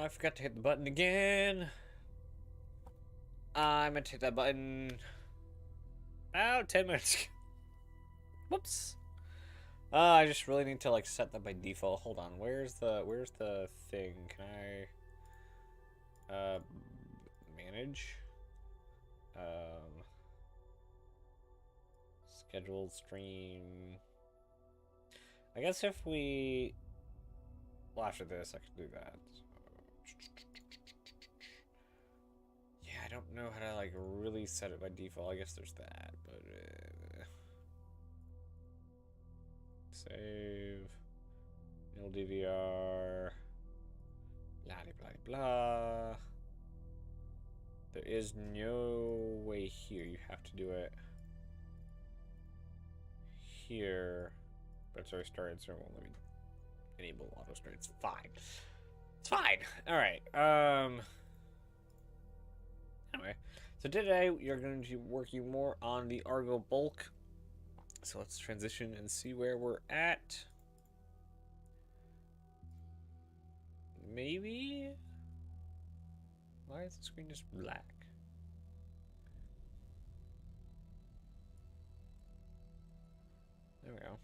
I forgot to hit the button again. I meant to hit that button about 10 minutes ago. Whoops. I just really need to like set that by default. Hold on. Where's the thing? Can I manage? Scheduled stream. I guess if we after this I can do that. Yeah, I don't know how to like really set it by default. I guess there's that, but save. Nil DVR. Blah blah blah. There is no way here. You have to do it here. But it's already started, so it won't let me enable auto start. It's fine. It's fine. Alright. Anyway. So today you're going to be working more on the ARGO BULC. So let's transition and see where we're at. Maybe? Why is the screen just black? There we go.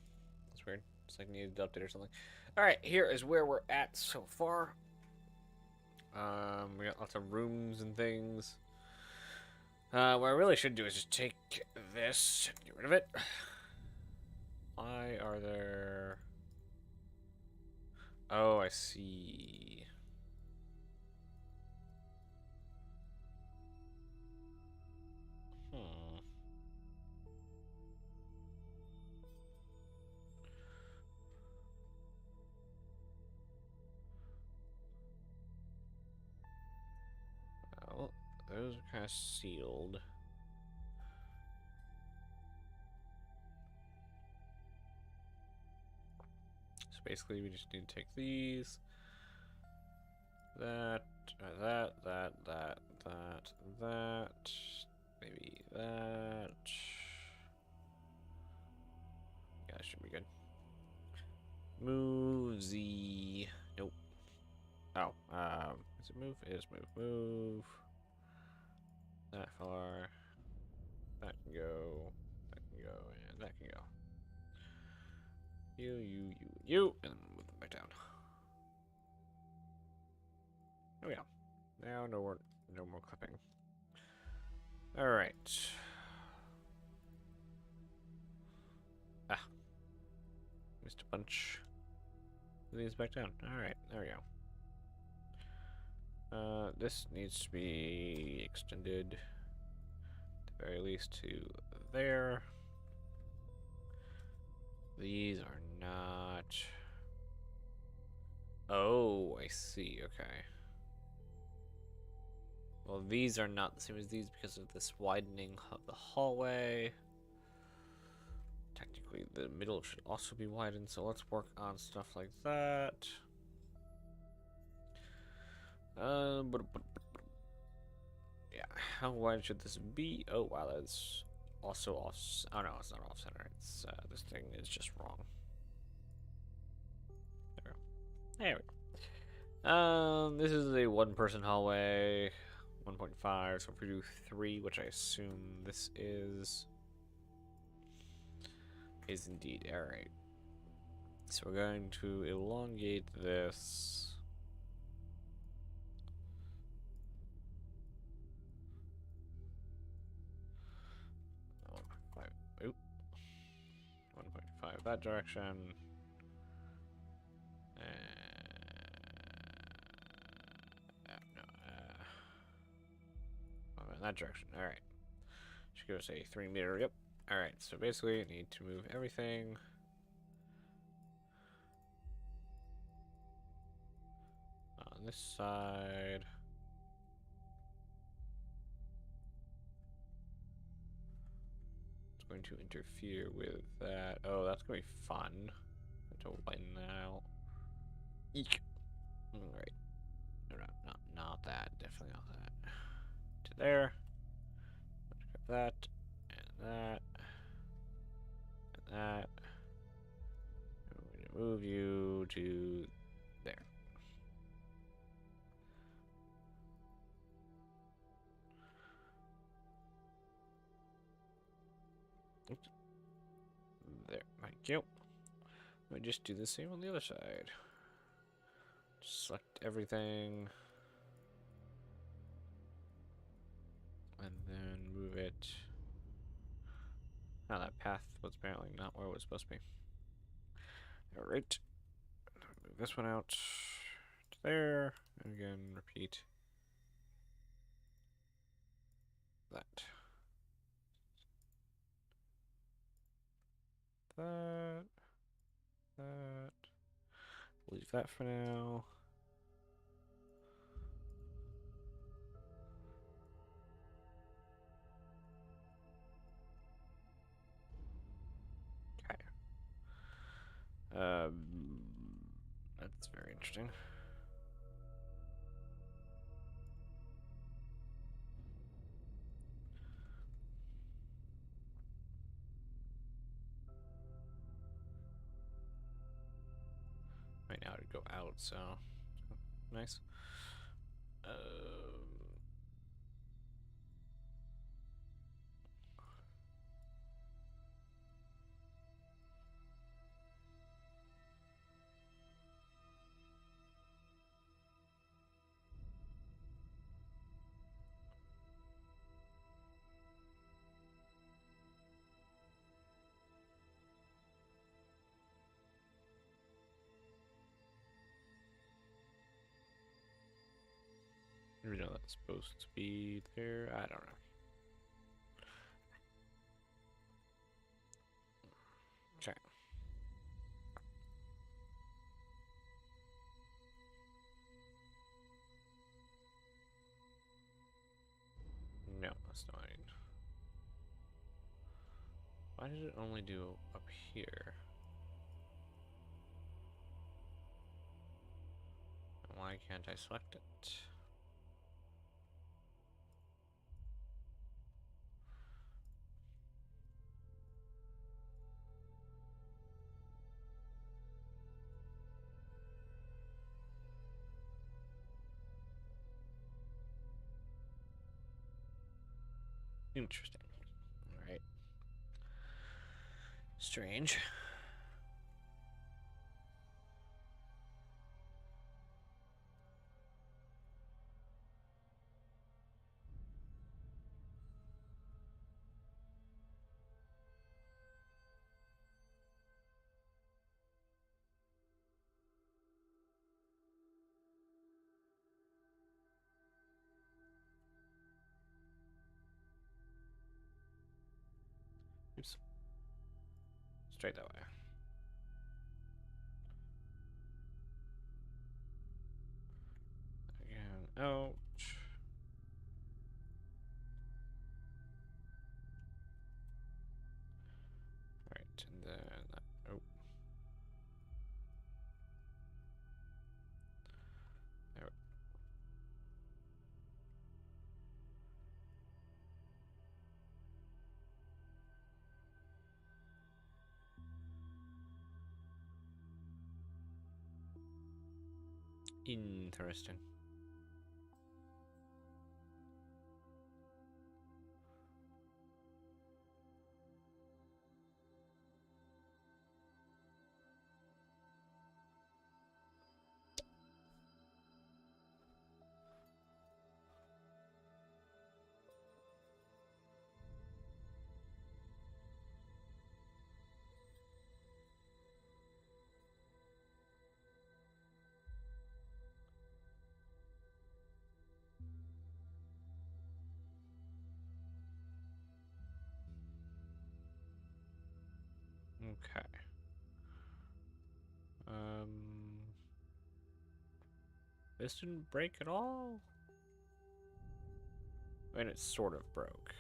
That's weird. It's like needed to update or something. Alright, here is where we're at so far. We got lots of rooms and things. What I really should do is just take this and get rid of it. Why are there... Oh, I see. Well, those are kind of sealed. So basically, we just need to take these, that, that, maybe that. Yeah, that should be good. Move Z. Nope. Oh, is it move? It is move. Move. That far. That can go. That can go, and that can go. You, and then move them back down. There we go. Now no more clipping. All right. Ah, missed a bunch of these back down. All right, there we go. This needs to be extended, at the very least, to there. These are not. Oh, I see. Okay. Well, these are not the same as these because of this widening of the hallway. Technically, the middle should also be widened, so let's work on stuff like that. Yeah, how wide should this be? Oh, wow, that's also off. Oh, no, it's not off center. It's this thing is just wrong. There we go. There we go. This is a one-person hallway, 1.5. So if we do 3, which I assume this is indeed all right. So we're going to elongate this. Oop. 1.5 that direction. In that direction. Alright. Should go say 3 meter. Yep. Alright, so basically I need to move everything. On this side. It's going to interfere with that. Oh, that's going to be fun. To widen that out. Eek. Alright. No, not that. Definitely not that. To there. That. And that. And that. I'm going to move you to there. you. We just do the same on the other side. Just select everything. And then move it. Now that path was apparently not where it was supposed to be. Alright. Move this one out to there. And again, repeat that. That. Leave that for now. Okay. That's very interesting. Right now it'd go out, so nice. You know that's supposed to be there. I don't know. Okay. No, that's not it. Why did it only do up here? Why can't I select it? Interesting. Alright. Strange. Oops. Straight that way. Again, ouch. Alright, and then that. Oh. There. Interesting. Okay. This didn't break at all? I mean, it sort of broke.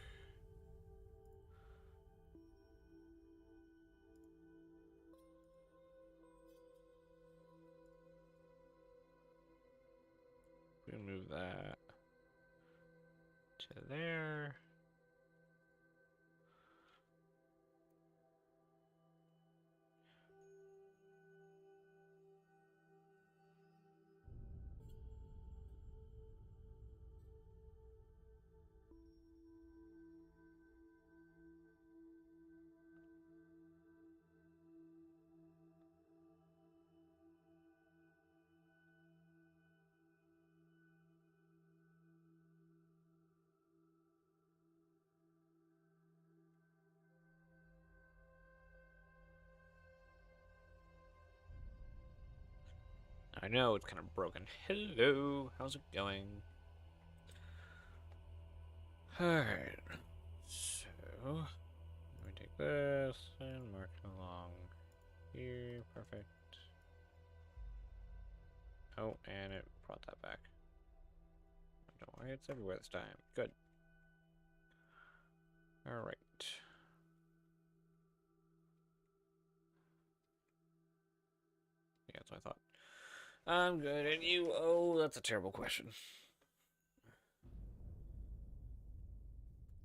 We'll move that to there. I know it's kind of broken. Hello, how's it going? Alright, so I'm going to take this and mark it along here. Perfect. Oh, and it brought that back. Don't worry, it's everywhere this time. Good. Alright. Yeah, that's what I thought. I'm good, and you? Oh, that's a terrible question.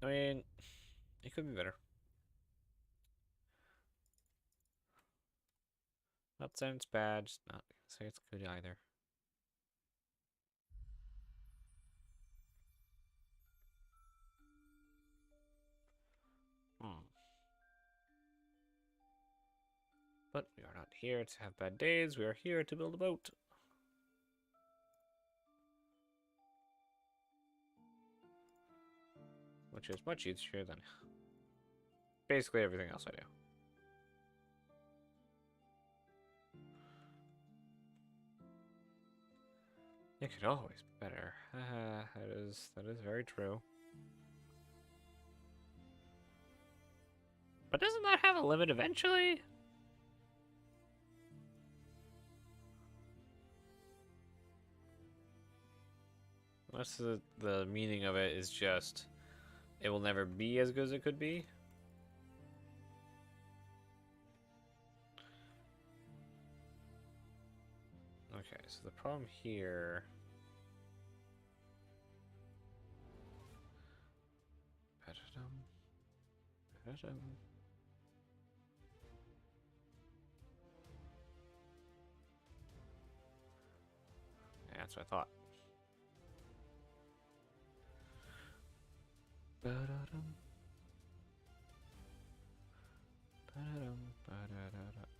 I mean, it could be better. Not saying it's bad, just not say it's good either. But we are not here to have bad days, we are here to build a boat. Which is much easier than basically everything else I do. It could always be better. That is very true. But doesn't that have a limit eventually? Unless the meaning of it is just it will never be as good as it could be. Okay, so the problem here. Yeah, that's what I thought.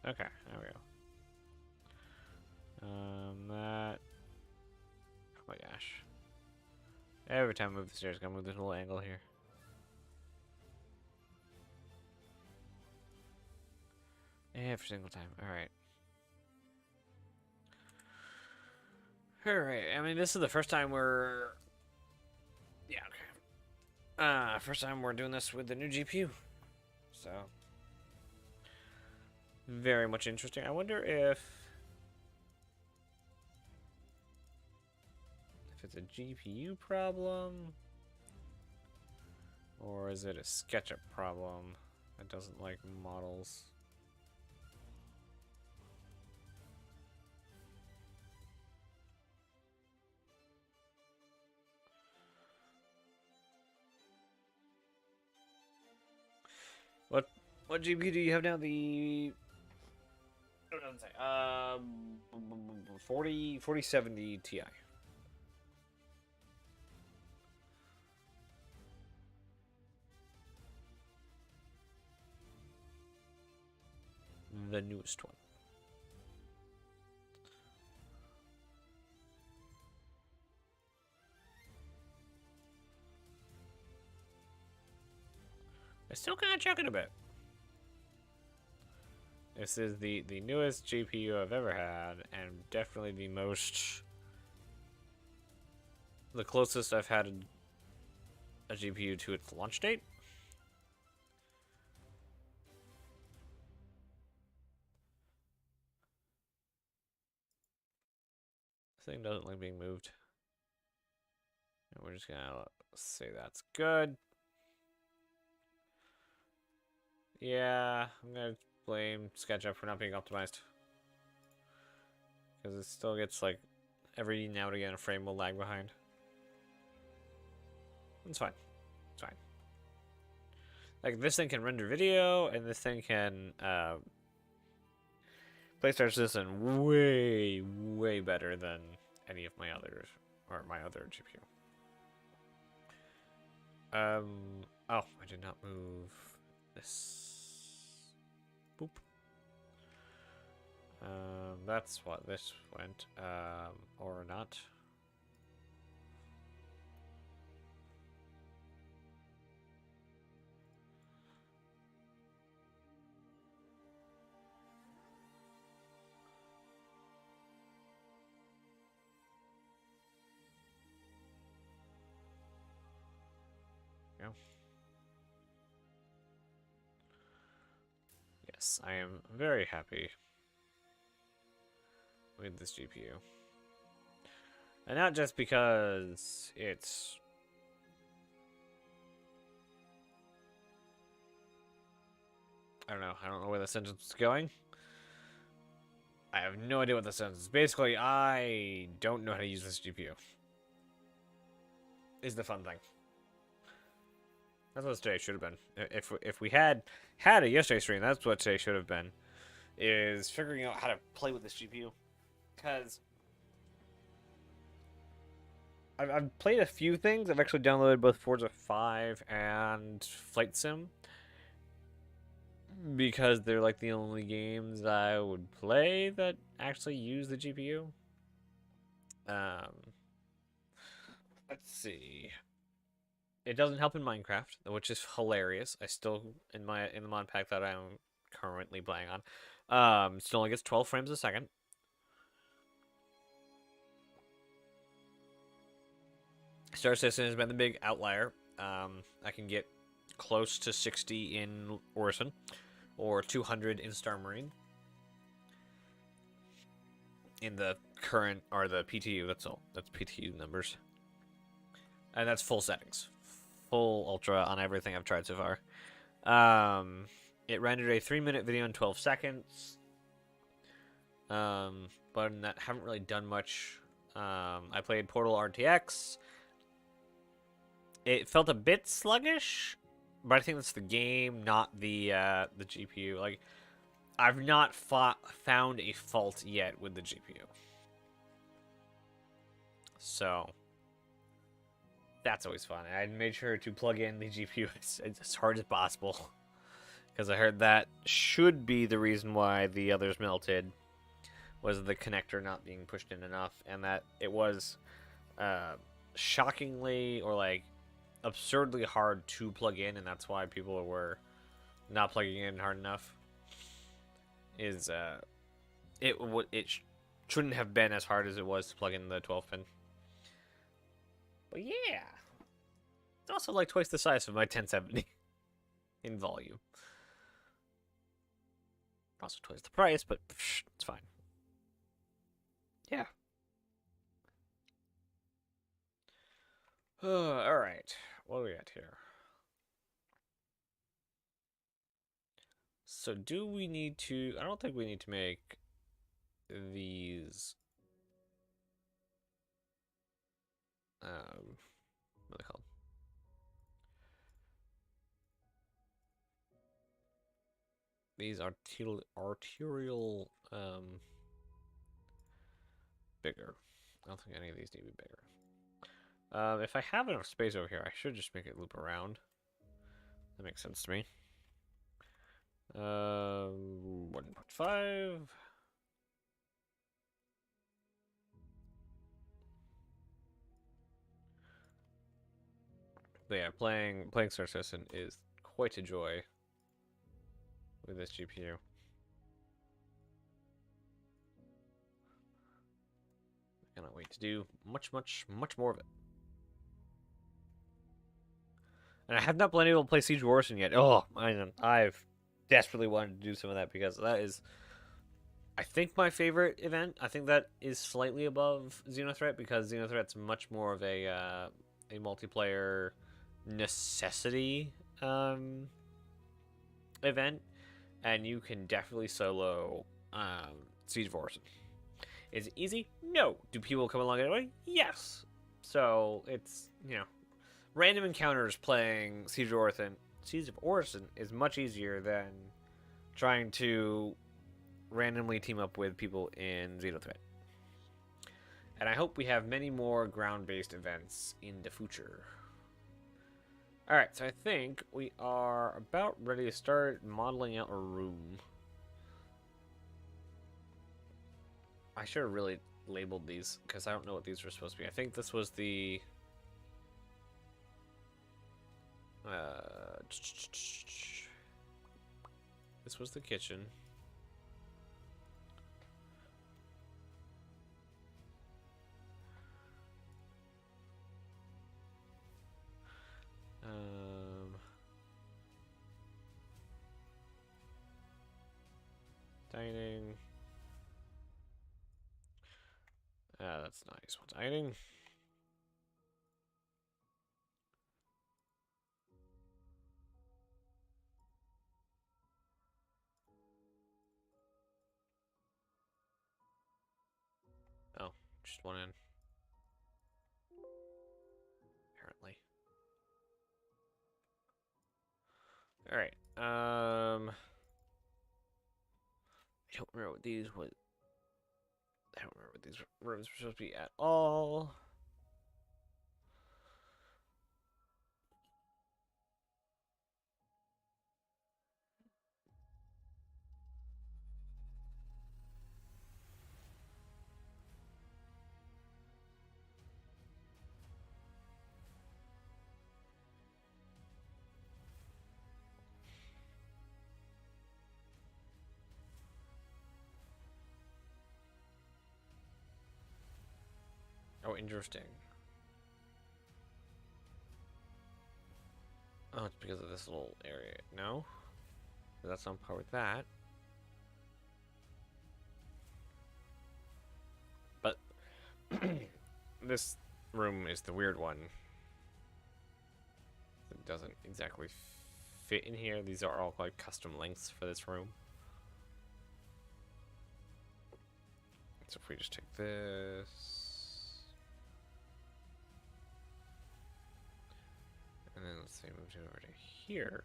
Okay, there we go. That. Oh my gosh. Every time I move the stairs, I gotta move this little angle here. Every single time. Alright. Alright, I mean, this is the first time we're... Yeah, okay. First time we're doing this with the new GPU. So... Very much interesting. I wonder if it's a GPU problem, or is it a SketchUp problem that doesn't like models? What GPU do you have now? The 4070 Ti. The newest one. I still kind of chuck it a bit. This is the newest GPU I've ever had, and definitely the closest I've had a GPU to its launch date. This thing doesn't like being moved. And we're just gonna say that's good. Yeah, I'm gonna blame SketchUp for not being optimized. Because it still gets like every now and again a frame will lag behind. It's fine. It's fine. Like this thing can render video, and this thing can PlayStation System way better than any of my others or my other GPU. Oh, I did not move this. Boop. That's what this went. Or not. we go. Yes, I am very happy with this GPU. And not just because it's... I don't know where the sentence is going. I have no idea what the sentence is. Basically, I don't know how to use this GPU. Is the fun thing. That's what today should have been. If we had a yesterday stream, that's what today should have been. Is figuring out how to play with this GPU. Because I've played a few things. I've actually downloaded both Forza 5 and Flight Sim. Because they're like the only games I would play that actually use the GPU. Let's see. It doesn't help in Minecraft, which is hilarious. I still in the mod pack that I'm currently playing on, still only gets 12 frames a second. Star Citizen has been the big outlier. I can get close to 60 in Orison, or 200 in Star Marine. In the current, or the PTU, that's all. That's PTU numbers. And that's full settings. Full ultra on everything I've tried so far. It rendered a 3-minute video in 12 seconds. But in that, haven't really done much. I played Portal RTX. It felt a bit sluggish, but I think that's the game, not the GPU. Like, I've not found a fault yet with the GPU. So that's always fun. I made sure to plug in the GPU as hard as possible, because I heard that should be the reason why the others melted, was the connector not being pushed in enough, and that it was shockingly or like absurdly hard to plug in, and that's why people were not plugging in hard enough. It shouldn't have been as hard as it was to plug in the 12-pin. But yeah, it's also like twice the size of my 1070 in volume. Also twice the price, but it's fine. Yeah. All right. What do we got here? So do we need to... I don't think we need to make these... what are they called? These arterial bigger. I don't think any of these need to be bigger. If I have enough space over here, I should just make it loop around. That makes sense to me. 1.5. But yeah, playing Star Citizen is quite a joy with this GPU. I cannot wait to do much more of it. And I have not been able to play Siege Warson yet. Oh, I've desperately wanted to do some of that, because that is, I think, my favorite event. I think that is slightly above Xenothreat, because Xenothreat's much more of a multiplayer necessity event, and you can definitely solo Siege Warson. Is it easy? No. Do people come along anyway? Yes. So it's, random encounters playing Siege of Orison is much easier than trying to randomly team up with people in Xenothreat. And I hope we have many more ground-based events in the future. Alright, so I think we are about ready to start modeling out a room. I should have really labeled these, because I don't know what these were supposed to be. I think this was the... this was the kitchen. ironing. That's nice. What's ironing? Oh, just one in. Apparently. Alright. I don't remember what these was. I don't remember what these rooms were supposed to be at all. Oh, interesting. Oh, it's because of this little area. No? That's on par with that. But this room is the weird one. It doesn't exactly fit in here. These are all like custom lengths for this room. So if we just take this, and then let's say move it over to here.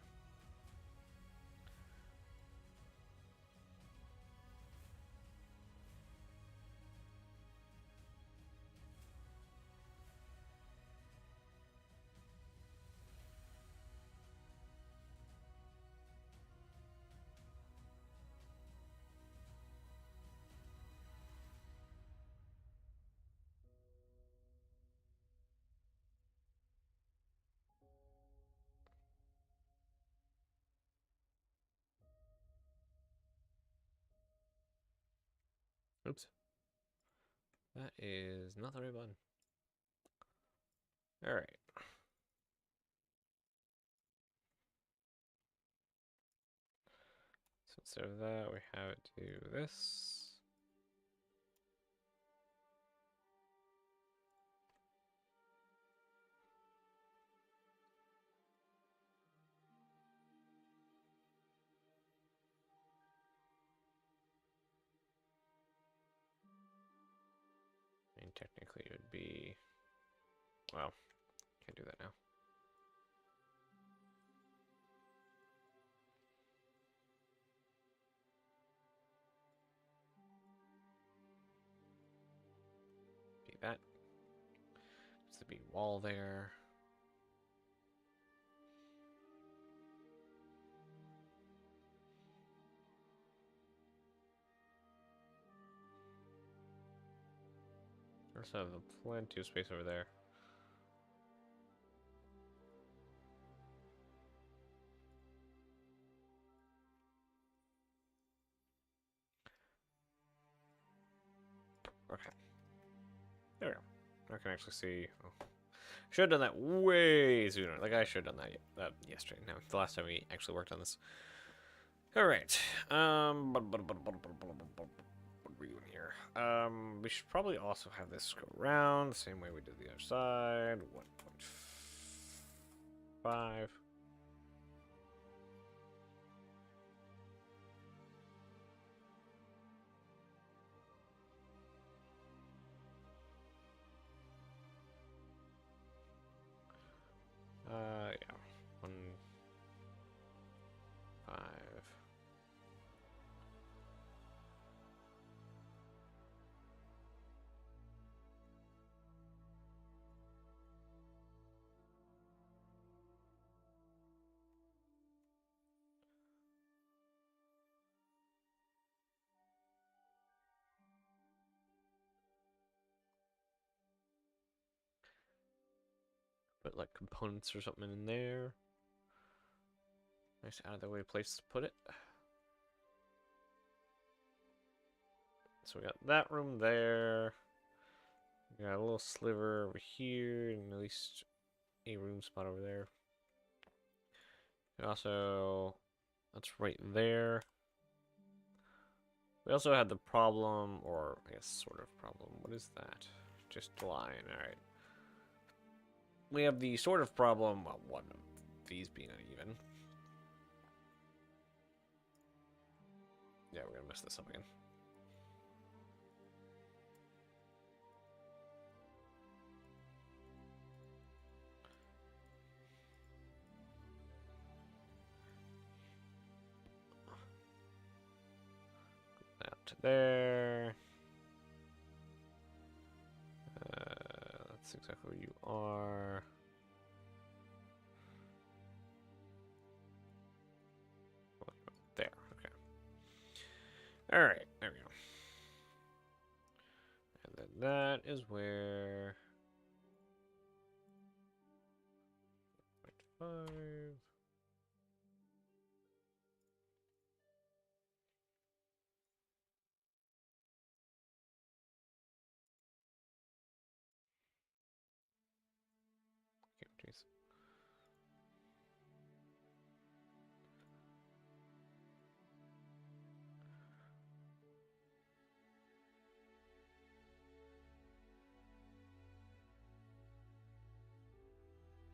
Oops. That is not the right button. Alright. So instead of that, we have it do this. And technically it would be, well, can't do that now. Be that. There's be wall there. Also have plenty of space over there. Okay. There we go. I can actually see. Oh. Should have done that way sooner. Like I should have done that yesterday. No, the last time we actually worked on this. All right. What are we doing here? We should probably also have this go around the same way we did the other side. 1.5. Yeah. 1.5. Put like components or something in there. Nice out of the way place to put it. So we got that room there. We got a little sliver over here, and at least a room spot over there. And also, that's right there. We also had the problem, or I guess sort of problem. What is that? Just a line. All right. We have the sort of problem. Well, one of these being uneven. Yeah, we're gonna mess this up again. Out to there. That's exactly where you are. There. Okay. All right. There we go. And then that is where. 5. Okay, jeez.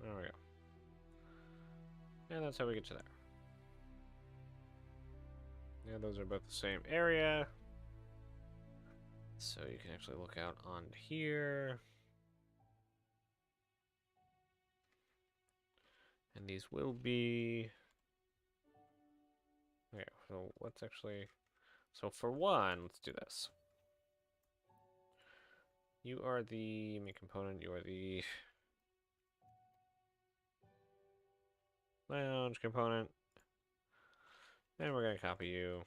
There we go. And that's how we get to there. Yeah, those are both the same area. So you can actually look out on here. And these will be... Okay, so let's actually... So for one, let's do this. You are the main component, you are the lounge component. And we're going to copy you.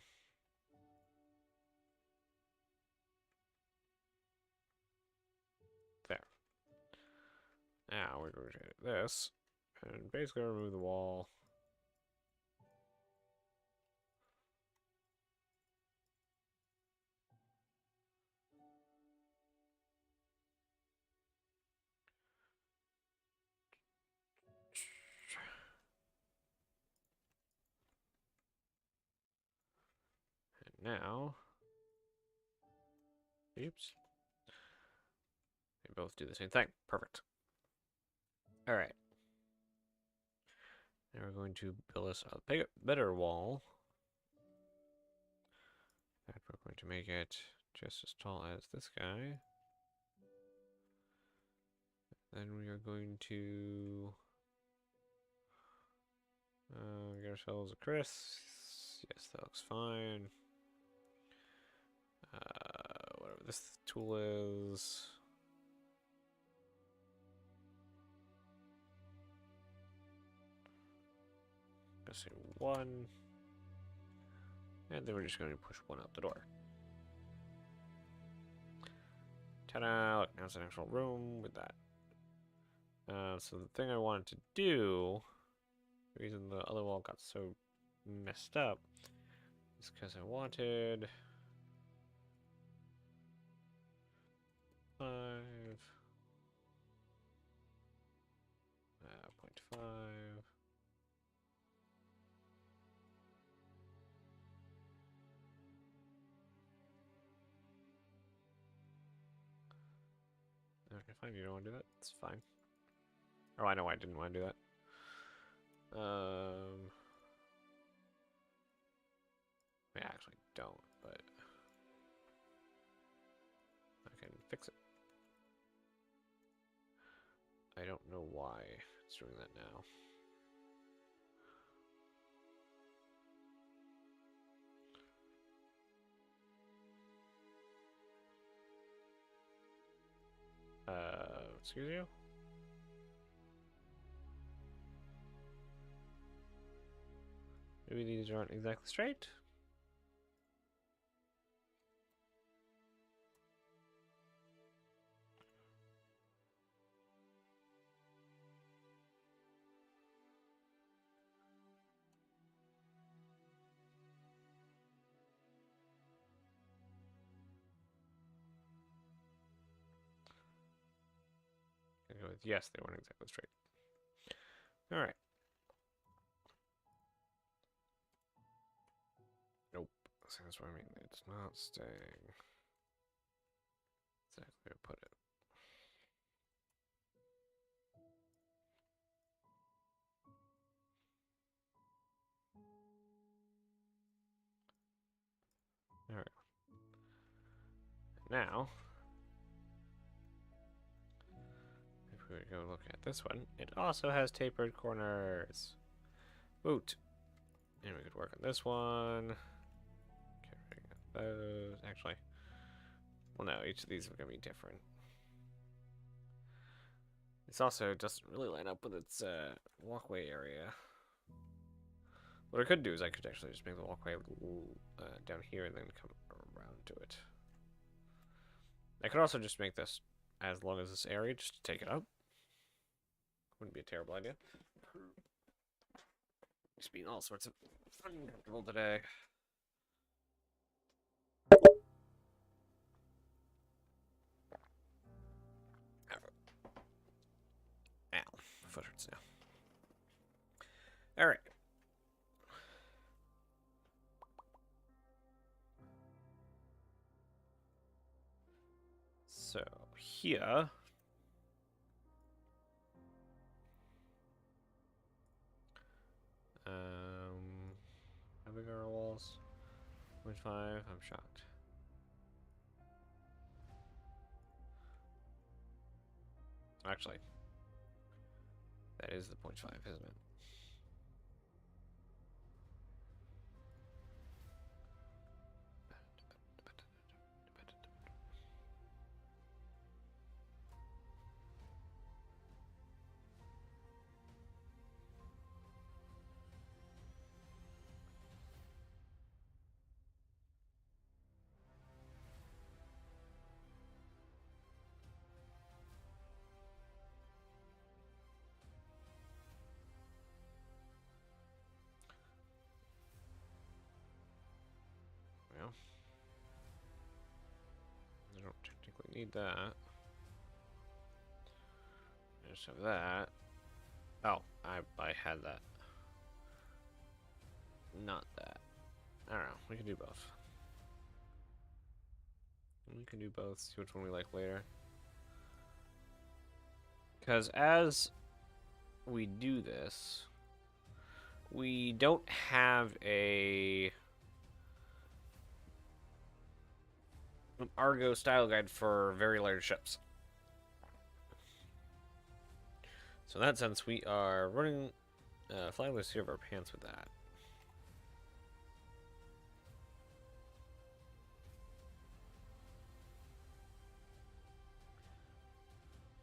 There. Now we're going to edit this. And basically remove the wall. And now... Oops. They both do the same thing. Perfect. Alright. Now we're going to build us a better wall. And we're going to make it just as tall as this guy. Then we are going to get ourselves a Chris. Yes, that looks fine. Whatever this tool is. I'm gonna say 1. And then we're just going to push 1 out the door. Ta-da! Now it's an actual room with that. So the thing I wanted to do, the reason the other wall got so messed up, is because I wanted 5, 0.5. Okay, fine. You don't want to do that? It's fine. Oh, I know why I didn't want to do that. I actually don't, but I can fix it. I don't know why it's doing that now. Excuse you? Maybe these aren't exactly straight? I'm gonna go with yes, they weren't exactly straight. Alright. Nope. See, that's what I mean. It's not staying. Exactly where to put it. There we go. Now, if we go look at this one, it also has tapered corners. Woot. And we could work on this one. Okay, those. Actually, well, no, each of these are going to be different. This also doesn't really line up with its walkway area. What I could do is I could actually just make the walkway down here and then come around to it. I could also just make this as long as this area, just to take it out. Wouldn't be a terrible idea. Just being all sorts of uncomfortable today. Ow, foot hurts now. All right. So here, how big are our walls? 0.5. I'm shocked. Actually, that is the 0.5, isn't it? Well, I don't technically need that. I just have that. Oh, I had that. Not that. I don't know. We can do both. We can do both. See which one we like later. Because as we do this, we don't have an ARGO style guide for very large ships. So in that sense, we are running flying by the seat of our pants with that.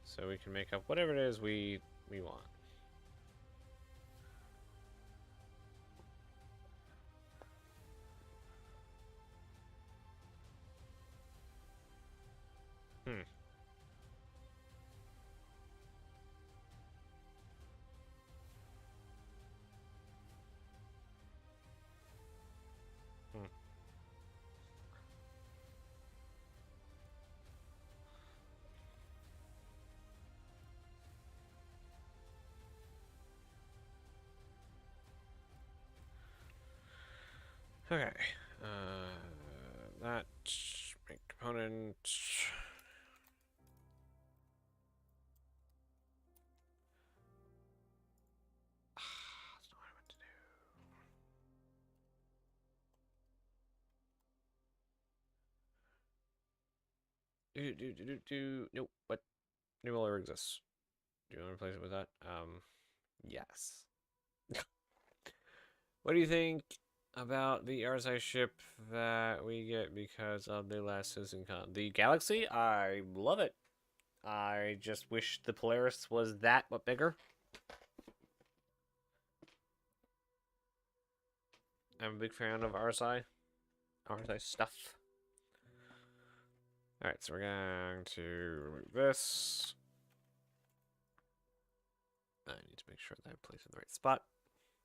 So we can make up whatever it is we want. Hmm. Hmm. Okay. That make component. That's not what I meant to do. Nope. What? New roller exists. Do you want to replace it with that? Yes. What do you think about the RSI ship that we get because of the last Citizen Con? The Galaxy? I love it. I just wish the Polaris was that but bigger. I'm a big fan of RSI stuff. Alright, so we're going to remove this. I need to make sure that I place it in the right spot.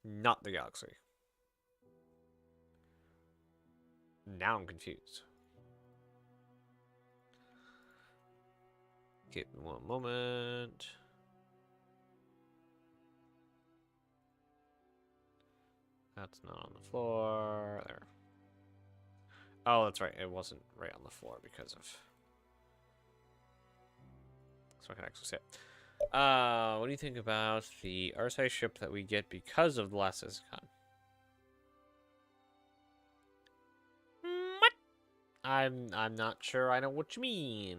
Not the Galaxy. Now I'm confused. Give me one moment. That's not on the floor. There. Oh, that's right. It wasn't right on the floor because of... So I can actually sit. What do you think about the R-size ship that we get because of the last Isicon? What? I'm not sure I know what you mean.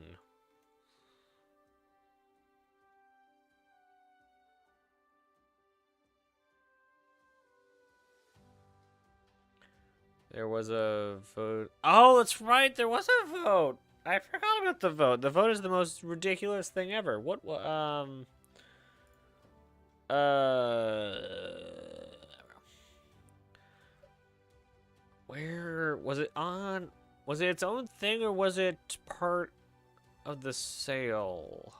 There was a vote. Oh, that's right. There was a vote. I forgot about the vote. The vote is the most ridiculous thing ever. Where was it on? Was it its own thing or was it part of the sale?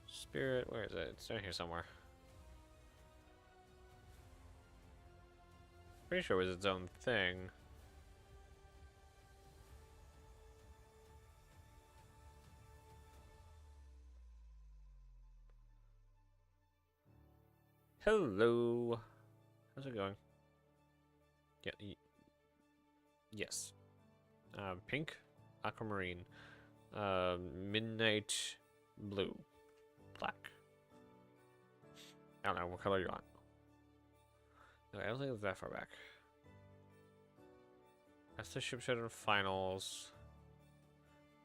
Spirit, where is it? It's down here somewhere. Pretty sure it was its own thing. Hello. How's it going? Yeah. Yes. Pink, aquamarine, midnight blue, black. I don't know what color you want. No, I don't think it's that far back. That's the ship shutdown finals.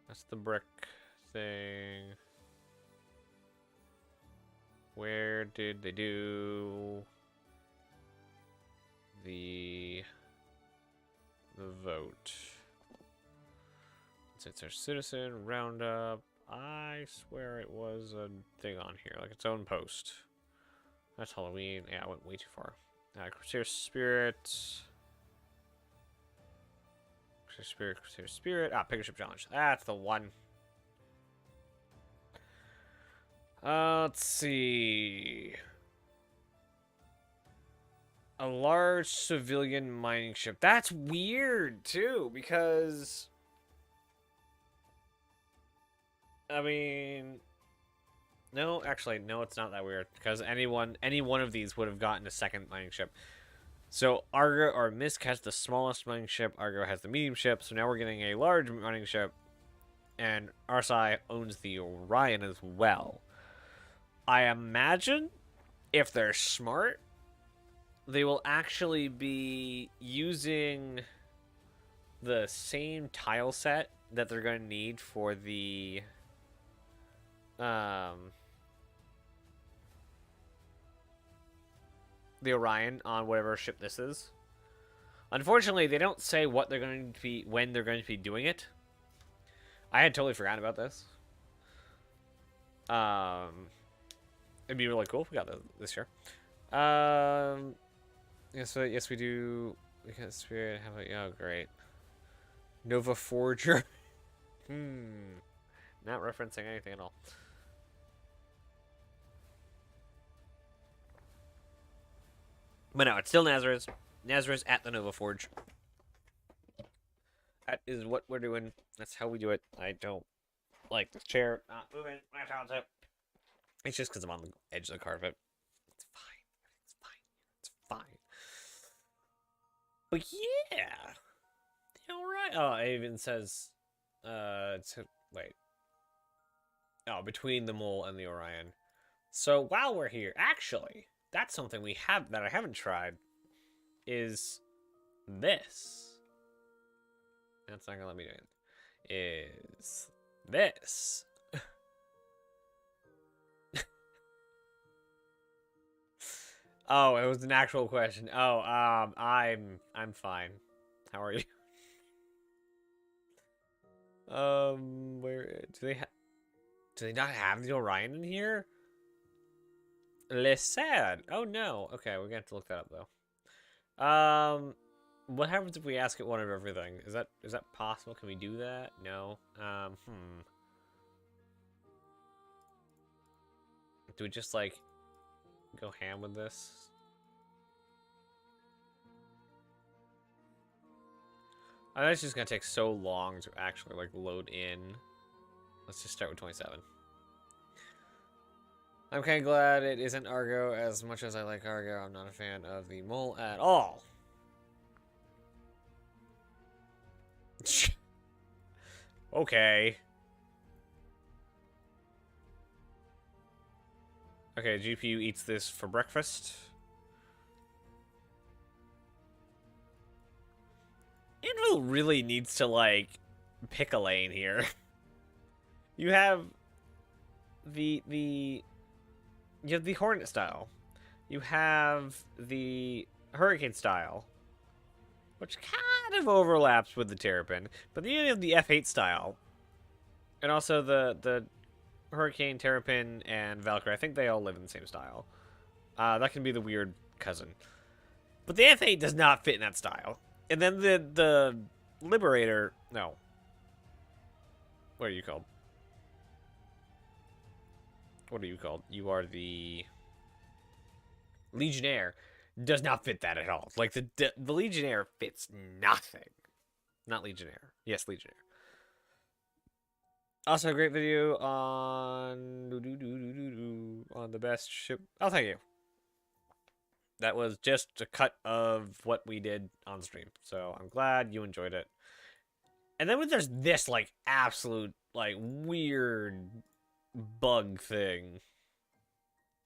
That's the brick thing. Where did they do the vote? It's our citizen roundup. I swear it was a thing on here, like its own post. That's Halloween. Yeah, I went way too far. Crusader Spirit. Crusader Spirit. Ah, Pick a Ship Challenge. That's the one. Let's see. A large civilian mining ship. That's weird, too, because... I mean... No, actually, no, it's not that weird, because any one of these would have gotten a second mining ship. So, Argo, or Misk has the smallest mining ship, Argo has the medium ship, so now we're getting a large mining ship, and RSI owns the Orion as well. I imagine, if they're smart, they will actually be using the same tile set that they're going to need for the Orion on whatever ship this is. Unfortunately, they don't say what they're going to be, when they're going to be doing it. I had totally forgotten about this. It'd be really cool if we got this year. Yes, we do. We got Spirit. How about, oh, great. Nova Forger. Not referencing anything at all. But no, it's still Nazareth. Nazareth at the Nova Forge. That is what we're doing. That's how we do it. I don't like this chair not moving. It's just because I'm on the edge of the carpet. It's fine. It's fine. It's fine. But yeah. Alright. Oh, it even says... wait. Oh, between the Mole and the Orion. So while we're here, actually, that's something we have that I haven't tried. Is this. That's not gonna let me do it. Is this. Oh, it was an actual question. Oh, I'm fine. How are you? Where do they not have the Orion in here? Les sad. Oh no. Okay, we're gonna have to look that up though. What happens if we ask it one of everything? Is that possible? Can we do that? No. Do we just like go ham with this? I know it's just gonna take so long to actually like load in. Let's just start with 27. I'm kind of glad it isn't Argo. As much as I like Argo, I'm not a fan of the mole at all. Okay. Okay, GPU eats this for breakfast. Anvil really needs to, like, pick a lane here. You have the Hornet style. You have the Hurricane style, which kind of overlaps with the Terrapin. But then you have the F8 style. And also the Hurricane, Terrapin, and Valkyrie. I think they all live in the same style. That can be the weird cousin. But the F8 does not fit in that style. And then the Liberator... No. What are you called? What are you called? You are the... Legionnaire. Does not fit that at all. Like, the Legionnaire fits nothing. Not Legionnaire. Yes, Legionnaire. Also, a great video on the best ship. Oh, thank you. That was just a cut of what we did on stream. So I'm glad you enjoyed it. And then when there's this, like, absolute, like, weird bug thing.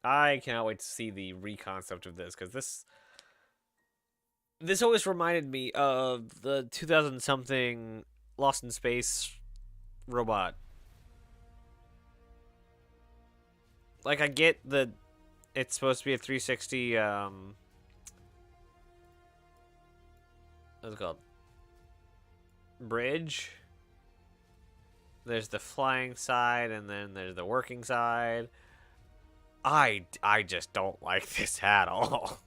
I cannot wait to see the reconcept of this, because this always reminded me of the 2000-something Lost in Space robot. Like, I get that it's supposed to be a 360, what's it called? Bridge. There's the flying side, and then there's the working side. I just don't like this at all.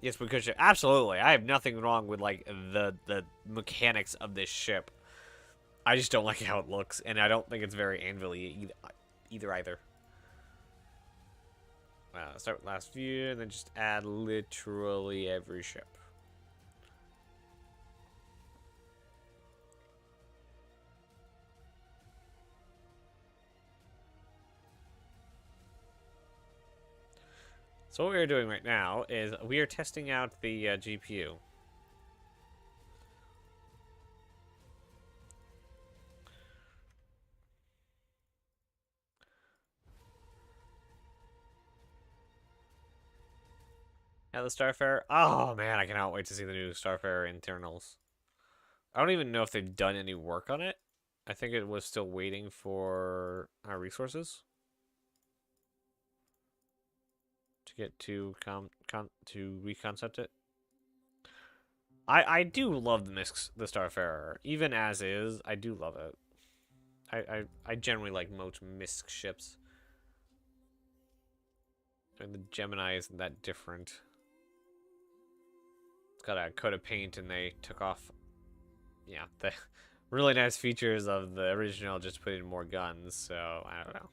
Yes, because absolutely, I have nothing wrong with, like, the mechanics of this ship. I just don't like how it looks, and I don't think it's very anvil-y either. Start with last view, and then just add literally every ship. So what we are doing right now is we are testing out the GPU. Yeah, the Starfarer. Oh man, I cannot wait to see the new Starfarer internals. I don't even know if they've done any work on it. I think it was still waiting for our resources to get to reconcept it. I do love the Starfarer, even as is. I do love it. I generally like most MISC ships. And the Gemini isn't that different. It's got a coat of paint, and they took off, yeah, the really nice features of the original, just put in more guns. So I don't know.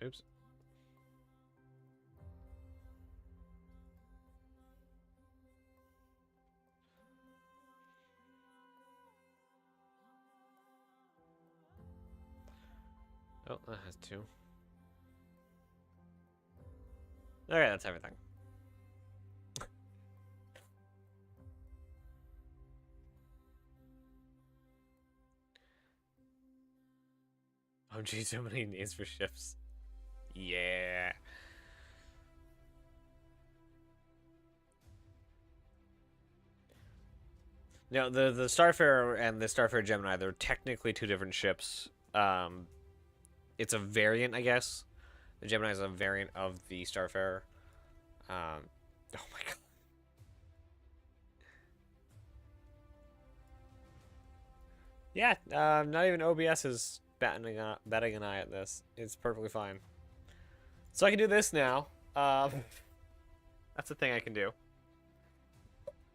Oops. Oh, that has two. Okay, that's everything. Oh geez, so many names for ships. Yeah. No, the Starfarer and the Starfarer Gemini, they're technically two different ships. In It's a variant, I guess. The Gemini is a variant of the Starfarer. Oh my god. Yeah, not even OBS is batting an eye at this. It's perfectly fine. So I can do this now. That's the thing I can do.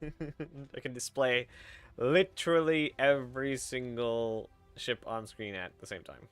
I can display literally every single ship on screen at the same time.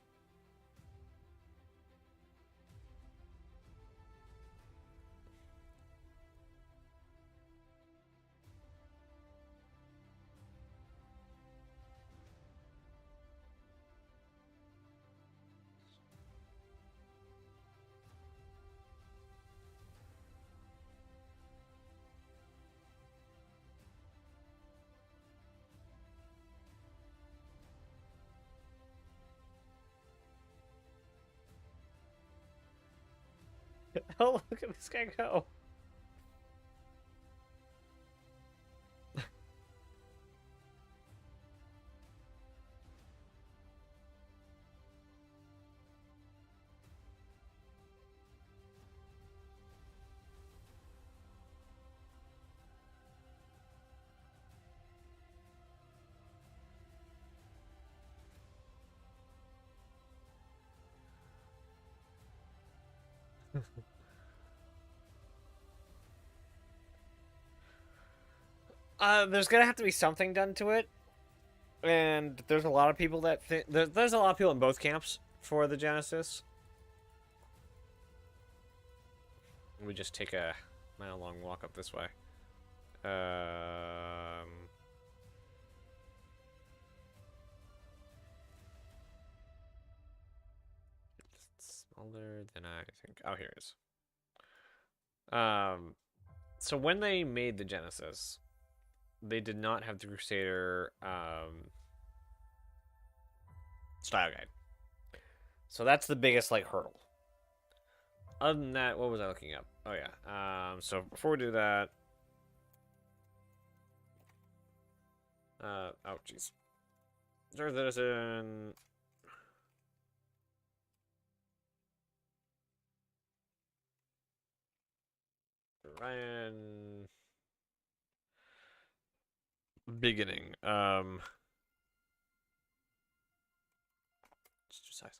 Oh, look at this guy go. There's gonna have to be something done to it, and there's a lot of people that think there's a lot of people in both camps for the Genesis. We just take a mile-long walk up this way. It's smaller than I think. Oh, here it is. So when they made the Genesis, they did not have the Crusader style guide. So that's the biggest like hurdle. Other than that, what was I looking up? Oh yeah. So before we do that, oh jeez. There's an Ryan beginning. Just size.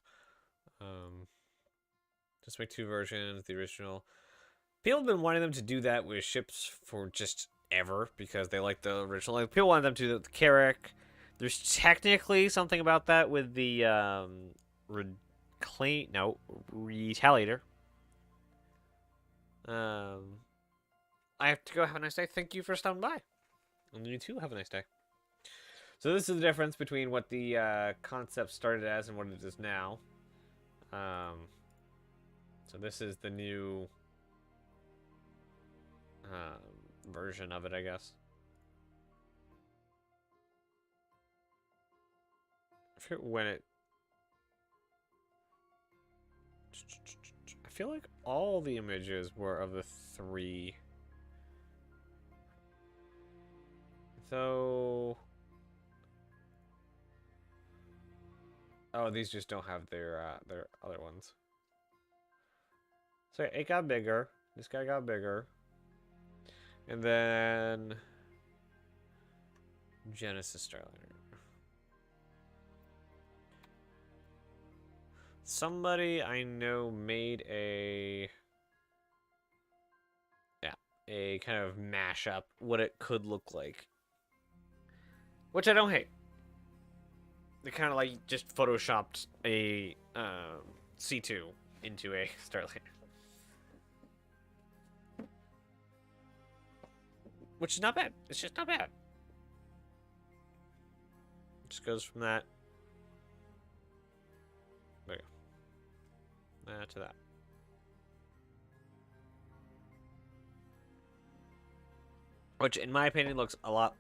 Just make 2 versions. The original. People have been wanting them to do that with ships for just ever because they like the original. Like people wanted them to do the Carrack. There's technically something about that with the Retaliator. I have to go. Have a nice day. Thank you for stopping by. And you too. Have a nice day. So this is the difference between what the concept started as and what it is now. So this is the new version of it, I guess. I forget when it... I feel like all the images were of the 3. So... Oh, these just don't have their other ones. So it got bigger. This guy got bigger. And then... Genesis Starliner. Somebody I know made a... Yeah, a kind of mashup, what it could look like. Which I don't hate. They kind of like just photoshopped a C2 into a Starliner. Which is not bad. It's just not bad. It just goes from that. There you go. To that. Which, in my opinion, looks a lot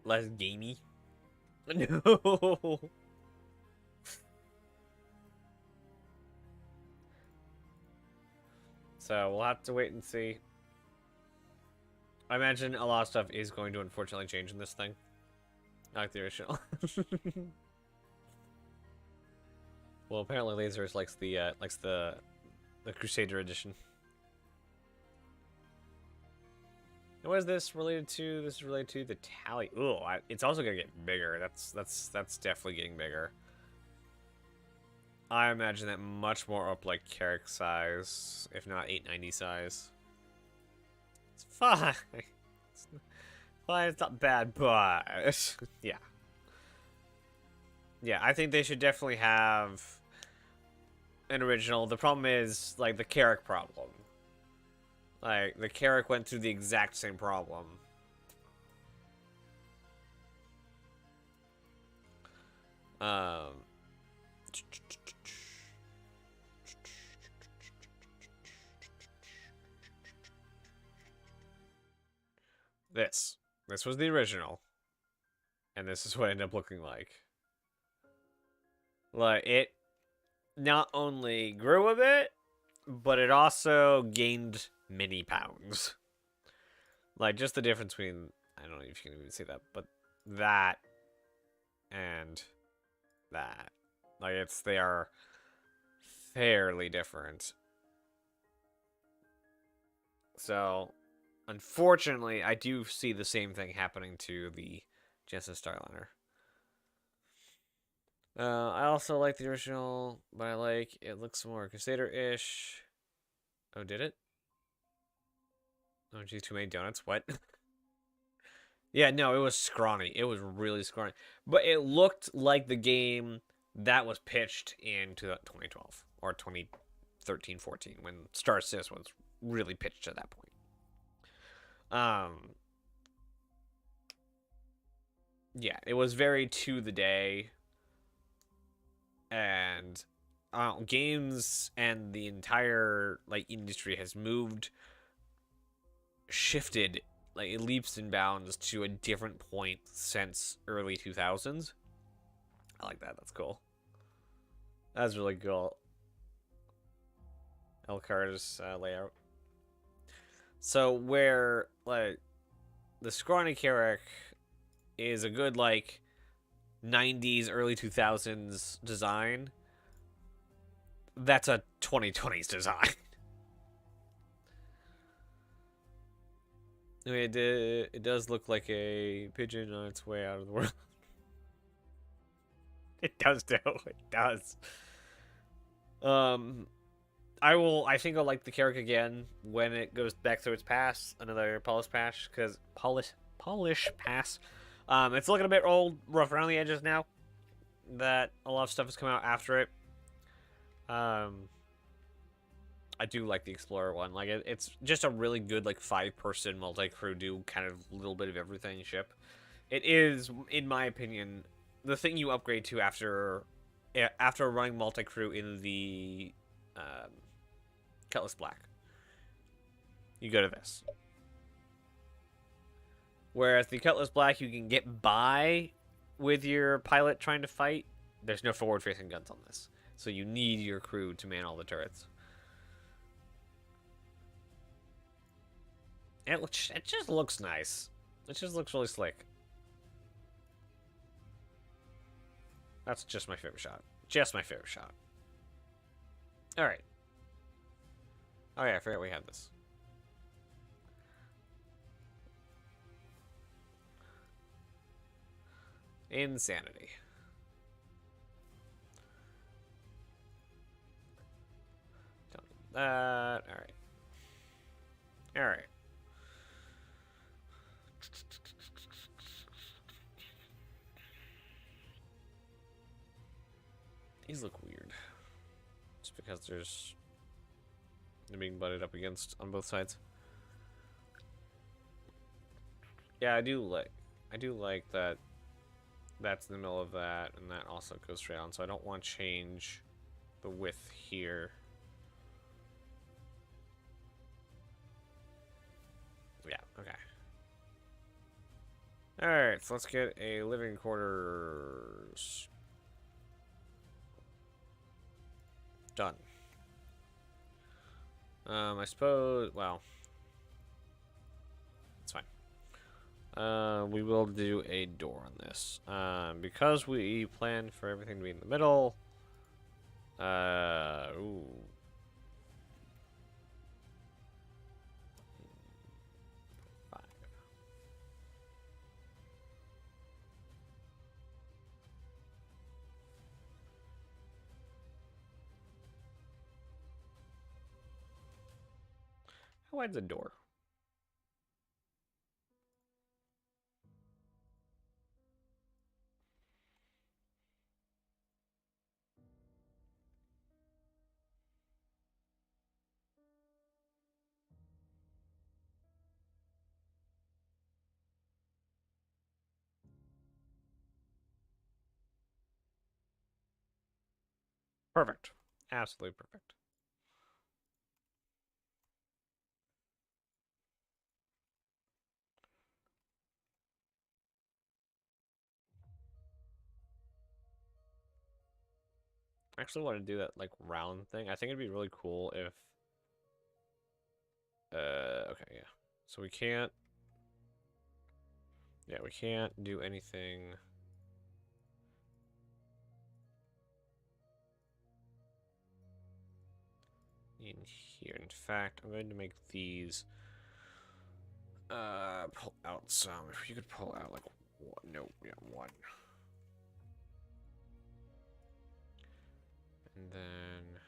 less gamey. No. So we'll have to wait and see. I imagine a lot of stuff is going to unfortunately change in this thing. Not like the original. Well, apparently Lasers likes the Crusader edition. And what is this related to? This is related to the tally. Ooh, it's also gonna get bigger. That's definitely getting bigger. I imagine that much more up like Carrick size, if not 890 size. It's fine. It's fine. It's not bad, but yeah. Yeah, I think they should definitely have an original. The problem is like the Carrick problem. Like, the Carrick went through the exact same problem. This was the original. And this is what it ended up looking like. Like, it not only grew a bit, but it also gained many pounds. Like, just the difference between, I don't know if you can even see that, but that and that. Like, they are fairly different. So, unfortunately, I do see the same thing happening to the Genesis Starliner. I also like the original, but I like it looks more Crusader-ish. Oh, did it? Oh, geez, too many donuts. What? Yeah, no, it was scrawny. It was really scrawny. But it looked like the game that was pitched in 2012 or 2013-14 when Star Citizen was really pitched at that point. Yeah, it was very to the day. And games and the entire like industry has shifted like leaps and bounds to a different point since early 2000s. I like that. That's cool. That's really cool. Elkar's layout. So where like the scrawny Carrick is a good like 90s, early 2000s design, that's a 2020s design. I mean, it does look like a pigeon on its way out of the world. It does, though. It does. I think I'll like the Carrick again when it goes back through its pass, another polish pass, because polish pass. It's looking a bit old, rough around the edges now. That a lot of stuff has come out after it. I do like the Explorer one. Like it's just a really good like 5-person multi-crew do kind of a little bit of everything ship. It is, in my opinion, the thing you upgrade to after running multi-crew in the Cutlass Black. You go to this. Whereas the Cutlass Black, you can get by with your pilot trying to fight. There's no forward-facing guns on this. So you need your crew to man all the turrets. It just looks nice. It just looks really slick. That's just my favorite shot. Just my favorite shot. Alright. Oh yeah, I forgot we had this. Insanity. Alright. Alright. These look weird. Just because they're being butted up against on both sides. Yeah, I do like that that's in the middle of that, and that also goes straight on, so I don't want to change the width here. Yeah, okay. Alright, so let's get a living quarters. Done. I suppose, well, it's fine. We will do a door on this. Because we plan for everything to be in the middle, Ooh. Five. How wide's the door? Perfect. Absolutely perfect. I actually want to do that like round thing. I think it'd be really cool if okay, yeah. So we can't we can't do anything. In here. In fact, I'm going to make these pull out some. If you could pull out like one, no, yeah, one. And then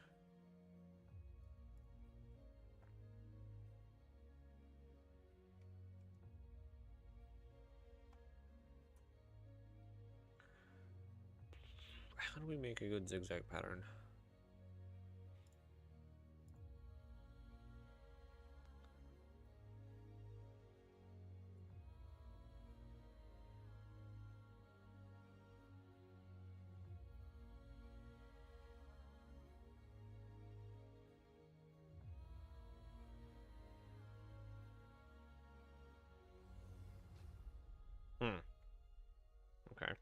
how do we make a good zigzag pattern? Okay.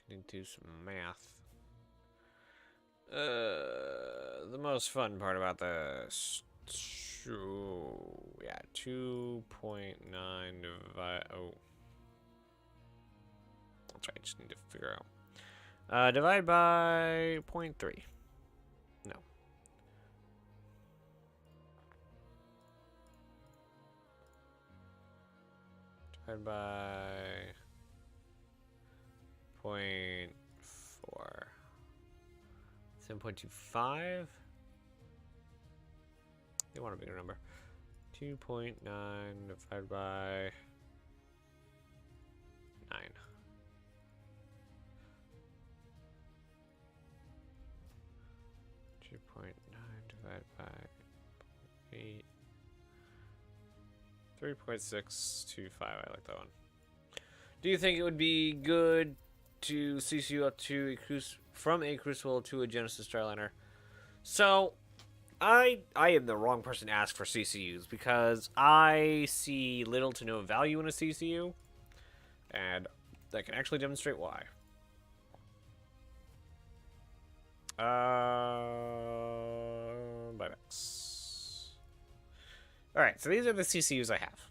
Can do some math. The most fun part about this. Yeah, 2.9 divide. Oh, that's right. I just need to figure out. Divide by 0.3. No. Divide by 0.4. 7.25. They want a bigger number. 2.9 divided by 9. 2.9 divided by 8. 3.625. I like that one. Do you think it would be good to CCU up to from a Crucible to a Genesis Starliner? So, I am the wrong person to ask for CCUs because I see little to no value in a CCU, and I can actually demonstrate why. Buybacks. Alright, so these are the CCUs I have.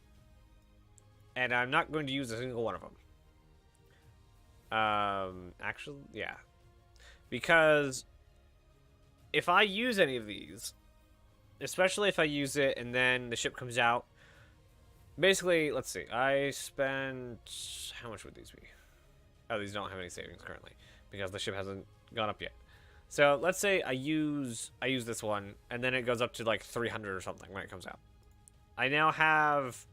And I'm not going to use a single one of them. Actually, yeah. Because if I use any of these, especially if I use it and then the ship comes out, basically, let's see. I spent... How much would these be? Oh, these don't have any savings currently because the ship hasn't gone up yet. So let's say I use this one and then it goes up to like 300 or something when it comes out. I now have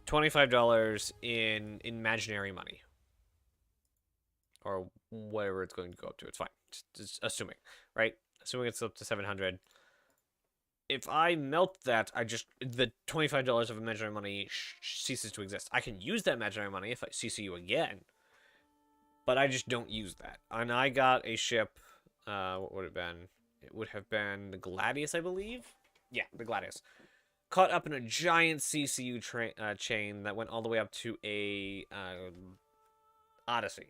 $25 in imaginary money. Or whatever it's going to go up to. It's fine. Just assuming, right? Assuming it's up to 700. If I melt that, the $25 of imaginary money ceases to exist. I can use that imaginary money if I CCU again, but I just don't use that. And I got a ship. What would it have been? It would have been the Gladius, I believe. Yeah, the Gladius. Caught up in a giant CCU chain that went all the way up to a Odyssey.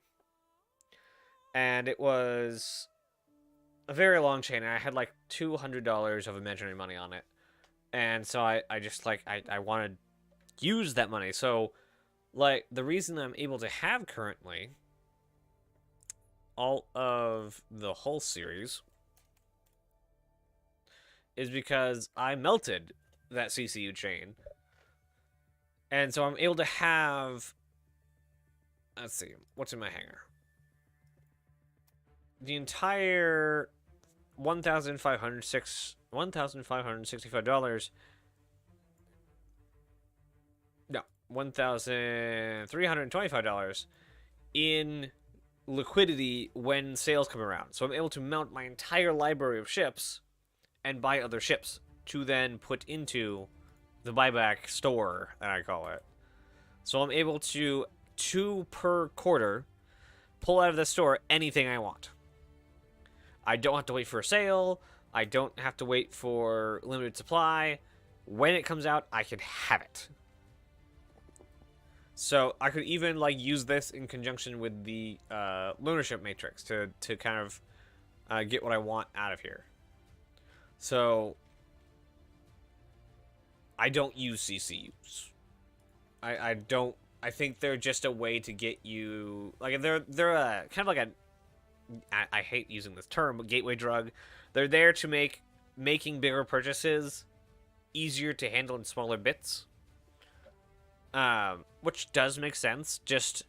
And it was a very long chain, and I had like $200 of imaginary money on it. And so I just like, I want to use that money. So, like, the reason I'm able to have currently all of the whole series is because I melted that CCU chain. And so I'm able to have, let's see, what's in my hangar? The entire $1,565. No, $1,325 in liquidity when sales come around. So I'm able to mount my entire library of ships and buy other ships to then put into the buyback store, that I call it. So I'm able to, 2 per quarter, pull out of the store anything I want. I don't have to wait for a sale. I don't have to wait for limited supply. When it comes out, I can have it. So I could even like use this in conjunction with the lunar matrix to kind of get what I want out of here. So I don't use CCUs. I don't. I think they're just a way to get you, like, they're a kind of like a, I hate using this term, but gateway drug. They're there to make making bigger purchases easier to handle in smaller bits. Which does make sense. Just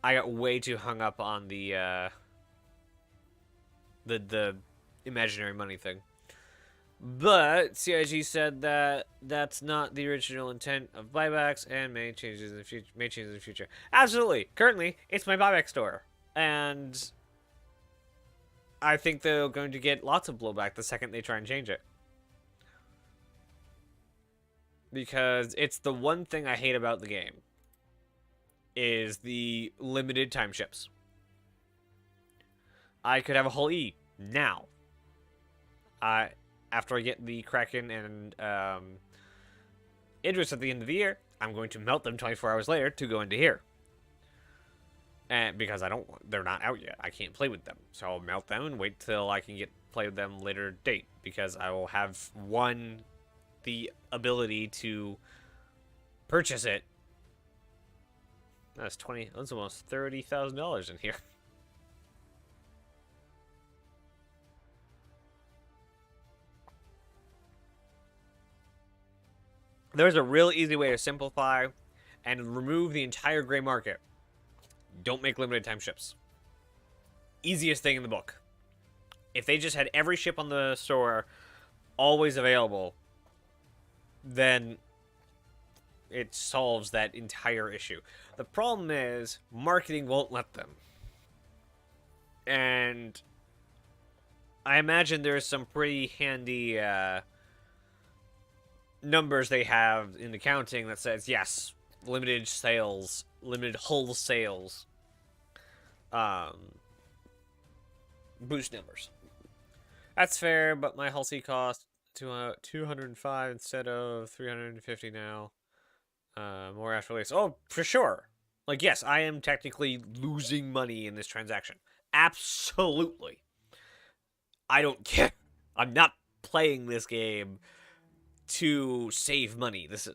I got way too hung up on the imaginary money thing. But CIG said that that's not the original intent of buybacks and may change in the future. Absolutely. Currently, it's my buyback store, and I think they're going to get lots of blowback the second they try and change it. Because it's the one thing I hate about the game is the limited time ships. I could have a whole E now. After I get the Kraken and Idris at the end of the year, I'm going to melt them 24 hours later to go into here. And because they're not out yet. I can't play with them. So I'll melt them and wait till I can play with them later date. Because I will have the ability to purchase it. That's almost $30,000 in here. There's a real easy way to simplify and remove the entire gray market. Don't make limited time ships. Easiest thing in the book. If they just had every ship on the store always available, then it solves that entire issue. The problem is marketing won't let them. And I imagine there's some pretty handy numbers they have in accounting that says, yes, limited sales, limited hull sales, boost numbers. That's fair, but my hull C cost $205 instead of $350 now. More after release. Oh, for sure. Like, yes, I am technically losing money in this transaction. Absolutely. I don't care. I'm not playing this game to save money. This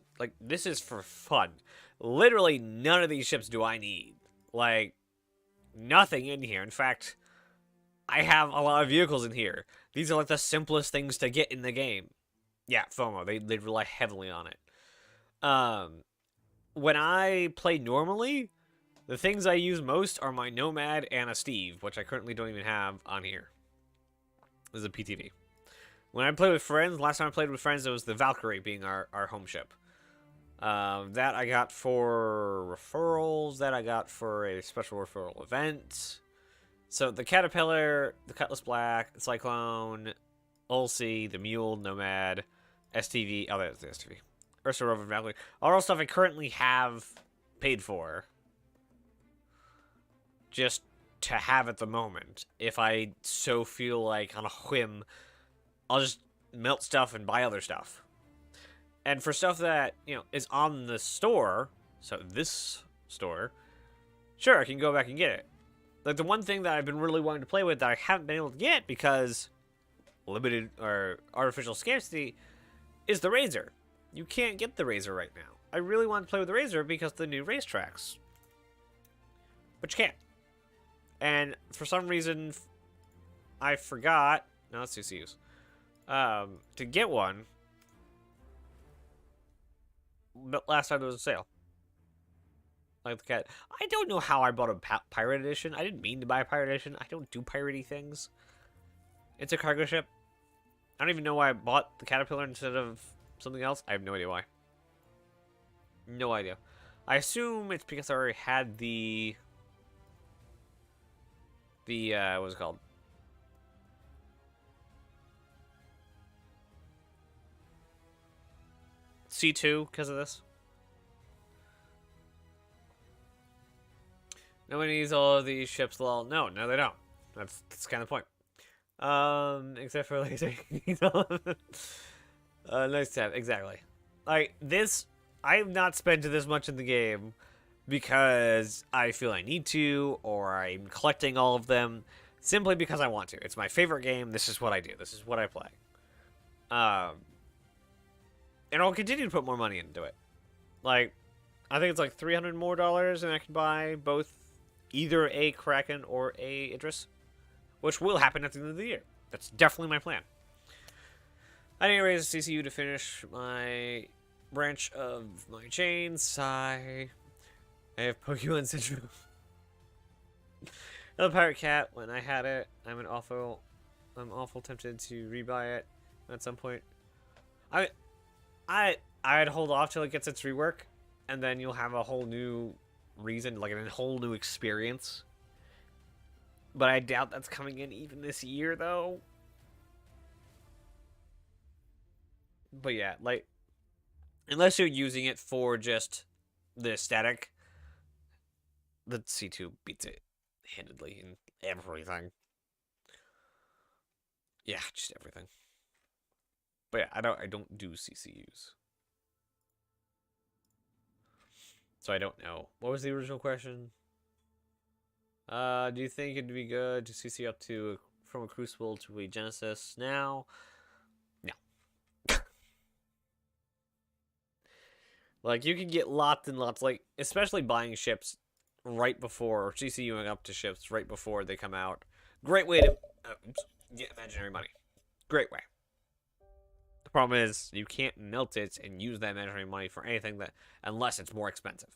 is for fun. Literally none of these ships do I need. Like, nothing in here. In fact, I have a lot of vehicles in here. These are like the simplest things to get in the game. Yeah, FOMO. They rely heavily on it. When I play normally, the things I use most are my Nomad and a Steve, which I currently don't even have on here. This is a PTV. When I play with friends, last time I played with friends, it was the Valkyrie being our home ship. That I got for referrals, that I got for a special referral event. So the Caterpillar, the Cutlass Black, the Cyclone, Ulci, the Mule, Nomad, STV, oh, that's the STV. Ursa Rover Valkyrie. All stuff I currently have paid for. Just to have at the moment. If I so feel like, on a whim, I'll just melt stuff and buy other stuff. And for stuff that, is on the store, so this store, sure, I can go back and get it. Like, the one thing that I've been really wanting to play with that I haven't been able to get because limited or artificial scarcity is the Razor. You can't get the Razor right now. I really want to play with the Razor because of the new racetracks. But you can't. And for some reason, I forgot. No, it's CCUs. To get one. But last time there was a sale. Like the cat. I don't know how I bought a pirate edition. I didn't mean to buy a pirate edition. I don't do piratey things. It's a cargo ship. I don't even know why I bought the Caterpillar instead of something else. I have no idea why. No idea. I assume it's because I already had the what's it called? C2 because of this. Nobody needs all of these ships, lol. No, they don't. That's kind of the point. Except for laser. Nice to have, exactly. Like, this, I have not spent this much in the game because I feel I need to, or I'm collecting all of them, simply because I want to. It's my favorite game, this is what I do, this is what I play. And I'll continue to put more money into it. Like, I think it's like $300 more, and I can buy both either a Kraken or a Idris, which will happen at the end of the year. That's definitely my plan. I need to raise a CCU to finish my branch of my chains. I have Pokemon Syndrome. Another Pirate Cat. When I had it, I'm awful tempted to rebuy it at some point. I'd hold off till it gets its rework, and then you'll have a whole new reason, like a whole new experience. But I doubt that's coming in even this year, though. But yeah, like, unless you're using it for just the aesthetic, the C2 beats it handedly in everything. Yeah, just everything. But yeah, I don't do CCUs. So I don't know. What was the original question? Do you think it'd be good to CC up to from a Crucible to a Genesis now? No. Like, you can get lots and lots, like, especially buying ships right before, or CCUing up to ships right before they come out. Great way to get imaginary money. Great way. The problem is, you can't melt it and use that imaginary money for anything that, unless it's more expensive.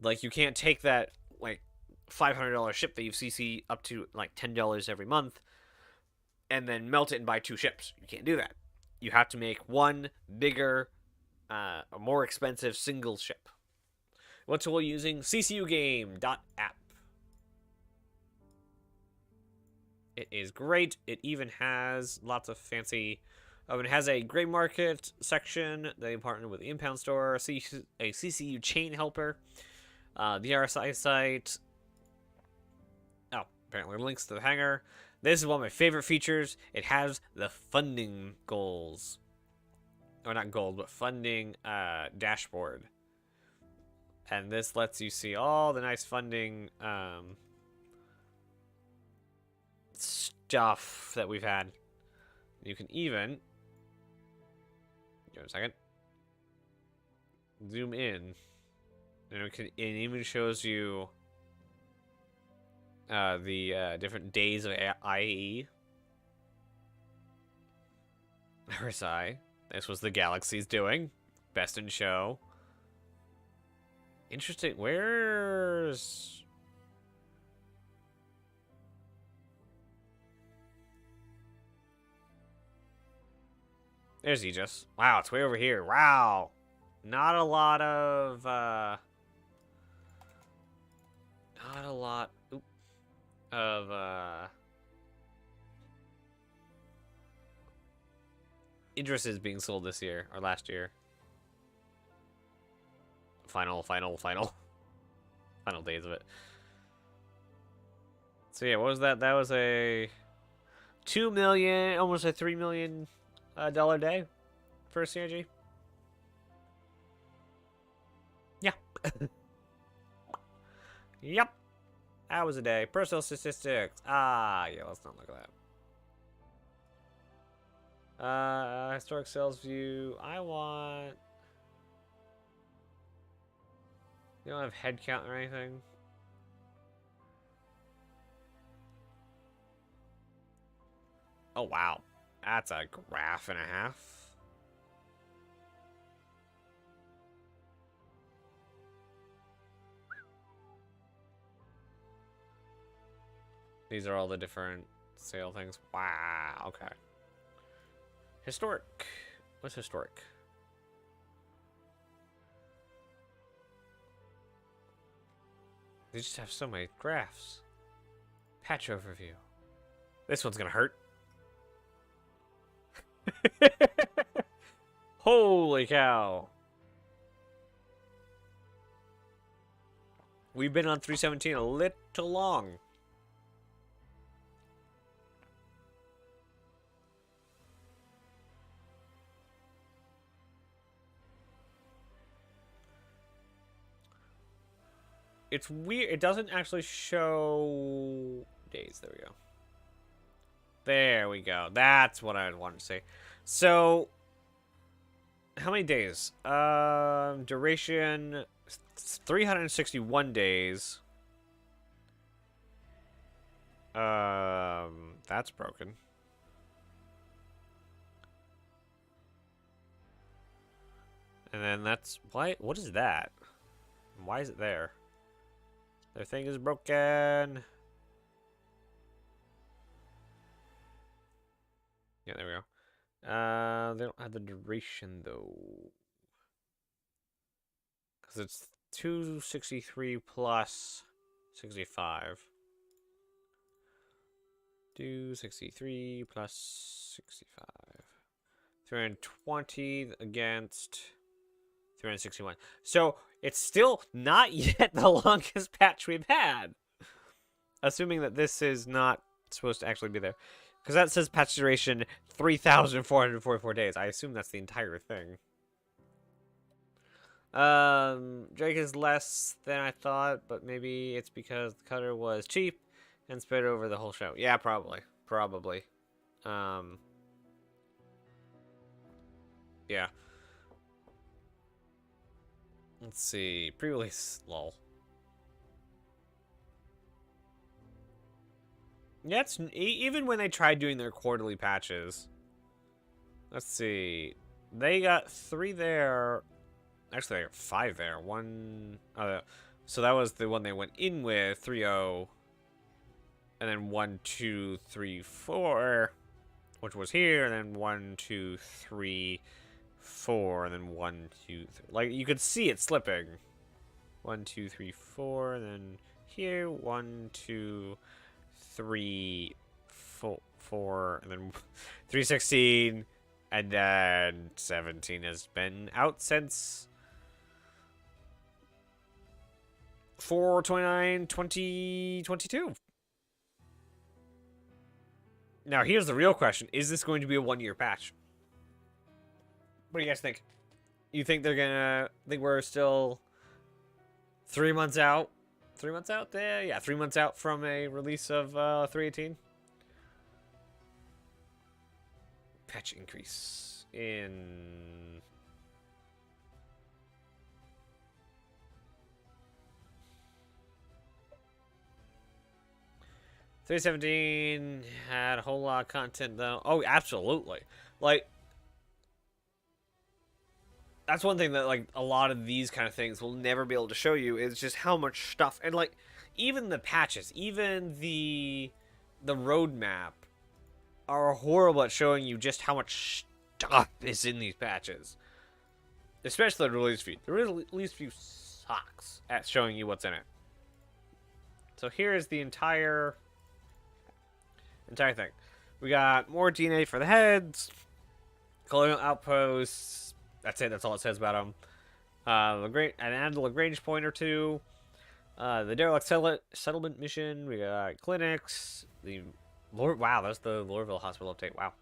Like, you can't take that, like, $500 ship that you CC up to, like, $10 every month, and then melt it and buy 2 ships. You can't do that. You have to make one bigger, a more expensive single ship. What tool are you using? ccugame.app. It is great. It even has lots of fancy... it has a gray market section. They partner with the impound store, a CCU chain helper, the RSI site. Oh, apparently links to the hangar. This is one of my favorite features. It has the funding goals. Or not goals, but funding dashboard. And this lets you see all the nice funding stuff that we've had. You can even... Give me a second. Zoom in. And it even shows you the different days of IE. RSI. This was the Galaxy's doing. Best in show. Interesting. Where's... There's Aegis. Wow, it's way over here. Wow. Not a lot of, not a lot of, Idrises being sold this year, or last year. Final days of it. So yeah, what was that? That was a 2 million, almost a $3 million dollar day for a CRG. Yeah. Yep. Hours a day. Personal statistics. Ah, yeah, let's not look at that. Historic sales view. I want... You don't have head count or anything? Oh, wow. That's a graph and a half. These are all the different sale things. Wow, okay. Historic. What's historic? They just have so many graphs. Patch overview. This one's gonna hurt. Holy cow. We've been on 317 a little long. It's weird. It doesn't actually show days. There we go. There we go. That's what I wanted to say. So, how many days? Duration 361 days. That's broken. And then that's why. What is that? Why is it there? Their thing is broken. Yeah, there we go. They don't have the duration though, because it's 263 plus 65. 263 plus 65. 320 against 361. So it's still not yet the longest patch we've had. Assuming that this is not supposed to actually be there. Because that says patch duration 3,444 days. I assume that's the entire thing. Drake is less than I thought, but maybe it's because the cutter was cheap and spread over the whole show. Yeah, probably. Probably. Yeah. Let's see. Pre-release, lol. Yeah, it's, even when they tried doing their quarterly patches. Let's see. They got 3 there. Actually, they got 5 there. So that was the one they went in with, 3-0. And then 1, 2, 3, 4, which was here. And then 1, 2, 3, 4, and then 1, 2, 3. Like, you could see it slipping. 1, 2, 3, 4, and then here 1, 2, 3, 4, and then 316, and then 17 has been out since 4/29/2022. Now here's the real question: is this going to be a 1-year patch? What do you guys think? You think they're gonna think we're still 3 months out? 3 months out there? Yeah, 3 months out from a release of 318. Patch increase in... .317 had a whole lot of content though. Oh, absolutely. Like, that's one thing that, like, a lot of these kind of things will never be able to show you is just how much stuff. And, like, even the patches, even the roadmap are horrible at showing you just how much stuff is in these patches. Especially the release view. The release view sucks at showing you what's in it. So here is the entire thing. We got more DNA for the heads, colonial outposts. That's it. That's all it says about them. And add a Lagrange point or two. The derelict settlement mission. We got clinics. Wow, that's the Lorville Hospital update. Wow.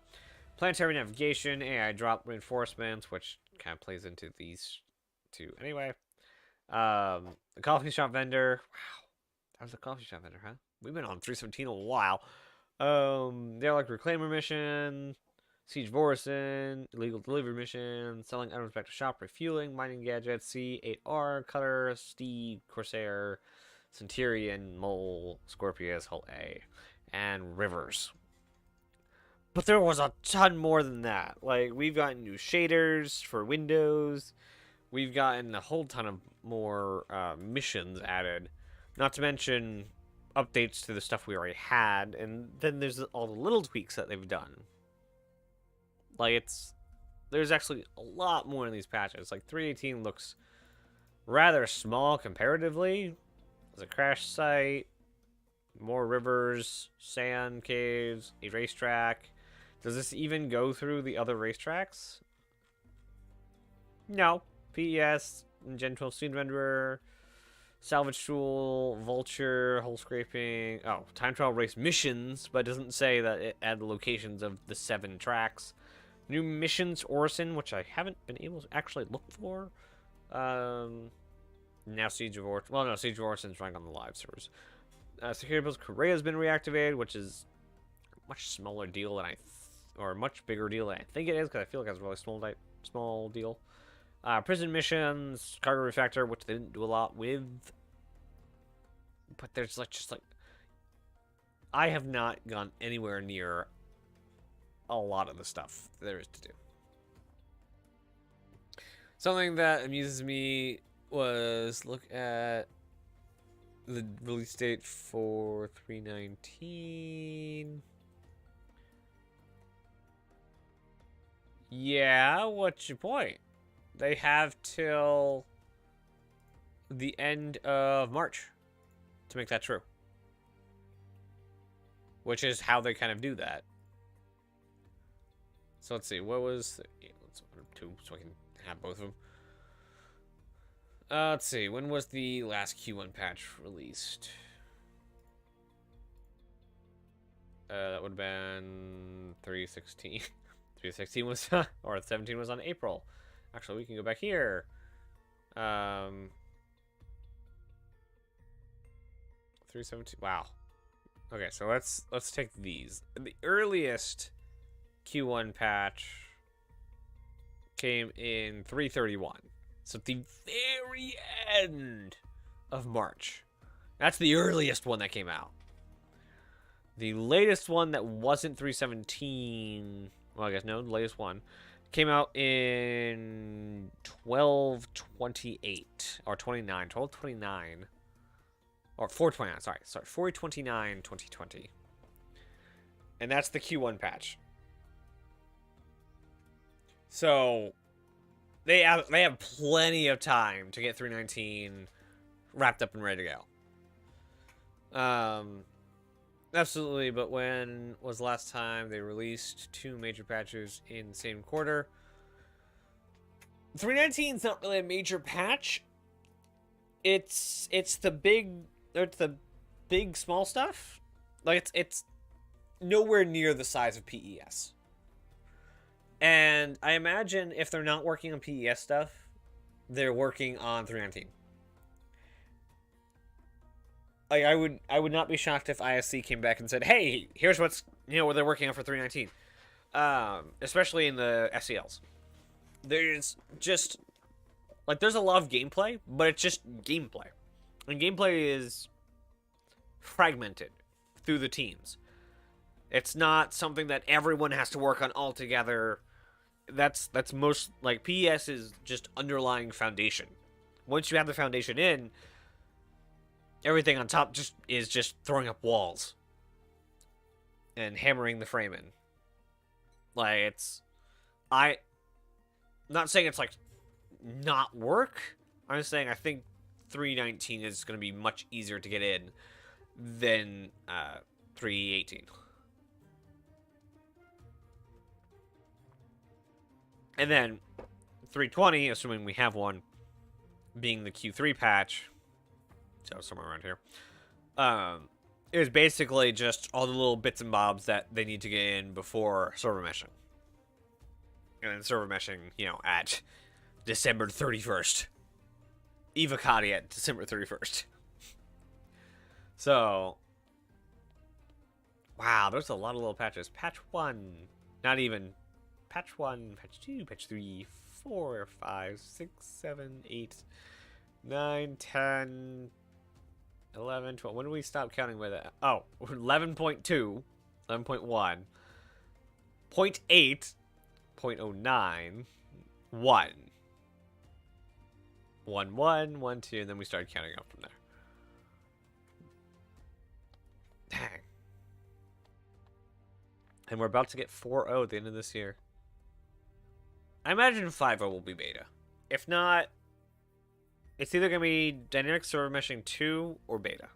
Planetary navigation. AI drop reinforcements, which kind of plays into these two anyway. The coffee shop vendor. Wow. That was a coffee shop vendor, huh? We've been on 317 a while. They're like Reclaimer mission, Siege Vorison, illegal delivery mission, selling items back to shop, refueling, mining gadgets, C8R, Cutter, Steed, Corsair, Centurion, Mole, Scorpius, Hull A, and Rivers. But there was a ton more than that. Like, we've gotten new shaders for Windows. We've gotten a whole ton of more missions added. Not to mention updates to the stuff we already had. And then there's all the little tweaks that they've done. Like, there's actually a lot more in these patches. Like, 318 looks rather small comparatively. There's a crash site, more rivers, sand caves, a racetrack. Does this even go through the other racetracks? No. PES, Gen 12 Student Renderer, Salvage Tool, Vulture, Hull Scraping. Oh, Time Trial Race Missions, but it doesn't say that it had the locations of the 7 tracks. New missions, Orison, which I haven't been able to actually look for. Now Siege of Orison. Well, no, Siege of Orison's running on the live servers. Security Builds Korea has been reactivated, which is a much smaller deal than or a much bigger deal than I think it is, because I feel like it's a really small deal. Prison missions, Cargo Refactor, which they didn't do a lot with. But there's just I have not gone anywhere near a lot of the stuff there is to do. Something that amuses me was look at the release date for 319. Yeah, what's your point? They have till the end of March to make that true. Which is how they kind of do that. So let's see, what was... let's open up 2 so I can have both of them. Let's see, when was the last Q1 patch released? That would have been 316. 316 was... or 17 was on April. Actually, we can go back here. 317. Wow. Okay, so let's take these. The earliest Q1 patch came in 331. So at the very end of March. That's the earliest one that came out. The latest one that wasn't 317... Well, I guess no, the latest one came out in 12/28 or 29, 12/29 or 4/29. Sorry, 4/29, 2020, and that's the Q1 patch. So they have plenty of time to get 319 wrapped up and ready to go. Absolutely, but when was the last time they released 2 major patches in the same quarter? 319 is not really a major patch. It's the big small stuff. Like it's nowhere near the size of PES. And I imagine if they're not working on PES stuff, they're working on 319. Like I would not be shocked if ISC came back and said, "Hey, here's what's what they're working on for 319." Especially in the SCLs. There's just there's a lot of gameplay, but it's just gameplay. And gameplay is fragmented through the teams. It's not something that everyone has to work on all together. That's most PES is just underlying foundation. Once you have the foundation in, everything on top is just throwing up walls and hammering the frame in. I'm not saying it's not work. I'm just saying I think 319 is going to be much easier to get in than 318. And then 320, assuming we have one, being the Q3 patch, so somewhere around here, it was basically just all the little bits and bobs that they need to get in before server meshing. And then server meshing, at December 31st. Evocati at December 31st. So, wow, there's a lot of little patches. Patch 1, not even. Patch 1, patch 2, patch 3, 4, 5, 6, 7, 8, 9, 10, 11, 12. When do we stop counting with it? Oh, 11.2, 11.1, 0.8, 0.09, 1. 1, 1, 1, 2, and then we started counting up from there. Dang. And we're about to get 4.0 at the end of this year. I imagine 5.0 will be beta. If not, it's either going to be Dynamic Server Meshing 2 or beta.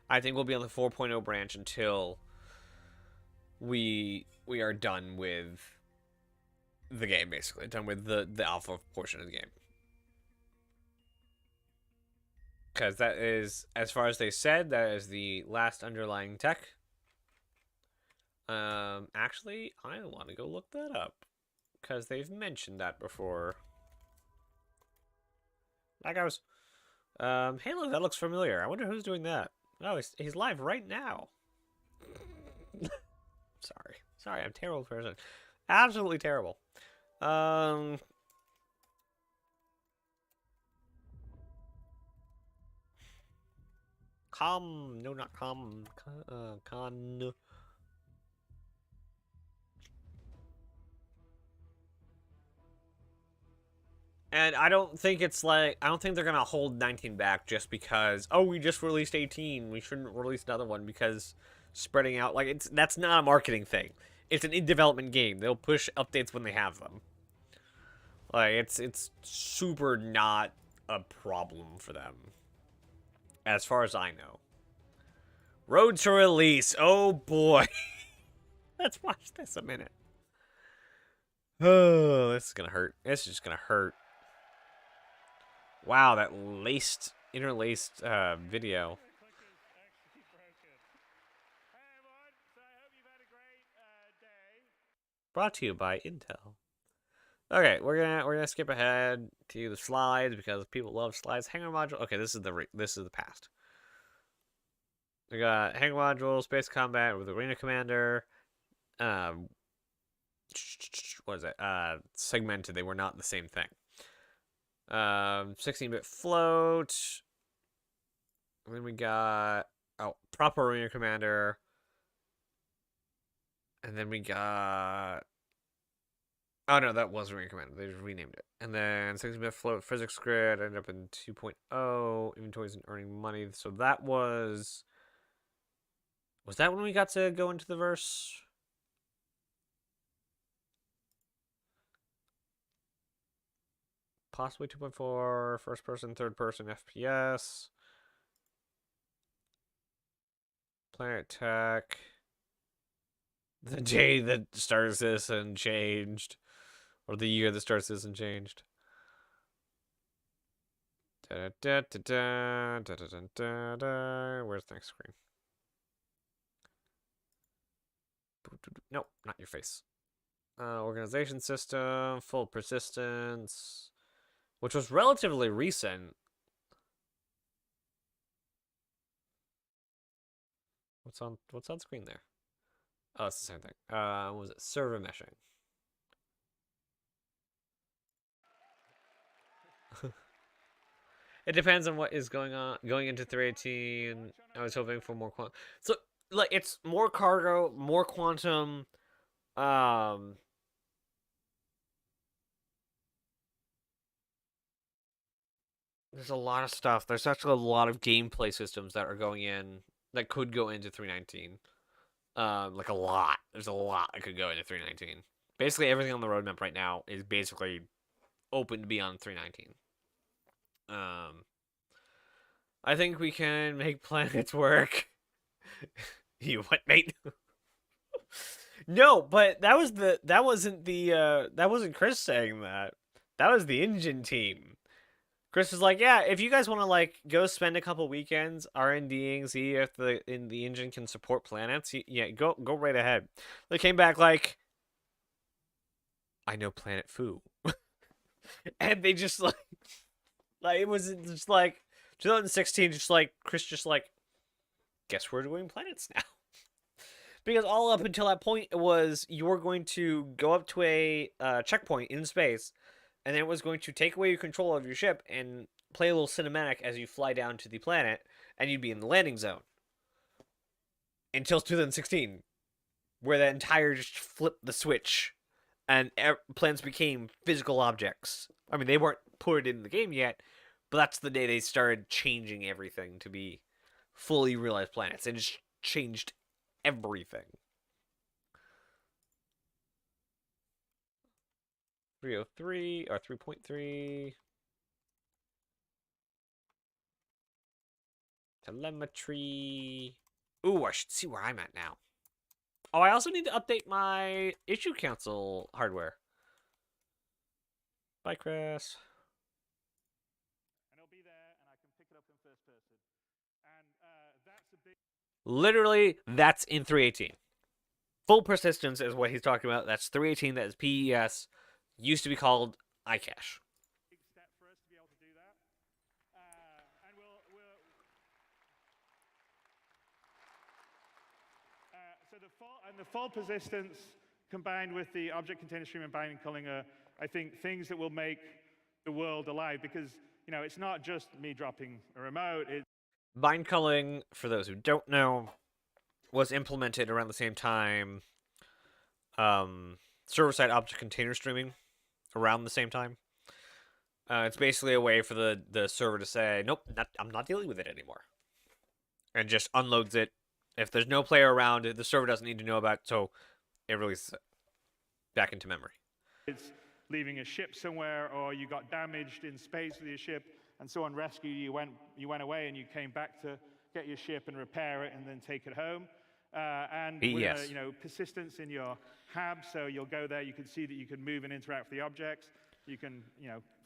I think we'll be on the 4.0 branch until we are done with the game, basically. Done with the alpha portion of the game. Because that is, as far as they said, that is the last underlying tech. Actually, I want to go look that up. Because they've mentioned that before. That goes. Hey, look, that looks familiar. I wonder who's doing that. Oh, he's live right now. Sorry, I'm a terrible person. Absolutely terrible. No, not con. And I don't think it's like, I don't think they're gonna hold 19 back just because, oh, we just released 18, we shouldn't release another one, because spreading out, like, that's not a marketing thing. It's an in-development game. They'll push updates when they have them. Like, it's super not a problem for them. As far as I know. Road to release. Oh, boy. Let's watch this a minute. Oh, this is gonna hurt. This is just gonna hurt. Wow, that interlaced video. Brought to you by Intel. Okay, we're gonna skip ahead to the slides because people love slides. Hangar module. Okay, this is the past. We got hangar module, space combat with arena commander. What is it? Segmented. They were not the same thing. 16-bit float. And then we got proper arena commander. And then we got, oh no, that was arena commander. They just renamed it. And then 16-bit float physics grid ended up in 2.0. Inventories and earning money. So that was that when we got to go into the verse? Possibly 2.4, first person, third person FPS. Planet Tech. The day that Star Citizen changed. Or the year that Star Citizen changed. Where's the next screen? Nope, not your face. Organization system, full persistence, which was relatively recent. What's on screen there? Oh, it's the same thing. What was it? Server meshing. It depends on what is going on. Going into 318, I was hoping for more quantum. So, like, it's more cargo, more quantum. There's a lot of stuff. There's actually a lot of gameplay systems that are going in, that could go into 319. Like a lot. There's a lot that could go into 319. Basically, everything on the roadmap right now is basically open to be on 319. I think we can make planets work. You what, mate? No, but that wasn't Chris saying that. That was the engine team. Chris was like, yeah, if you guys want to like go spend a couple weekends R&Ding, see if the engine can support planets, yeah, go right ahead. They came back like, I know Planet Foo. And they just like it was just like 2016, just like Chris just like, guess we're doing planets now. Because all up until that point was you were going to go up to a checkpoint in space, and then it was going to take away your control of your ship and play a little cinematic as you fly down to the planet, and you'd be in the landing zone. Until 2016, where the entire just flipped the switch, and planets became physical objects. I mean, they weren't put in the game yet, but that's the day they started changing everything to be fully realized planets. It just changed everything. 303 or 3.3. Telemetry. Ooh, I should see where I'm at now. Oh, I also need to update my issue council hardware. Bye, Chris. And it'll be there, and I can pick it up in first person. And that's a big. Literally, that's in 318. Full persistence is what he's talking about. That's 318. That is PES. Used to be called iCache. Big step for us to be able to do that. And so the full persistence combined with the object container stream and binding culling are, I think, things that will make the world alive, because it's not just me dropping a remote. Bind culling, for those who don't know, was implemented around the same time. Server-side object container streaming around the same time. It's basically a way for the server to say, nope, I'm not dealing with it anymore. And just unloads it. If there's no player around, the server doesn't need to know about it, so it releases it back into memory. It's leaving a ship somewhere, or you got damaged in space with your ship, and someone rescued you, you went away, and you came back to get your ship and repair it, and then take it home. And yes. with persistence in your hab, so you'll go there, you can see that you can move and interact with the objects. You can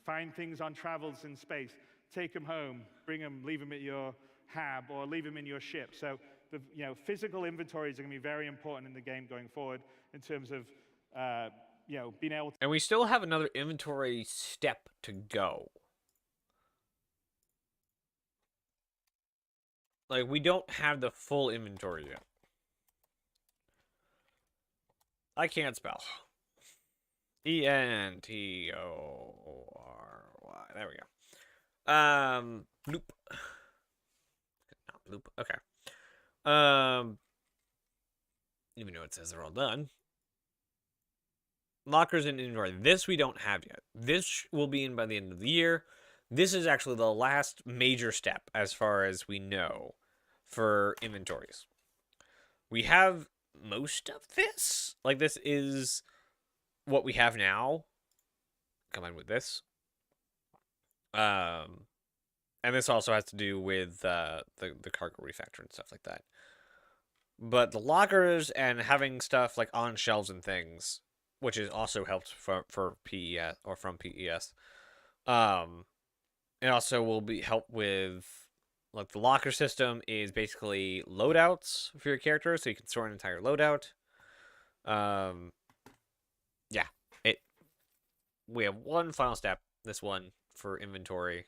find things on travels in space, take them home, bring them, leave them at your hab, or leave them in your ship. So the physical inventories are going to be very important in the game going forward in terms of being able to. And we still have another inventory step to go. Like, we don't have the full inventory yet. I can't spell. ENTORY. There we go. Bloop. Not bloop. Okay. Even though it says they're all done. Lockers and inventory. This we don't have yet. This will be in by the end of the year. This is actually the last major step, as far as we know, for inventories. We have most of this. Like, this is what we have now, combined with this. And this also has to do with the cargo refactor and stuff like that. But the lockers and having stuff like on shelves and things, which is also helped for PES or from PES. It also will be helped with, like, the locker system is basically loadouts for your character, so you can store an entire loadout. Yeah, we have one final step, this one, for inventory.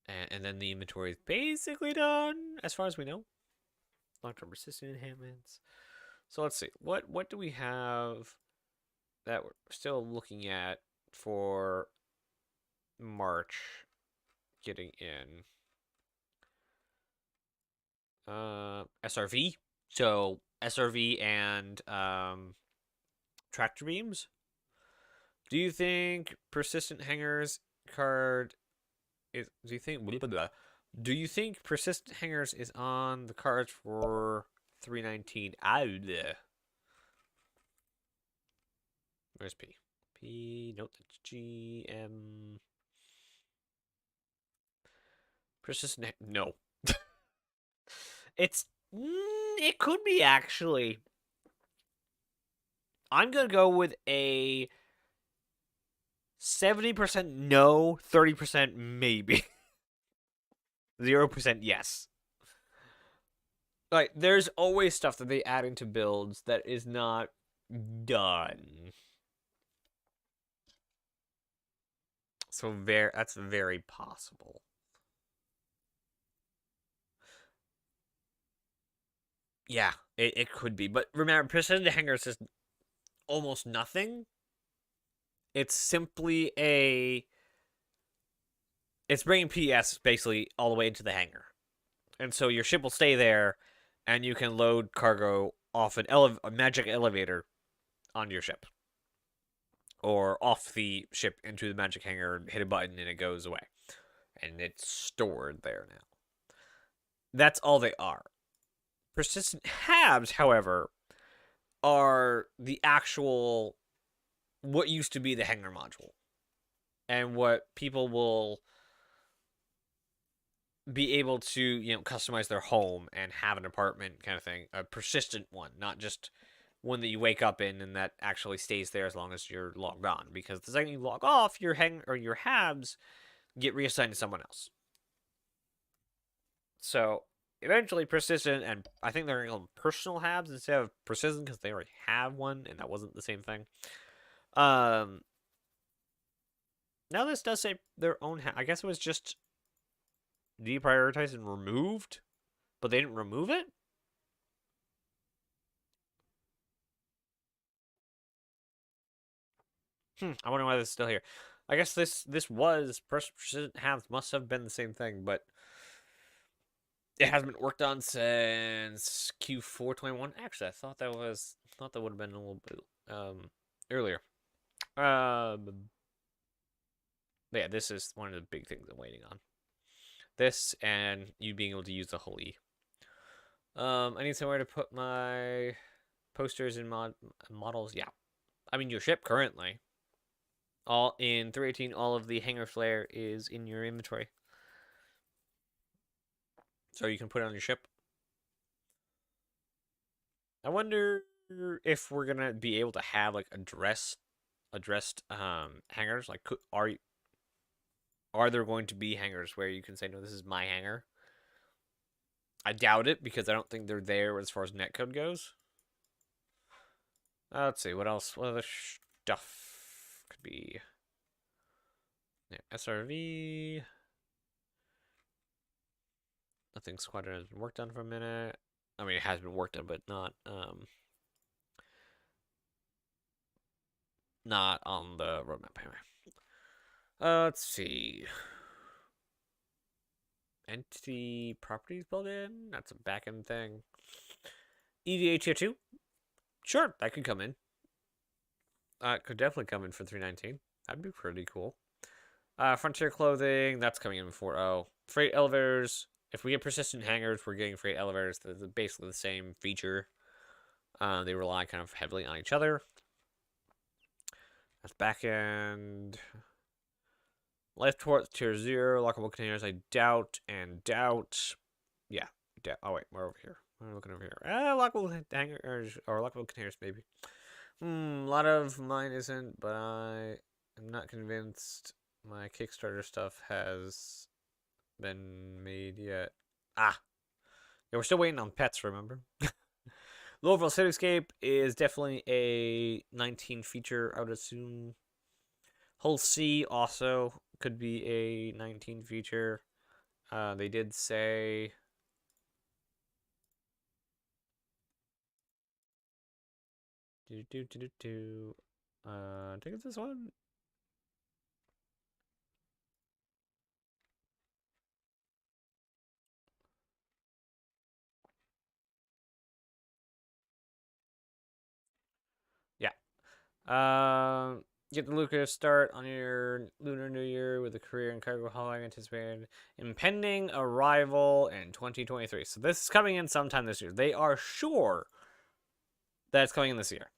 And then the inventory is basically done, as far as we know. Long-term persistent enhancements. So let's see. What do we have that we're still looking at for March getting in? SRV. So SRV and tractor beams. Do you think persistent hangers card is? Do you think persistent hangers is on the cards for 319? Where's P? P. Nope, that's GM. Persistent. No. It could be, actually. I'm gonna go with a 70% no, 30% maybe. 0% yes. Like, there's always stuff that they add into builds that is not done. So that's very possible. Yeah, it could be. But remember, precision hangars is almost nothing. It's simply it's bringing PS basically all the way into the hangar. And so your ship will stay there, and you can load cargo off a magic elevator onto your ship. Or off the ship into the magic hangar, hit a button, and it goes away. And it's stored there now. That's all they are. Persistent halves, however, are the actual what used to be the hangar module. And what people will be able to, customize their home and have an apartment kind of thing. A persistent one, not just one that you wake up in and that actually stays there as long as you're logged on. Because the second you log off, your halves get reassigned to someone else. So eventually persistent, and I think they're going to personal halves instead of persistent because they already have one and that wasn't the same thing. Now this does say their own I guess it was just deprioritized and removed, but they didn't remove it? I wonder why this is still here. I guess this was persistent halves must have been the same thing, but it hasn't been worked on since Q421. Actually, I thought that would have been a little bit earlier. Yeah, this is one of the big things I'm waiting on. This and you being able to use the whole E. I need somewhere to put my posters and models. Yeah, I mean your ship currently. All in 318, all of the hangar flare is in your inventory, so you can put it on your ship. I wonder if we're gonna be able to have like addressed hangars. Like, are there going to be hangars where you can say, no, this is my hangar? I doubt it because I don't think they're there as far as netcode goes. Let's see what else. What other stuff could be? Yeah, SRV. Nothing Squadron has been worked on for a minute. I mean, it has been worked on, but not on the roadmap anyway. Let's see. Entity properties built in. That's a backend thing. EVA tier 2. Sure, that could come in. It could definitely come in for 319. That'd be pretty cool. Frontier clothing. That's coming in before. Oh, freight elevators. If we get persistent hangars, we're getting freight elevators. They're basically the same feature. They rely kind of heavily on each other. That's backend. Life Port tier 0, lockable containers, I doubt. Yeah, doubt. Oh wait, we're over here. We're looking over here. Lockable hangers or lockable containers, maybe. A lot of mine isn't, but I am not convinced my Kickstarter stuff has been made yet. Yeah, we're still waiting on pets, remember? Low-level Cityscape is definitely a 19 feature, I would assume. Hull C also could be a 19 feature. They did say I think it's this one. Yeah. Get the Lucas start on your Lunar New Year with a career in cargo hauling anticipated impending arrival in 2023. So this is coming in sometime this year. They are sure that it's coming in this year.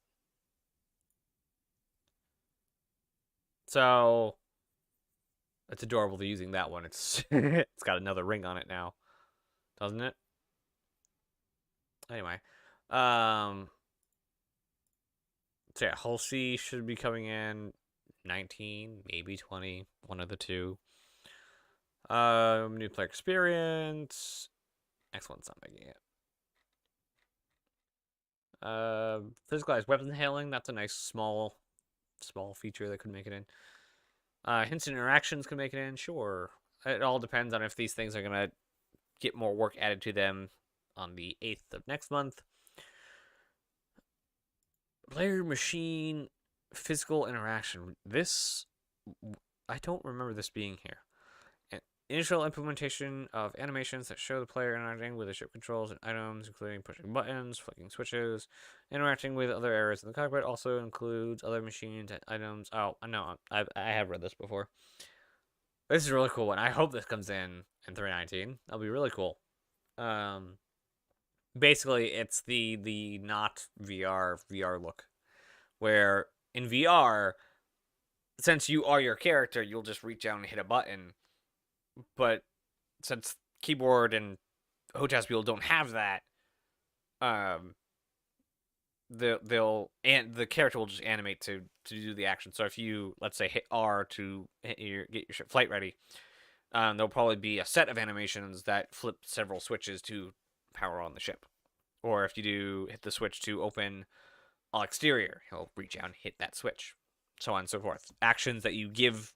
So it's adorable to using that one. It's it's got another ring on it now, doesn't it? Anyway, so yeah, Hull C should be coming in 19, maybe 20, one of the two. New player experience. Excellent, not making it. Physicalized weapons handling. That's a nice small feature that could make it in. Hints and interactions could make it in. Sure, it all depends on if these things are gonna get more work added to them on the 8th of next month. Player machine physical interaction. This, I don't remember this being here. Initial implementation of animations that show the player interacting with the ship controls and items, including pushing buttons, flicking switches, interacting with other areas in the cockpit. Also includes other machines and items. Oh, no, I have read this before. This is a really cool one. I hope this comes in 3.19. That'll be really cool. Basically, it's the not VR look, where in VR, since you are your character, you'll just reach out and hit a button. But since keyboard and HOTAS people don't have that, the character will just animate to do the action. So if you, let's say, hit R to get your ship flight ready, there'll probably be a set of animations that flip several switches to power on the ship. Or if you hit the switch to open all exterior, he'll reach out and hit that switch. So on and so forth. Actions that you give,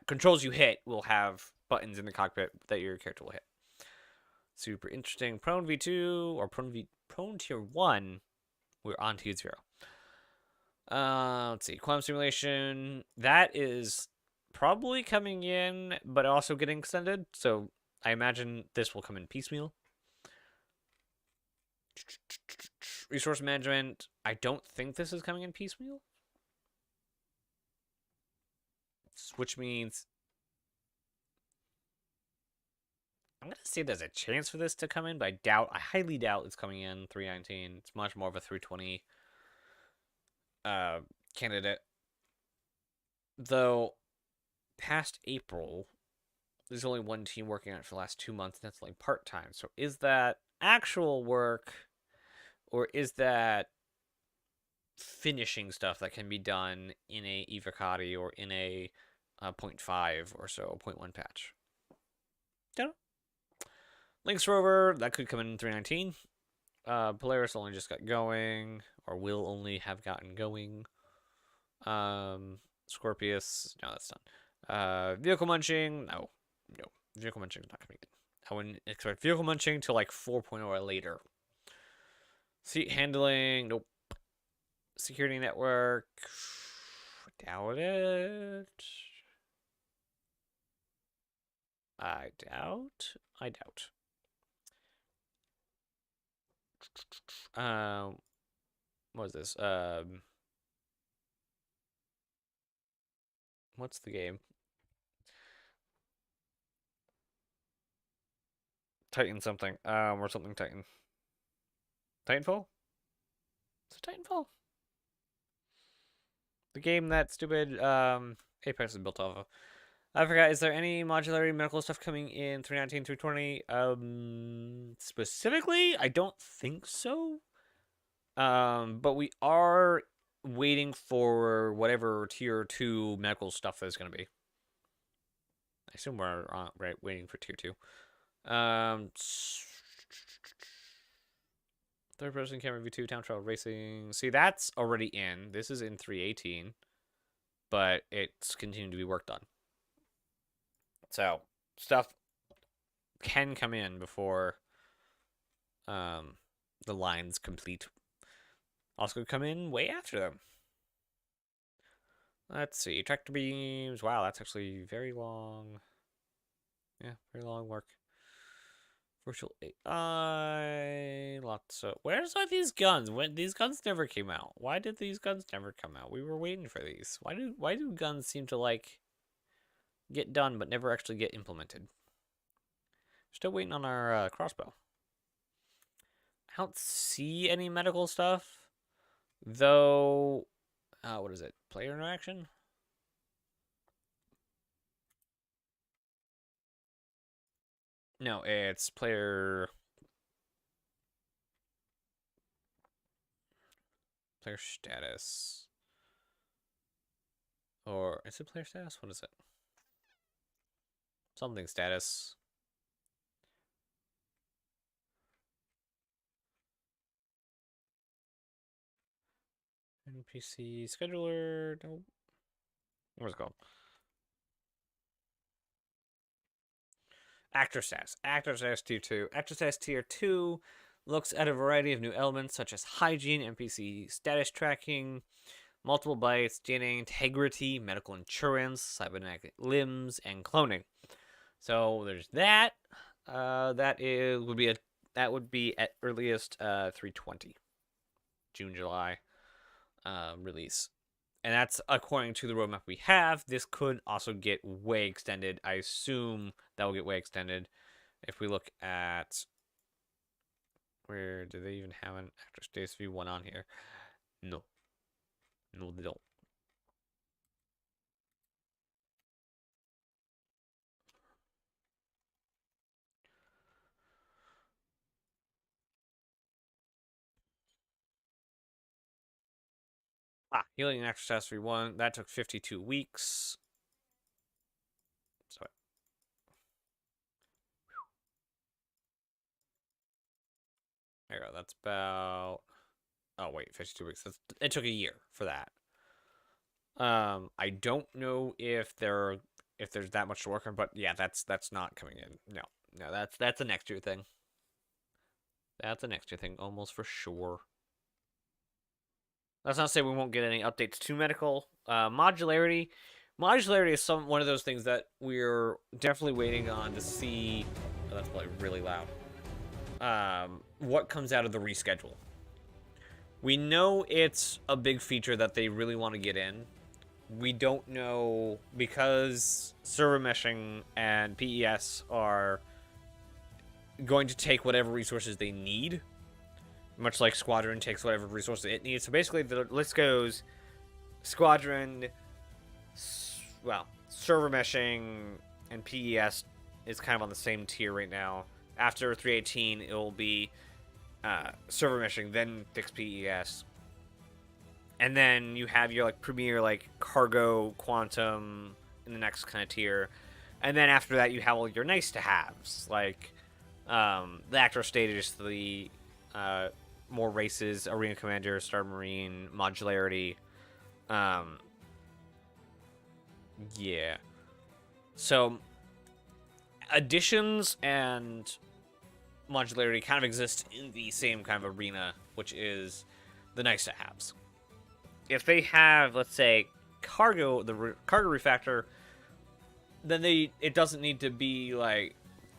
controls you hit will have buttons in the cockpit that your character will hit. Super interesting. Prone V2 or Prone Tier 1, we're on Tier 0. Let's see. Quantum Simulation, that is probably coming in, but also getting extended. So I imagine this will come in piecemeal. Resource Management, I don't think this is coming in piecemeal. Which means I'm going to say there's a chance for this to come in, but I highly doubt it's coming in 3.19. It's much more of a 3.20 candidate. Though, past April, there's only one team working on it for the last 2 months, and that's like part-time. So is that actual work, or is that finishing stuff that can be done in a Evocati or in a 0.5 or so, 0.1 patch? Don't know. Lynx Rover, that could come in 3.19. Polaris only just got going, or will only have gotten going. Scorpius, no, that's done. Vehicle Munching, no. Vehicle Munching is not coming in. I wouldn't expect Vehicle Munching till like 4.0 or later. Seat Handling, nope. Security Network, doubt it. I doubt. What is this? What's the game? Titan something. Or something Titan. Titanfall? Is it Titanfall? The game that stupid Apex is built off of. I forgot, is there any modularity medical stuff coming in 3.19, 3.20? Specifically, I don't think so. But we are waiting for whatever tier 2 medical stuff is going to be. I assume we're waiting for tier 2. Third person camera V2, time trial racing. See, that's already in. This is in 3.18, but it's continuing to be worked on. So, stuff can come in before the line's complete. Also come in way after them. Let's see. Tractor beams. Wow, that's actually very long. Yeah, very long work. Virtual AI. Lots of... Where's are these guns? When these guns never came out. Why did these guns never come out? We were waiting for these. Why do guns seem to like get done but never actually get implemented? Still waiting on our crossbow. I don't see any medical stuff, though. What is it? Player interaction? No, it's player status. Or is it player status? What is it? Something status. NPC scheduler. No. What's it called? Actor status. Actor status tier 2. Actor status tier 2 looks at a variety of new elements such as hygiene, NPC status tracking, multiple bites, DNA integrity, medical insurance, cybernetic limbs, and cloning. So there's that. That would be at earliest 320 June, July release. And that's according to the roadmap we have. This could also get way extended. I assume that will get way extended. If we look at where do they even have an Actor Status V1 on here? No. No, they don't. Healing and Actor Status V1. That took 52 weeks. So there you go. That's about. Oh wait, 52 weeks. It took a year for that. I don't know if there's that much to work on, but yeah, that's not coming in. No, that's a next year thing. That's a next year thing, almost for sure. That's not to say we won't get any updates to medical. Modularity is one of those things that we're definitely waiting on to see. Oh, that's probably really loud. What comes out of the reschedule? We know it's a big feature that they really want to get in. We don't know, because server meshing and PES are going to take whatever resources they need, much like Squadron takes whatever resources it needs. So basically the list goes Squadron, well, server meshing and PES is kind of on the same tier right now. After 318, it will be server meshing, then fix PES. And then you have your premier cargo, quantum in the next kind of tier. And then after that you have all your nice to haves, like the actor status, the more races, arena commander, star marine, modularity. Yeah. So additions and modularity kind of exist in the same kind of arena, which is the nice to haves. If they have, let's say, cargo, the cargo refactor, then it doesn't need to be like,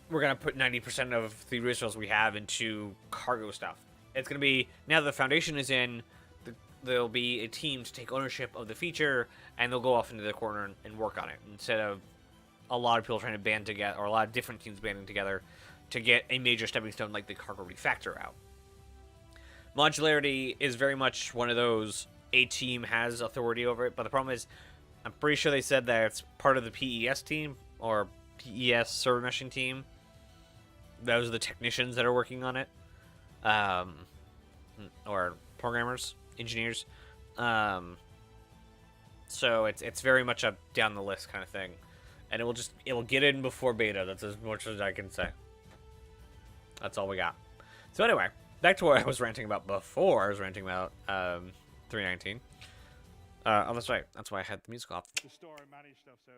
we're going to put 90% of the resources we have into cargo stuff. It's going to be, now that the foundation is in, there'll be a team to take ownership of the feature, and they'll go off into the corner and work on it, instead of a lot of people trying to band together, or a lot of different teams banding together to get a major stepping stone like the cargo refactor out. Modularity is very much one of those, a team has authority over it, but the problem is, I'm pretty sure they said that it's part of the PES team, or PES server meshing team. Those are the technicians that are working on it. Or programmers, engineers. So it's very much a down the list kind of thing. And it will get in before beta. That's as much as I can say. That's all we got. So anyway, back to what I was ranting about before. I was ranting about 319. Oh, that's right. That's why I had the music off. To store and manage stuff, so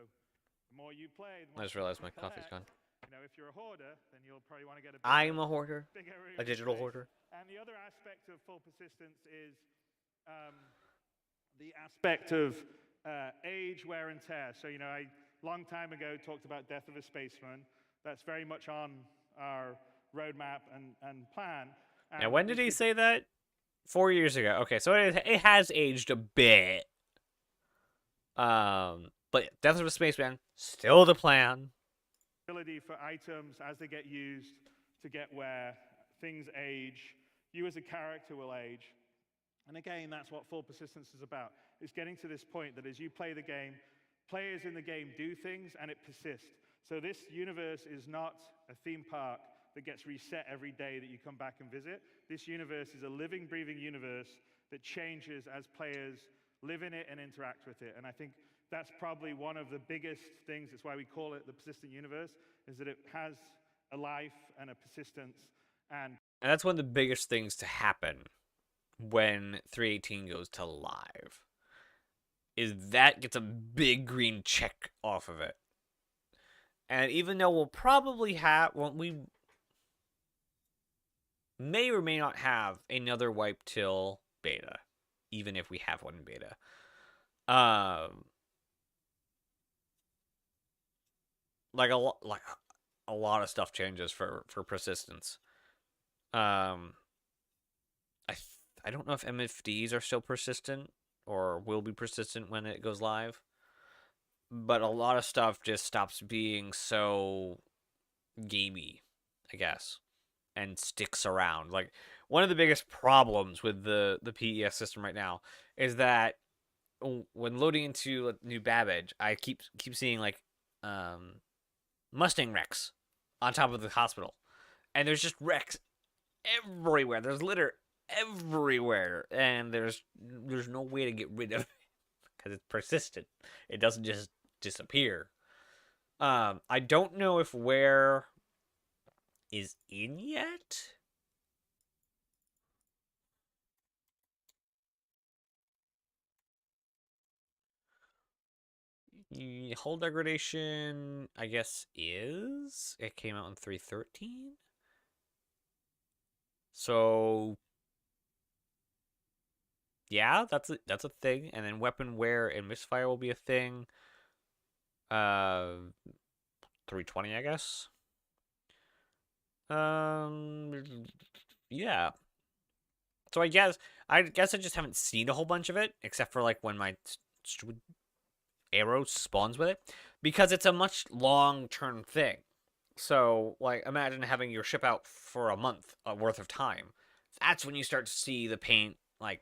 the more you play, the more I just realized my coffee's gone. You know, if you're a hoarder, then you'll probably want to get I'm a hoarder. A digital space. hoarder. And the other aspect of full persistence is the aspect of age, wear, and tear. So, you know, I long time ago talked about Death of a Spaceman. That's very much on our roadmap and plan. Now, when did he say that? 4 years ago. Okay, so it has aged a bit. But Death of a Spaceman, still the plan. Ability for items as they get used to get wear, things age, you as a character will age. And again, that's what full persistence is about. It's getting to this point that as you play the game, players in the game do things and it persists. So this universe is not a theme park that gets reset every day that you come back and visit. This universe is a living, breathing universe that changes as players live in it and interact with it. And I think that's probably one of the biggest things. It's why we call it the persistent universe, is that it has a life and a persistence. And that's one of the biggest things to happen when 318 goes to live, is that gets a big green check off of it. And even though we'll probably have, well, we may or may not have another wipe till beta, even if we have one in beta. Like a lot of stuff changes for persistence. I don't know if MFDs are still persistent or will be persistent when it goes live, but a lot of stuff just stops being so gamey, I guess, and sticks around. Like one of the biggest problems with the PES system right now is that when loading into a new Babbage, I keep seeing like Mustang wrecks on top of the hospital, and there's just wrecks everywhere. There's litter everywhere, and there's no way to get rid of it because it's persistent. It doesn't just disappear. I don't know if where is in yet. Hull degradation, I guess, is. It came out in 3.13. So yeah, that's a thing. And then weapon wear and misfire will be a thing. 320, I guess. Yeah. So I guess I just haven't seen a whole bunch of it, except for like when my stupid arrow spawns with it, because it's a much long-term thing. So like, imagine having your ship out for a month worth of time. That's when you start to see the paint, like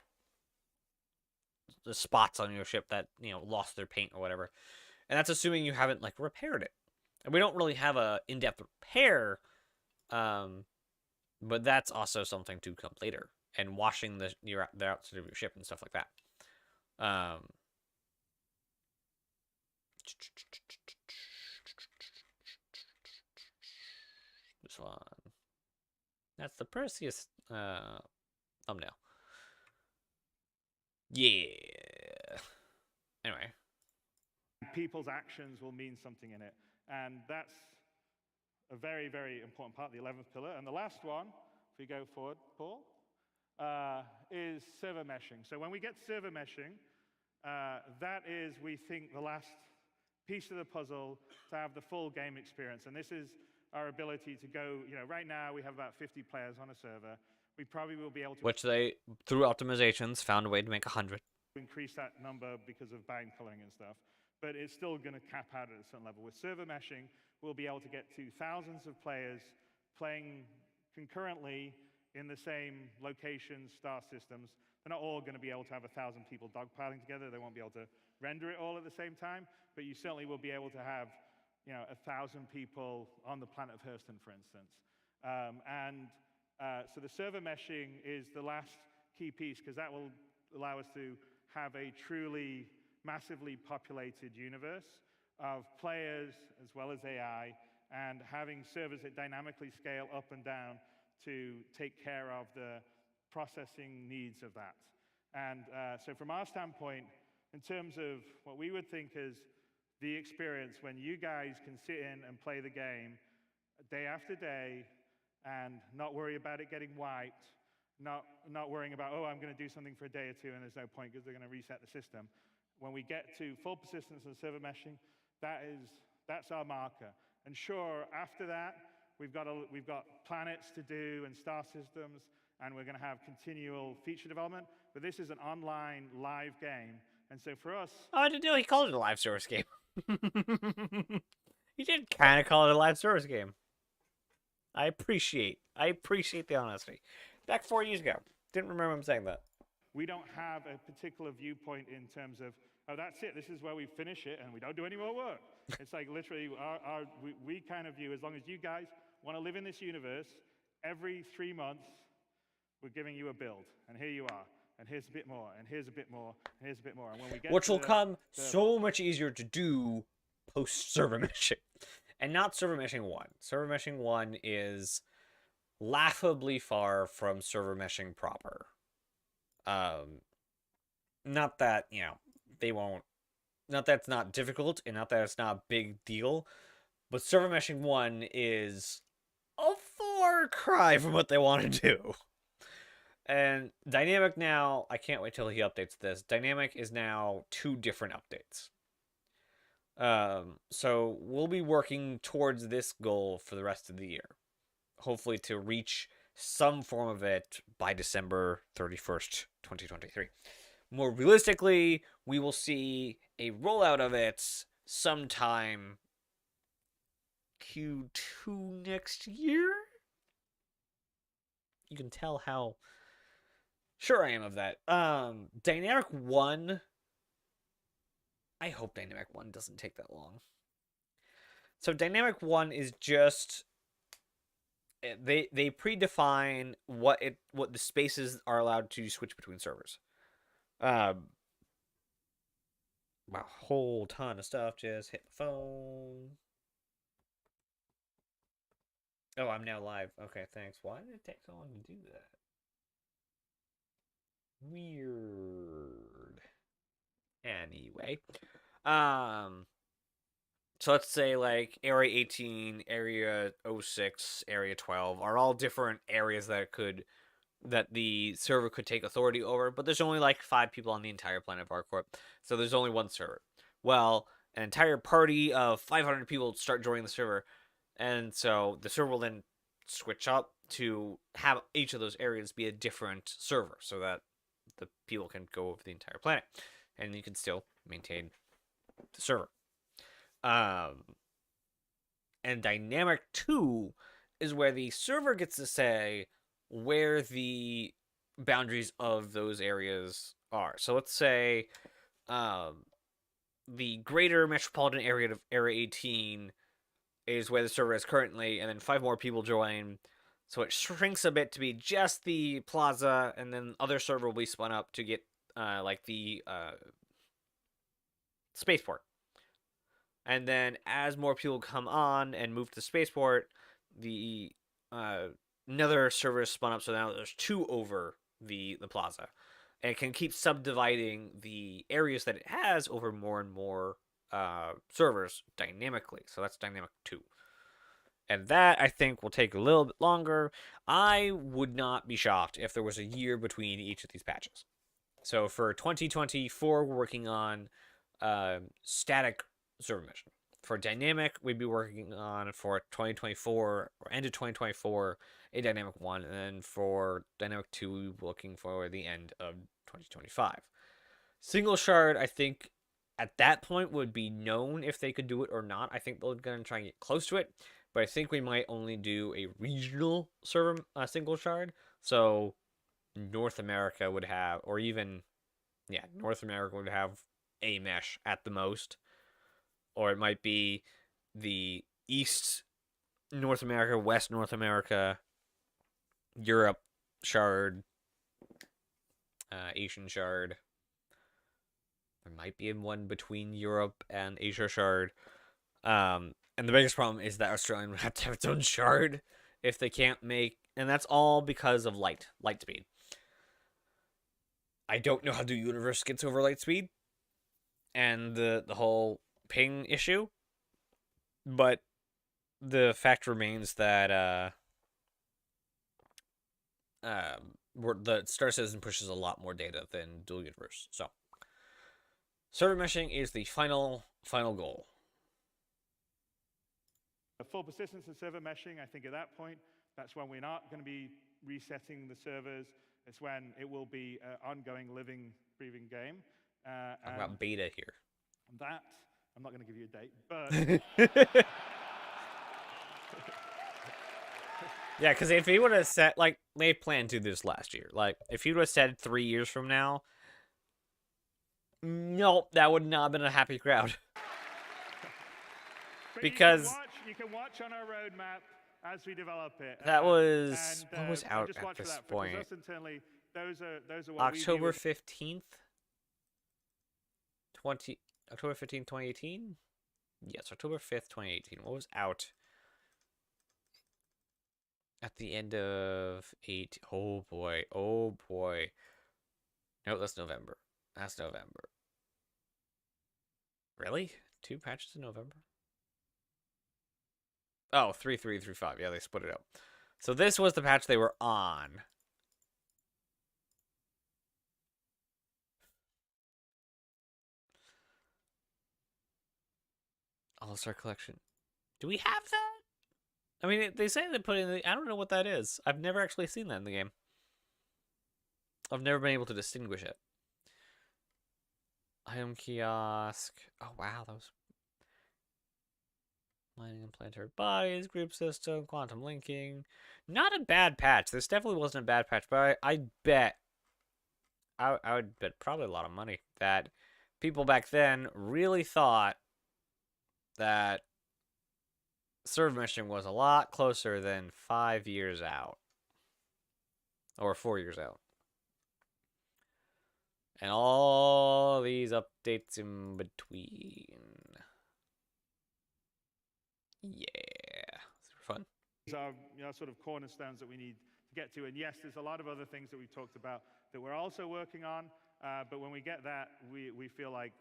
the spots on your ship that lost their paint or whatever, and that's assuming you haven't like repaired it. And we don't really have a in-depth repair, but that's also something to come later. And washing the outside of your ship and stuff like that. This one. That's the Perseus thumbnail. Yeah. Anyway. People's actions will mean something in it. And that's a very, very important part of the 11th pillar. And the last one, if we go forward, Paul, is server meshing. So when we get server meshing, that is, we think, the last piece of the puzzle to have the full game experience. And this is our ability to go, right now we have about 50 players on a server. We probably will be able to... Which they, through optimizations, found a way to make 100. Increase that number because of bind culling and stuff. But it's still going to cap out at a certain level. With server meshing, we'll be able to get to thousands of players playing concurrently in the same locations, star systems. They're not all going to be able to have 1,000 people dogpiling together. They won't be able to render it all at the same time. But you certainly will be able to have 1,000 people on the planet of Hurston, for instance. So the server meshing is the last key piece, because that will allow us to have a truly massively populated universe of players as well as AI, and having servers that dynamically scale up and down to take care of the processing needs of that. And so from our standpoint, in terms of what we would think is the experience when you guys can sit in and play the game day after day and not worry about it getting wiped, not worrying about, oh, I'm going to do something for a day or two and there's no point because they're going to reset the system. When we get to full persistence and server meshing, that's our marker. And sure, after that, we've got planets to do and star systems, and we're going to have continual feature development. But this is an online live game, and so for us, Oh, I didn't know he called it a live service game. He did kind of call it a live service game. I appreciate the honesty. Back 4 years ago, didn't remember him saying that. We don't have a particular viewpoint in terms of, oh, that's it, this is where we finish it and we don't do any more work. It's like literally we kind of view, as long as you guys want to live in this universe, every 3 months we're giving you a build, and here you are, and here's a bit more, and here's a bit more, and here's a bit more. And when we get which will come so much easier to do post server meshing. And not server meshing 1. Server meshing 1 is laughably far from server meshing proper. Not that, they won't, not that it's not difficult, and not that it's not a big deal, But server meshing 1 is a far cry from what they want to do. And Dynamic now, I can't wait till he updates this. Dynamic is now 2 different updates. So we'll be working towards this goal for the rest of the year. Hopefully to reach some form of it by December 31st, 2023. More realistically, we will see a rollout of it sometime Q2 next year. You can tell how sure I am of that. Dynamic 1, I hope Dynamic 1 doesn't take that long. So Dynamic 1 is just they predefine what the spaces are allowed to switch between servers. Wow, whole ton of stuff just hit the phone. Oh, I'm now live. Okay, thanks. Why did it take so long to do that? Weird. Anyway, so let's say like Area 18, Area 06, Area 12 are all different areas that the server could take authority over, but there's only like 5 people on the entire planet of ArcCorp, so there's only one server. Well, an entire party of 500 people start joining the server, and so the server will then switch up to have each of those areas be a different server, so that the people can go over the entire planet, and you can still maintain the server. And Dynamic 2 is where the server gets to say where the boundaries of those areas are. So let's say the greater metropolitan area of Area 18 is where the server is currently, and then 5 more people join. So it shrinks a bit to be just the plaza, and then other server will be spun up to get like the spaceport. And then as more people come on and move to spaceport, the another server is spun up, so now there's 2 over the plaza. And it can keep subdividing the areas that it has over more and more servers dynamically. So that's Dynamic 2. And that, I think, will take a little bit longer. I would not be shocked if there was a year between each of these patches. So for 2024, we're working on static server mission. For Dynamic, we'd be working on for 2024 or end of 2024 a Dynamic 1, and then for Dynamic 2, we'll be looking for the end of 2025. Single shard, I think, at that point would be known if they could do it or not. I think they're going to try and get close to it, but I think we might only do a regional server single shard. So North America would have, or even, North America would have a mesh at the most. Or it might be the East North America, West North America, Europe shard, Asian shard. There might be one between Europe and Asia shard. And the biggest problem is that Australia would have to have its own shard if they can't make... And that's all because of light speed. I don't know how the universe gets over light speed. And the whole ping issue. But the fact remains that the Star Citizen pushes a lot more data than Dual Universe. So server meshing is the final goal. Full persistence and server meshing, I think at that point, that's when we're not going to be resetting the servers. It's when it will be an ongoing, living, breathing game. I'm about beta here. That, I'm not going to give you a date, but... Yeah, because if he would have said, like, they planned to do this last year. Like, if he would have said 3 years from now, nope, that would not have been a happy crowd. Because you can watch on our roadmap as we develop it. That was what was out at this point. Internally, those are what October 15th, October 15th, 2018. Yes, October 5th, 2018. What was out at the end of 8? Oh boy. No, that's November. That's November. Really? 2 patches in November? Oh, 3.3 through 5. Yeah, they split it up. So this was the patch they were on. All-Star Collection. Do we have that? I mean, they say they put in the... I don't know what that is. I've never actually seen that in the game. I've never been able to distinguish it. Item kiosk. Oh, wow. That was... Mining and planetary bodies, group system, quantum linking. Not a bad patch. This definitely wasn't a bad patch, but I bet... I would bet probably a lot of money that people back then really thought that server mission was a lot closer than 5 years out. Or 4 years out. And all these updates in between. Yeah. Super fun. These are sort of cornerstones that we need to get to. And yes, there's a lot of other things that we've talked about that we're also working on. But when we get that, we feel like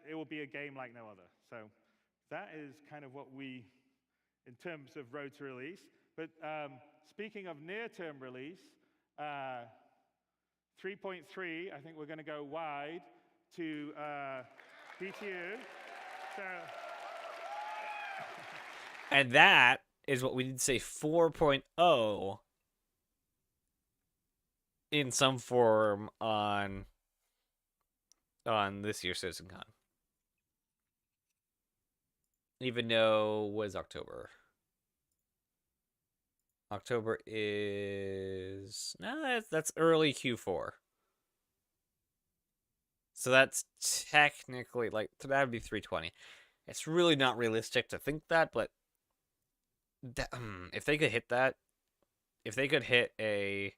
it will be a game like no other. So that is kind of what we, in terms of road to release. But speaking of near-term release, 3.3, I think we're going to go wide to DTU. So, and that is what we did say 4.0 in some form on this year's CitizenCon. Even though it was October. October is... No, that's early Q4. So that's technically, like, that would be 320. It's really not realistic to think that, but if they could hit that, if they could hit a...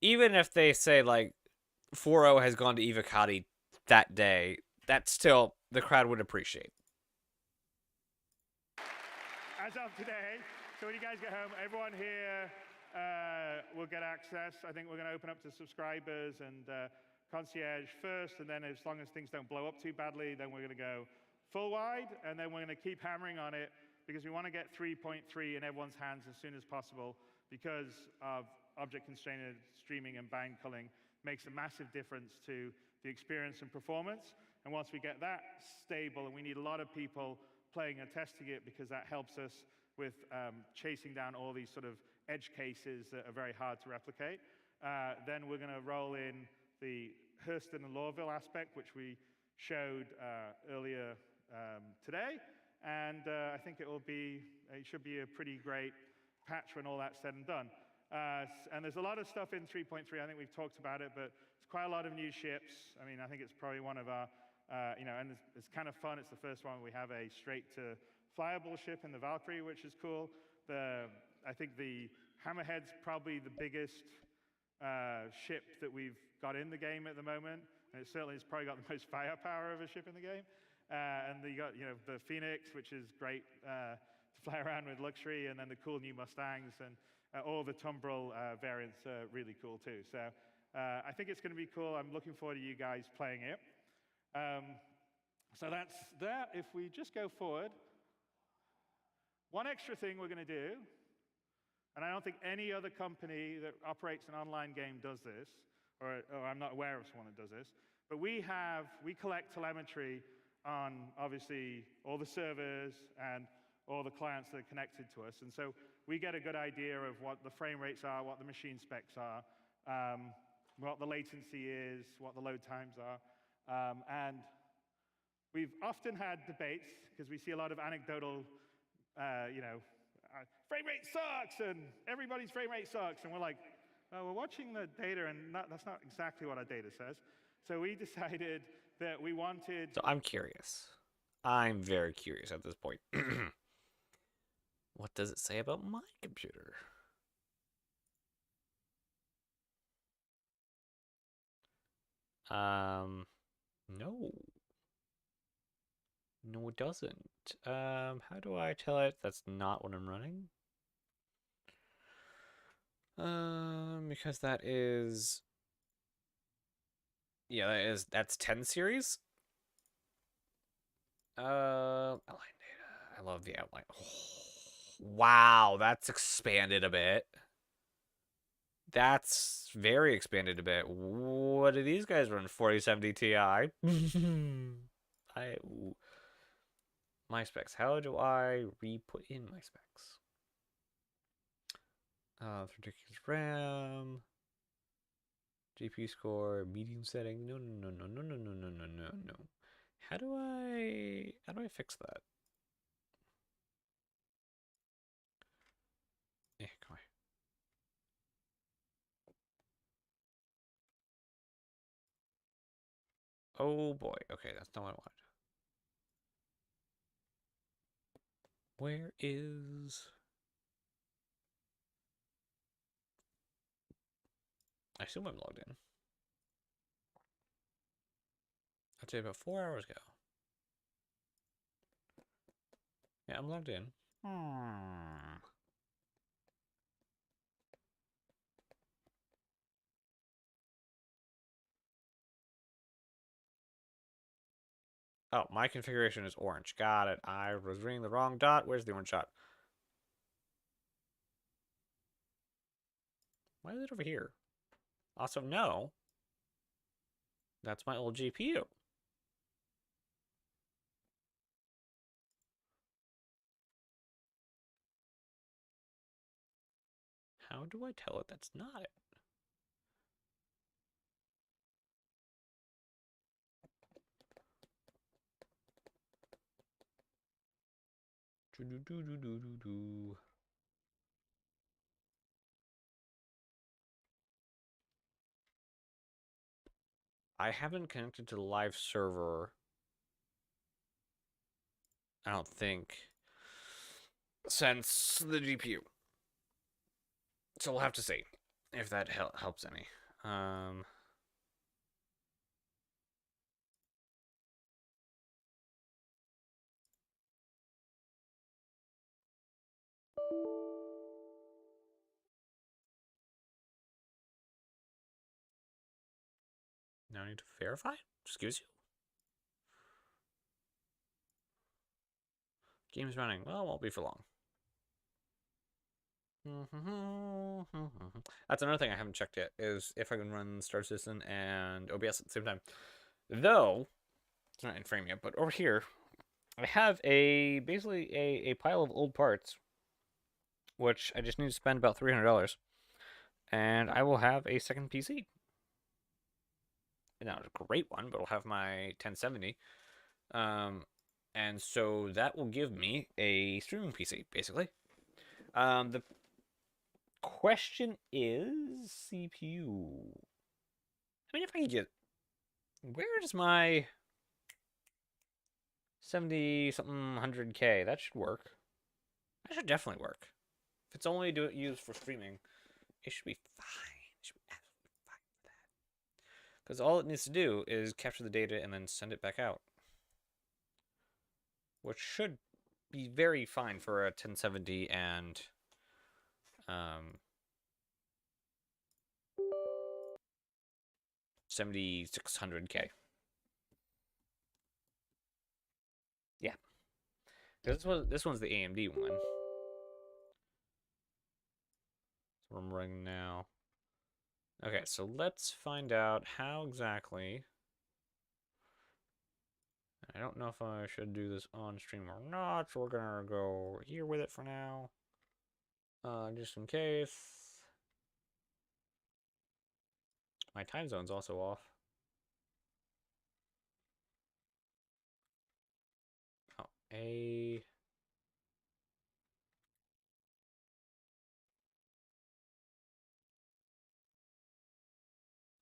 Even if they say, like, 4.0 has gone to Evocati that day, that's still, the crowd would appreciate. As of today, so when you guys get home, everyone here will get access. I think we're going to open up to subscribers and concierge first, and then as long as things don't blow up too badly, then we're going to go full wide, and then we're going to keep hammering on it because we want to get 3.3 in everyone's hands as soon as possible because of object-constrained streaming and bang culling makes a massive difference to the experience and performance. And once we get that stable, and we need a lot of people playing and testing it because that helps us with chasing down all these sort of edge cases that are very hard to replicate. Then we're going to roll in the Hurston and Lorville aspect, which we showed earlier today. And I think it should be a pretty great patch when all that's said and done. And there's a lot of stuff in 3.3. I think we've talked about it, but it's quite a lot of new ships. I mean, I think it's probably one of our, and it's kind of fun. It's the first one we have a straight-to-flyable ship in the Valkyrie, which is cool. I think the Hammerhead's probably the biggest ship that we've got in the game at the moment, and it certainly has probably got the most firepower of a ship in the game. And you got the Phoenix, which is great to fly around with luxury, and then the cool new Mustangs, and all the Tumbril variants are really cool too. So I think it's going to be cool. I'm looking forward to you guys playing it. So that's that. If we just go forward, one extra thing we're going to do, and I don't think any other company that operates an online game does this, or I'm not aware of someone that does this, but we collect telemetry on, obviously, all the servers and all the clients that are connected to us. And so we get a good idea of what the frame rates are, what the machine specs are, what the latency is, what the load times are. And we've often had debates, because we see a lot of anecdotal, frame rate sucks, and everybody's frame rate sucks. And we're like, we're watching the data, and that's not exactly what our data says. So we decided that we wanted... So I'm curious. I'm very curious at this point. What does it say about my computer? No. No, it doesn't. How do I tell it that's not what I'm running? Because that is... Yeah, that's 10 series. Align love the outline. Wow, that's expanded a bit. That's very expanded a bit. What do these guys run? 4070 Ti. My specs. How do I re-put in my specs? Ridiculous RAM. GPU score, medium setting. No. How do I fix that? Yeah, come on. Oh boy. Okay, that's not what I wanted. Where is... I assume I'm logged in. I'd say about 4 hours ago. Yeah, I'm logged in. Oh, my configuration is orange. Got it. I was reading the wrong dot. Where's the orange dot? Why is it over here? Also, no. That's my old GPU. How do I tell it that's not it? I haven't connected to the live server, I don't think, since the GPU. So we'll have to see if that helps any. Now I need to verify? Excuse you? Game's running. Well, it won't be for long. That's another thing I haven't checked yet, is if I can run Star Citizen and OBS at the same time. Though, it's not in frame yet, but over here, I have basically a pile of old parts, which I just need to spend about $300, and I will have a second PC. Not a great one, but I'll have my 1070. And so that will give me a streaming PC, basically. The question is CPU. I mean, if I could get... Where does my 70-something 100K? That should work. That should definitely work. If it's only used for streaming, it should be fine. It should be absolutely fine for that. Because all it needs to do is capture the data and then send it back out. Which should be very fine for a 1070 and 7600K. Yeah. This one's the AMD one. So I'm running now. Okay, so let's find out how exactly... I don't know if I should do this on stream or not, so we're gonna go here with it for now. Just in case. My time zone's also off. Oh,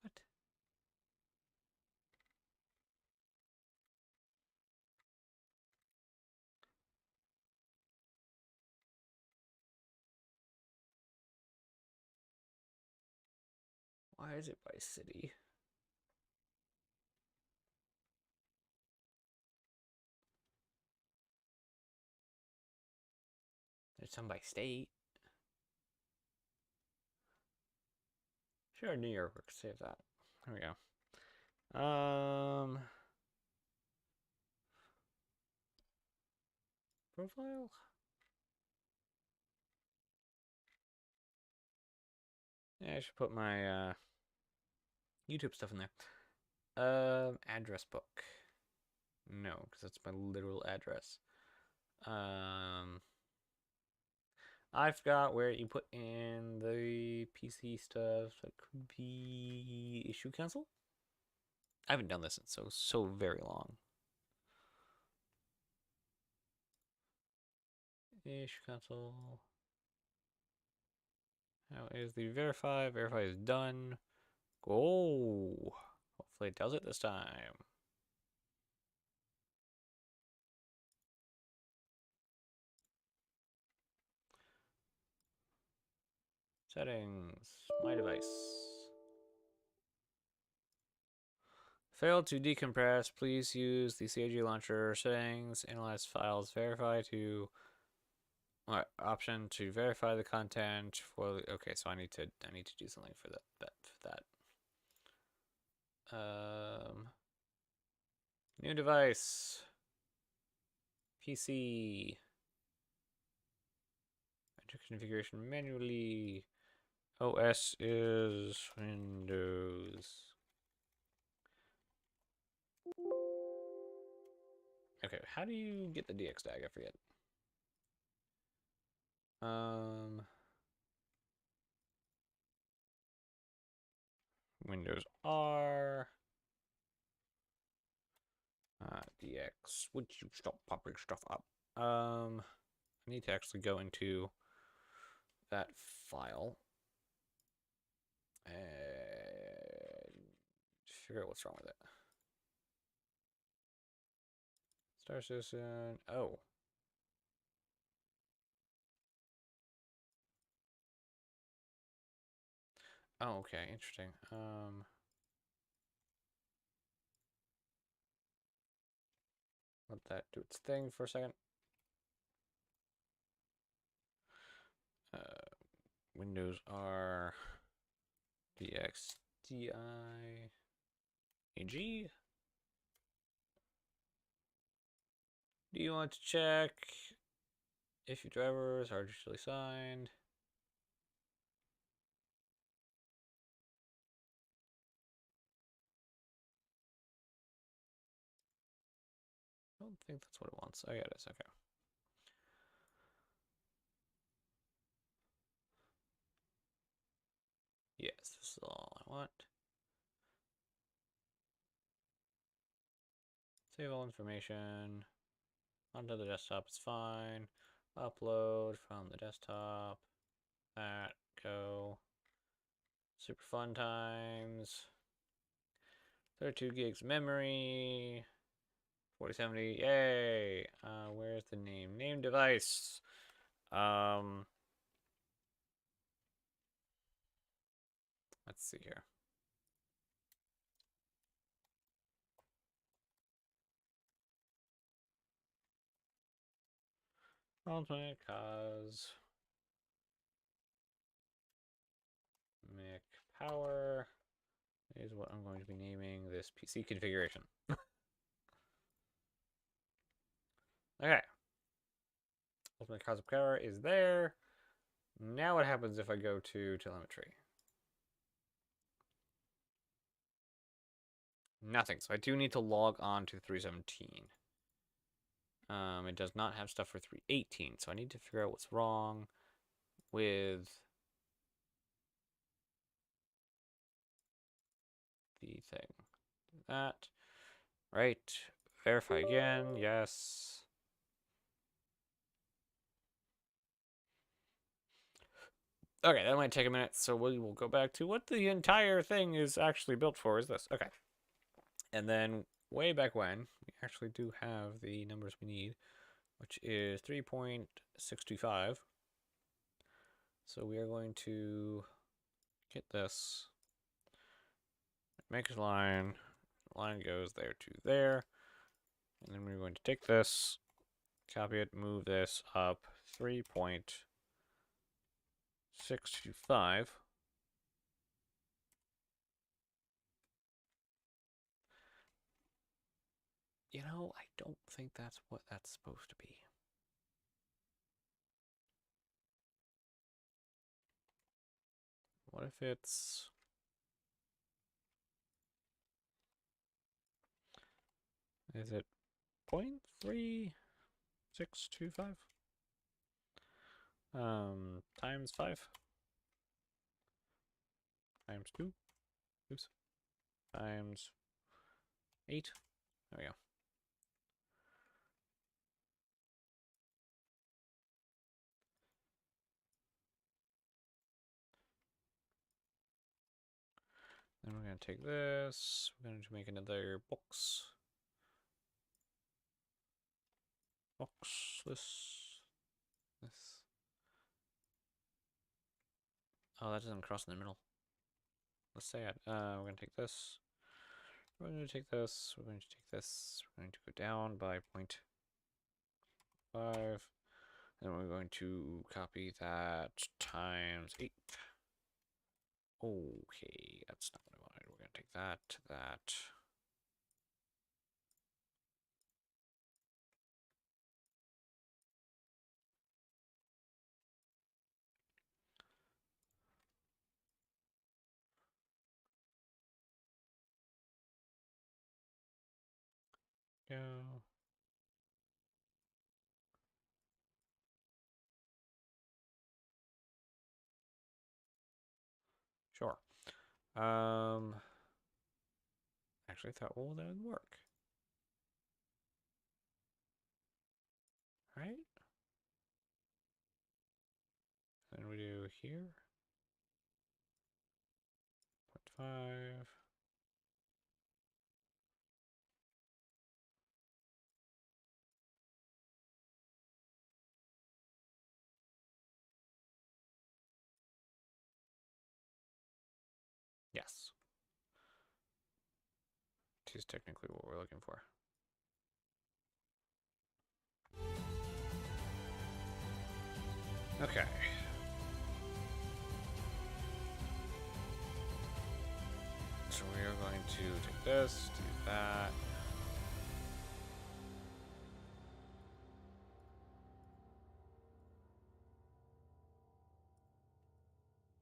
What? Why is it by city? There's some by state. Sure, New York. Save that. There we go. profile? Yeah, I should put my YouTube stuff in there. Address book. No, because that's my literal address. I forgot where you put in the PC stuff. That could be issue cancel. I haven't done this in so very long. Issue cancel. How is the verify? Verify is done. Go. Hopefully it does it this time. Settings. My device. Failed to decompress. Please use the CIG launcher settings. Analyze files. Verify to. Alright, option to verify the content for. Okay, so I need to do something for that. New device. PC. Enter configuration manually. OS is Windows. Okay, how do you get the DX tag? I forget. Windows R. DX. Would you stop popping stuff up? I need to actually go into that file and figure out what's wrong with it. Star Citizen. Oh. Oh, okay, interesting. Let that do its thing for a second. Windows R DXDI AG. Do you want to check if your drivers are digitally signed? I don't think that's what it wants. Oh, yeah, it is. Okay. Yes, this is all I want. Save all information. Onto the desktop is fine. Upload from the desktop. That, go. Super fun times. 32 gigs memory. 4070, yay! Where's the name? Name device. Let's see here. Ultimate cosmic power is what I'm going to be naming this PC configuration. Okay. Ultimate cosmic power is there. Now what happens if I go to telemetry? Nothing. So I do need to log on to 317. It does not have stuff for 318, so I need to figure out what's wrong with the thing. That. Right. Verify again. Yes. Okay, that might take a minute, so we will go back to what the entire thing is actually built for is this. Okay. And then way back when, we actually do have the numbers we need, which is 3.625. So we are going to get this. Make a line. Line goes there to there. And then we're going to take this, copy it, move this up 3.625. You know, I don't think that's what that's supposed to be. What if it's... Is it 0.3625? Times 5? Times 2? Oops. Times 8? There we go. Then we're going to take this. We're going to make another box. This. Oh, that doesn't cross in the middle. Let's say it. We're going to take this. We're going to take this. We're going to take this. We're going to go down by 0.5. Then we're going to copy that times 8. Okay, that's not what I wanted. We're going to take that to that. Go. Sure. Actually, I thought, well, that would work. Right? Then we do here. 0.5. Yes. This is technically what we're looking for. Okay. So we are going to take this, do that.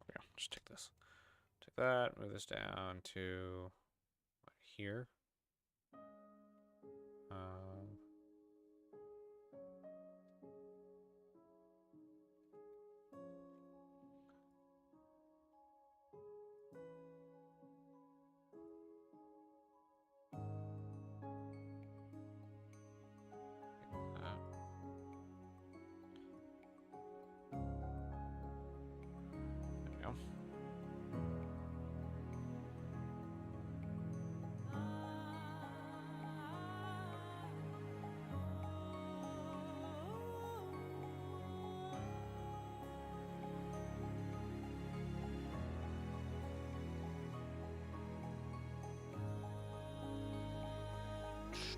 Yeah, just take this. Take that, move this down to here. There we go.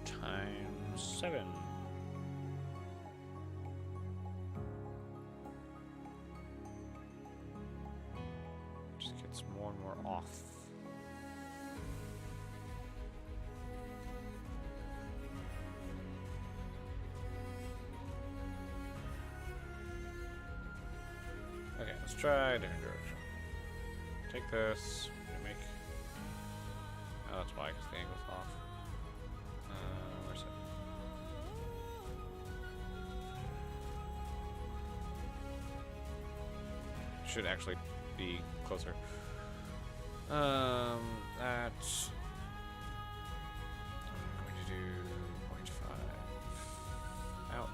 Times 7. Just gets more and more off. Okay, let's try a different direction. Take this. Make. Oh, that's why, because the angle's off. Where's it? Should actually be closer. That's. I'm going to do 0.5 out.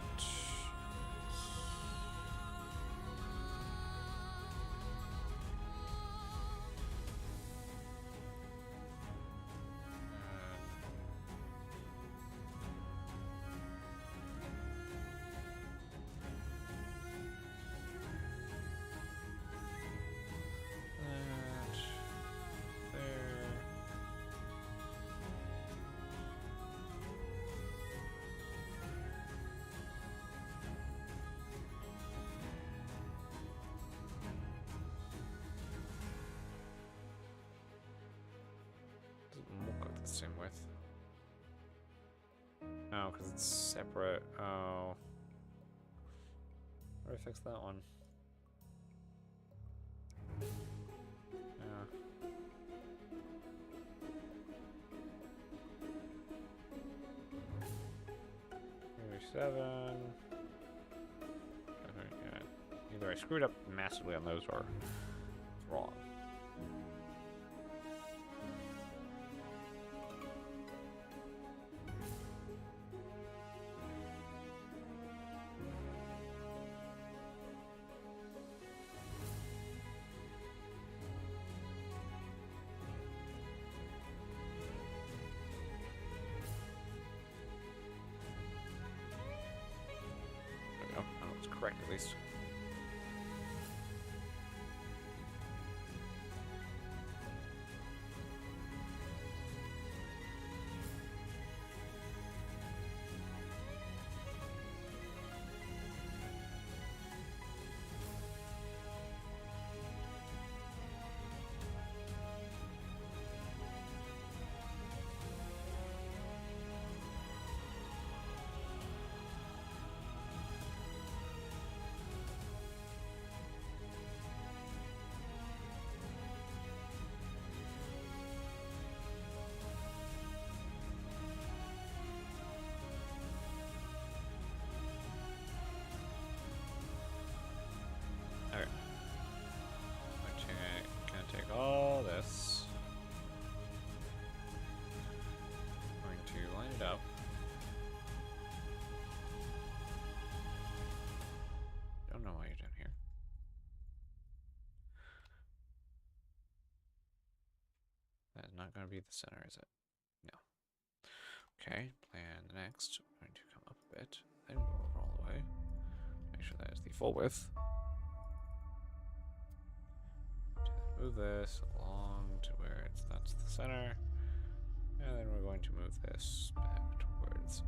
Same width. Oh, because it's separate. Oh. How do I fix that one? 7. Yeah. Either I screwed up massively on those or it's wrong. Correct, at least. All this. I'm going to line it up. Don't know why you're down here. That is not going to be the center, is it? No. Okay, plan next. I'm going to come up a bit, then go over all the way. Make sure that is the full width. Move this along to where that's the center, and then we're going to move this back towards.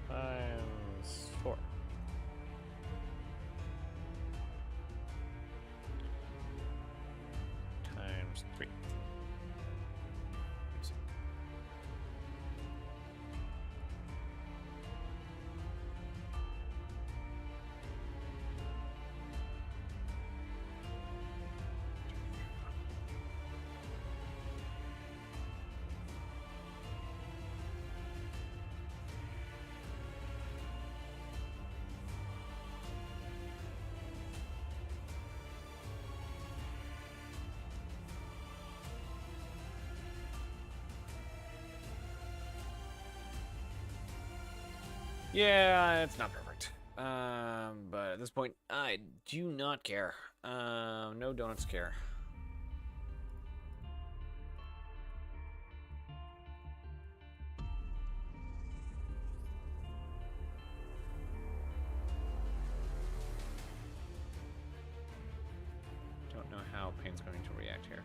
Times 4. Times 3. Oops. Yeah, it's not perfect. But at this point, I do not care. No donuts care. Don't know how Pain's going to react here.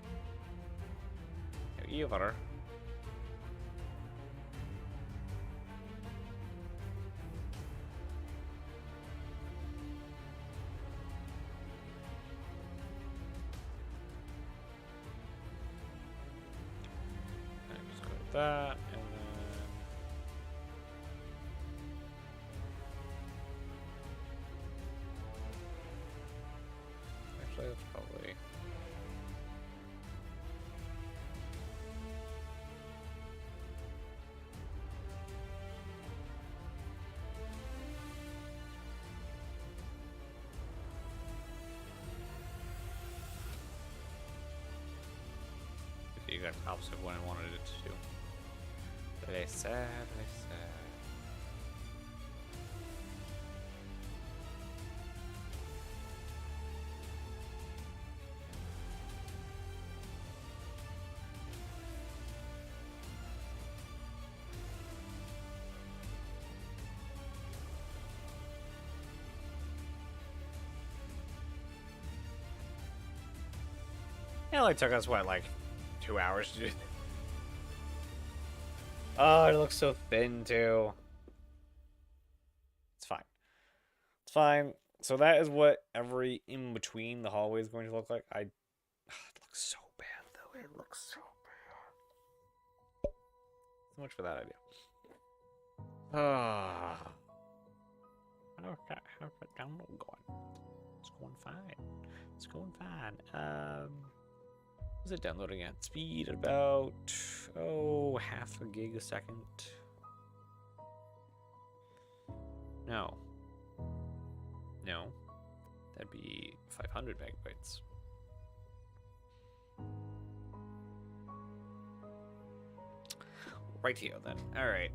Either. That, and then actually that's probably the exact opposite of what I wanted it to do. Very sad, very sad. It only took us, what, like 2 hours to do Oh, it looks so thin too. It's fine. It's fine. So that is what every in between the hallway is going to look like. It looks so bad though. It looks so bad. So much for that idea. Ah. How's that download going? It's going fine. It's going fine. Is it downloading at speed at about half a gig a second? No. No. That'd be 500 megabytes. Right here then. Alright.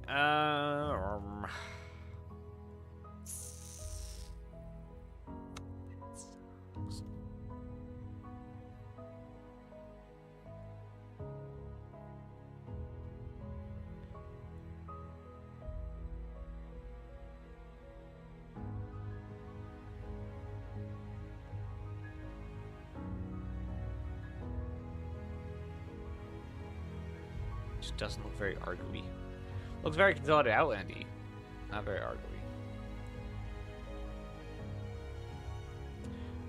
Just doesn't look very argo-y. Looks very consolidated outlandy. Not very argo-y.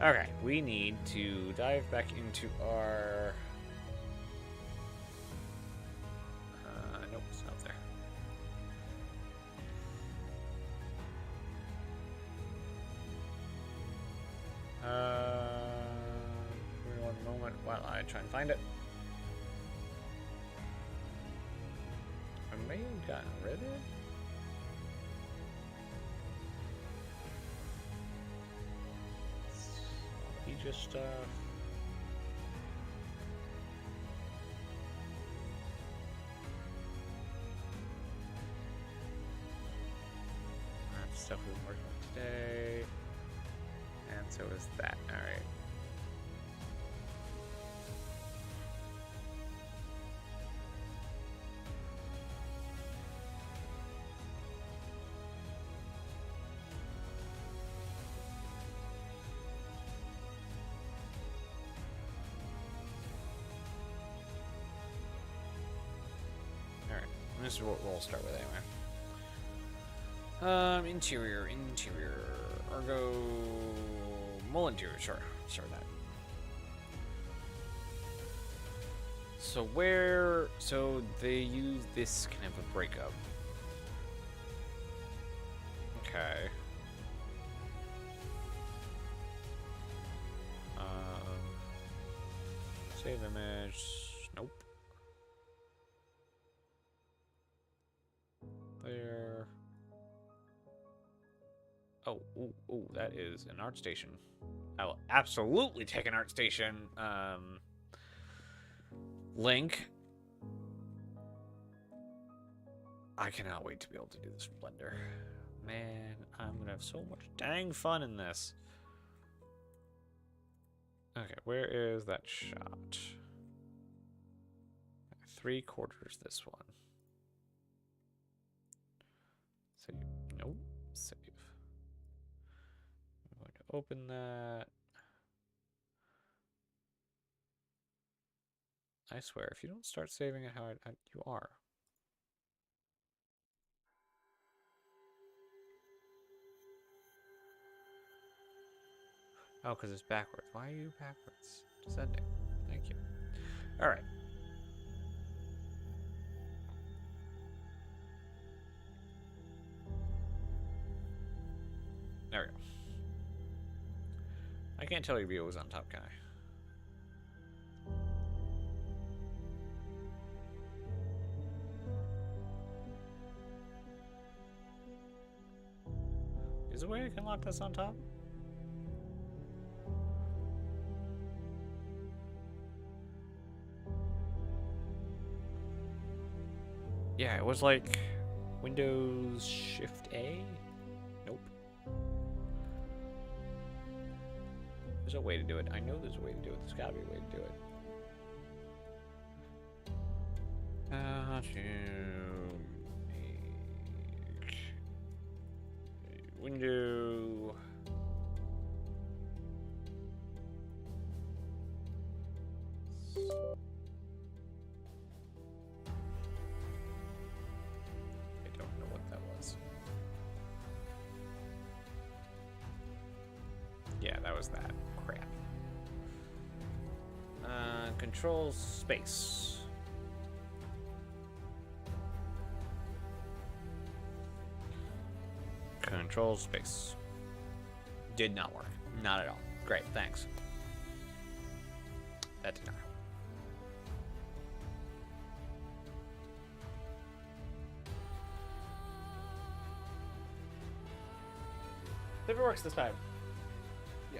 Okay, we need to dive back into our... nope, it's not there. Give me one moment while I try and find it. I may have gotten rid of it. Aegis stuff. That's stuff we've been working on today. And so is that. Alright. This is what we'll start with anyway. Interior. Argo. Mull interior, sure. Start with that. So they use this kind of a breakup. Okay. Save image. Nope. There. Oh, ooh, that is an art station. I will absolutely take an art station. Link. I cannot wait to be able to do this with Blender. Man, I'm gonna have so much dang fun in this. Okay, where is that shot? 3/4 this one. Save. Nope. Save. I'm going to open that. I swear, if you don't start saving it how you are. Oh, because it's backwards. Why are you backwards? Descending. Thank you. All right. There we go. I can't tell your view was on top, can I? Is there a way I can lock this on top? Yeah, it was like Windows Shift A. Nope. There's a way to do it. I know there's a way to do it. There's gotta be a way to do it. Window. was that? Crap. Control space. Control space. Did not work. Not at all. Great, thanks. That did not help. If it works this time. Yeah.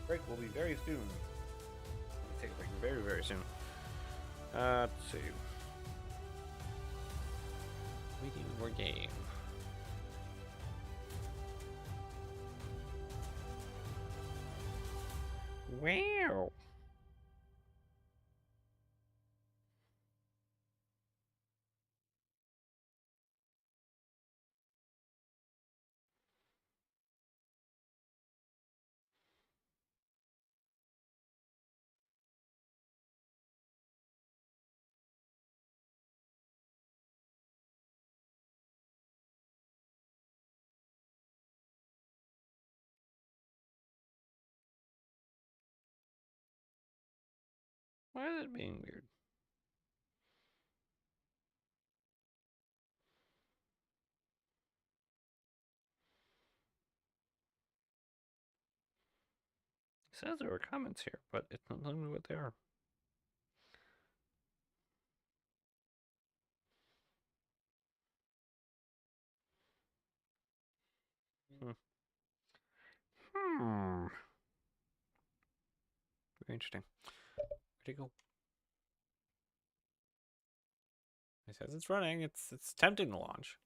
Break will be very soon. Take a break very, very soon. Let's see. Waiting for game. Wow. Why is it being weird? It says there were comments here, but it's not telling me what they are. Hmm. Very interesting. Where'd it go? It says it's running. It's attempting to launch.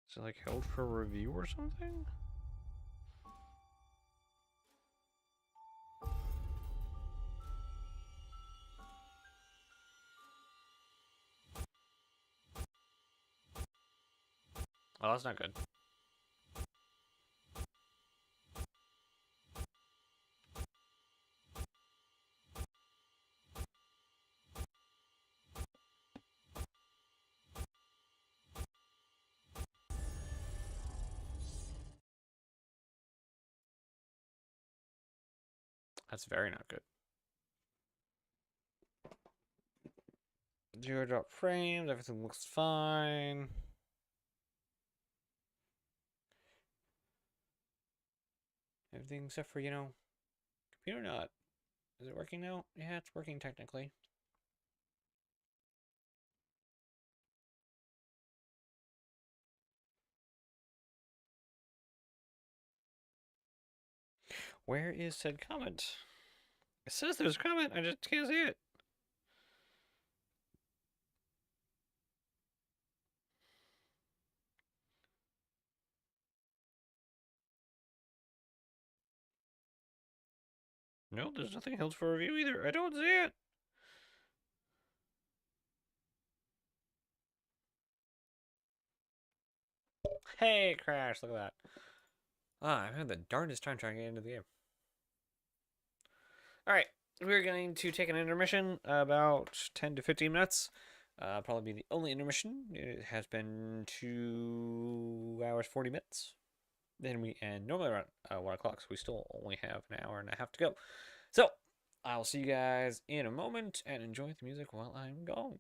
Is it like held for review or something? Oh, that's not good. That's very not good. 0 drop frames, everything looks fine. Everything except for, computer not. Is it working now? Yeah, it's working technically. Where is said comment? It says there's a comment, I just can't see it. No, there's nothing held for review either. I don't see it. Hey, crash, look at that. I've had the darndest time trying to get into the game. Alright, we're going to take an intermission, about 10 to 15 minutes. Probably be the only intermission. It has been 2 hours, 40 minutes. Then we end normally around 1 o'clock, so we still only have an hour and a half to go. So, I'll see you guys in a moment and enjoy the music while I'm gone.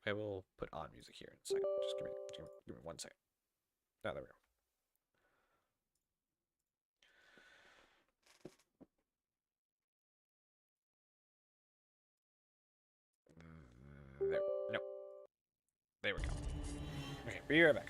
I will put on music here in a second. Just give me 1 second. Oh, there we go. There, no. There we go. Okay, be right back.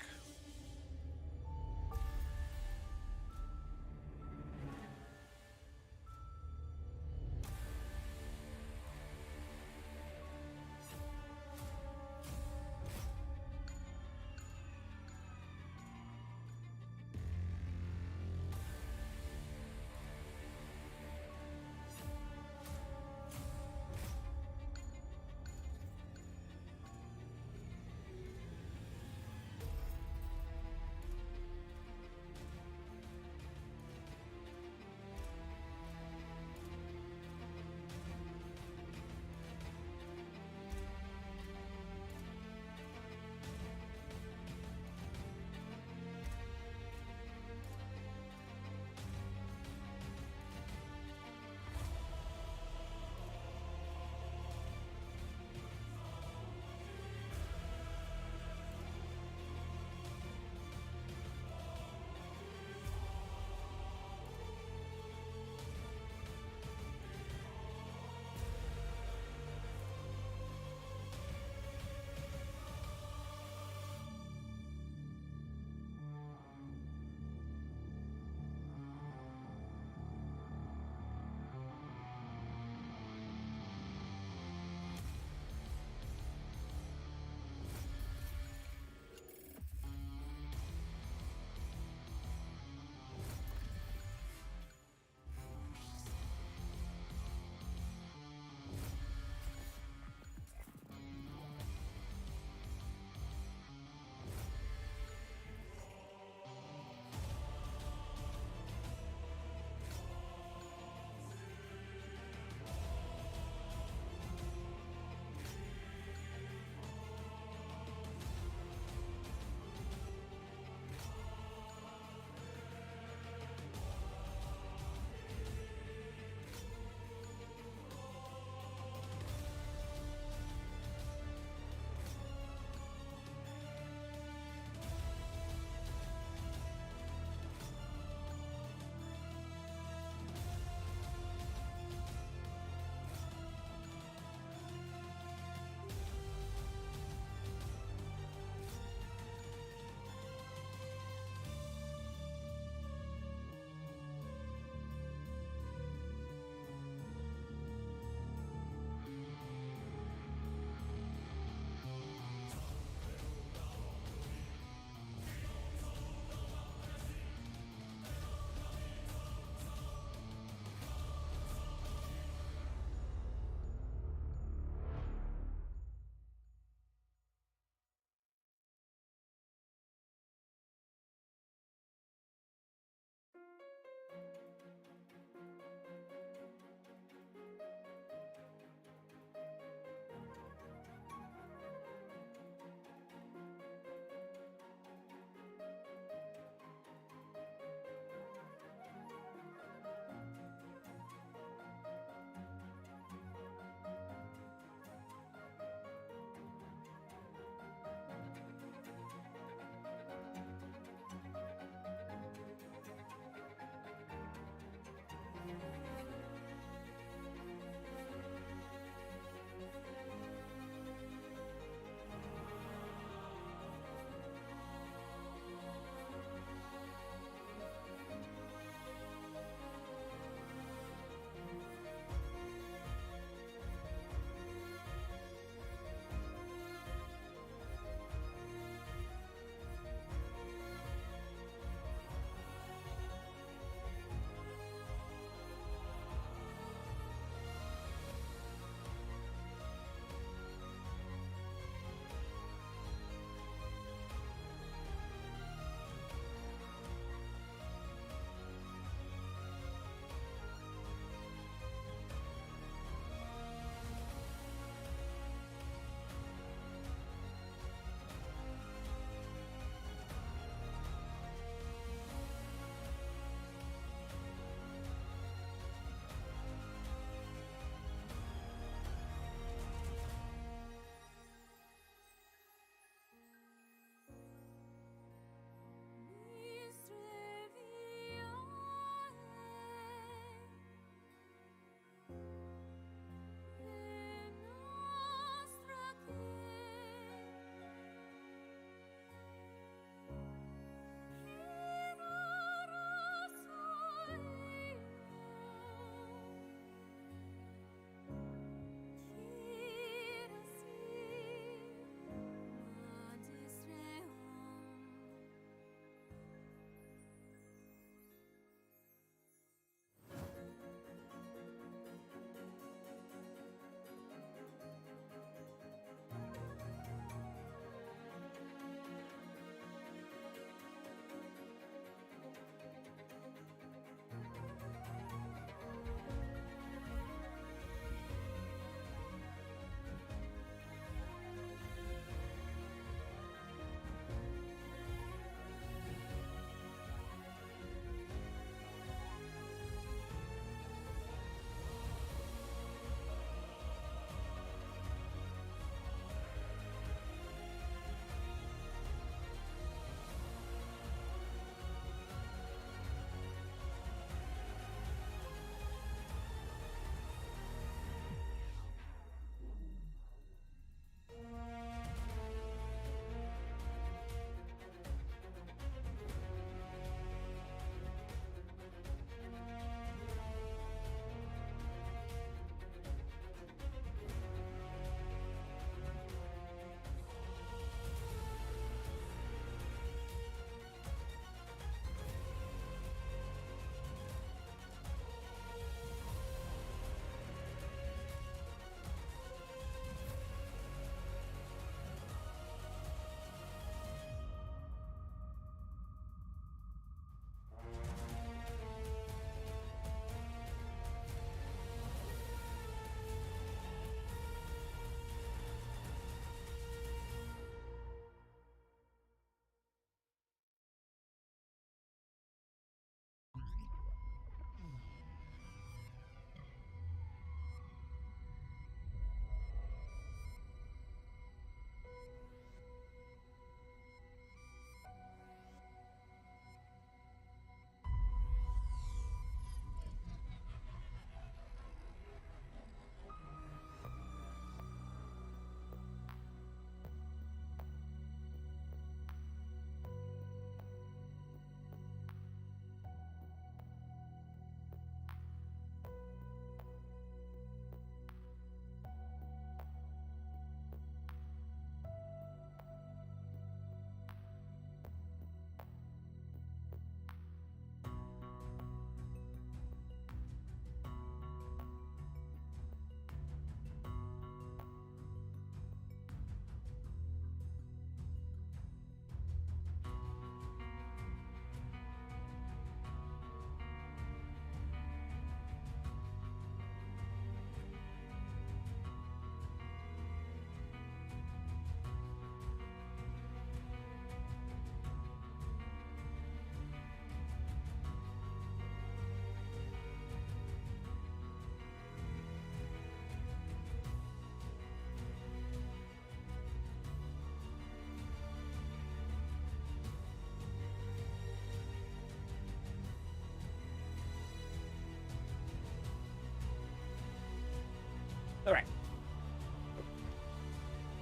All right.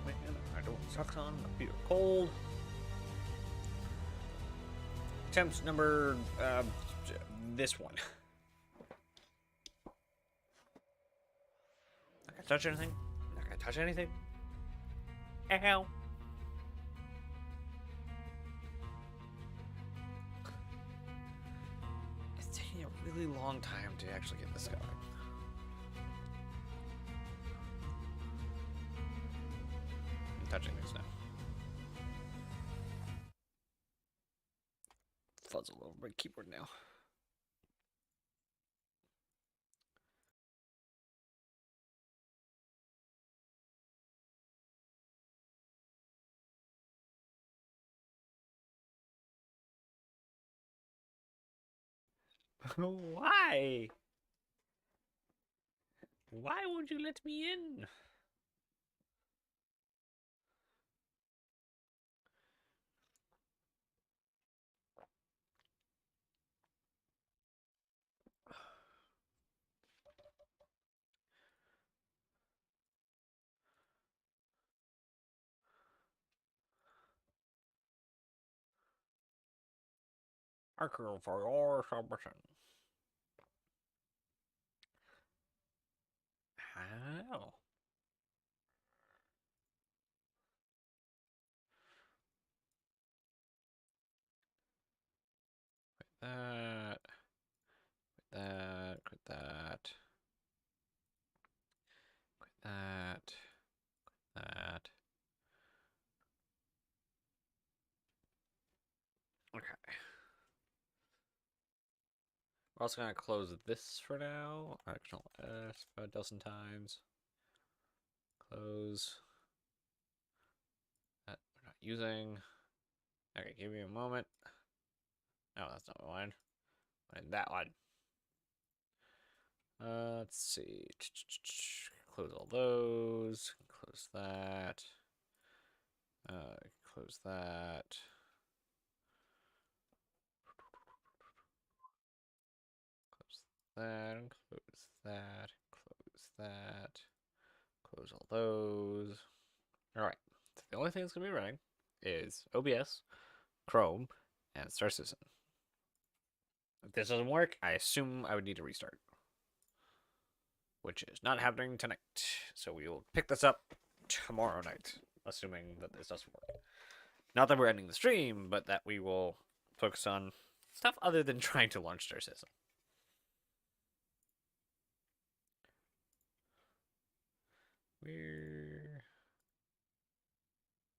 Man, I don't want socks on. My feet are cold. Attempt number this one. Not gonna touch anything. Not gonna touch anything. Ow. It's taking a really long time to actually get this going. I'm touching this now. Fuzz all over my keyboard now. Why? Why won't you let me in? ARGO for your submission. How? That. Quit that. Quit that. Quit that. That. Okay. We're also gonna close this for now. Control S about a dozen times. Close. That we're not using. Okay, give me a moment. No, that's not what I wanted. I wanted that one. Let's see. Close all those. Close that. Close that. Close that. Close that. Close that. Close all those. All right. So the only thing that's gonna be running is OBS, Chrome, and Star Citizen. If this doesn't work, I assume I would need to restart, which is not happening tonight. So we will pick this up tomorrow night, assuming that this doesn't work. Not that we're ending the stream, but that we will focus on stuff other than trying to launch Star Citizen. We're...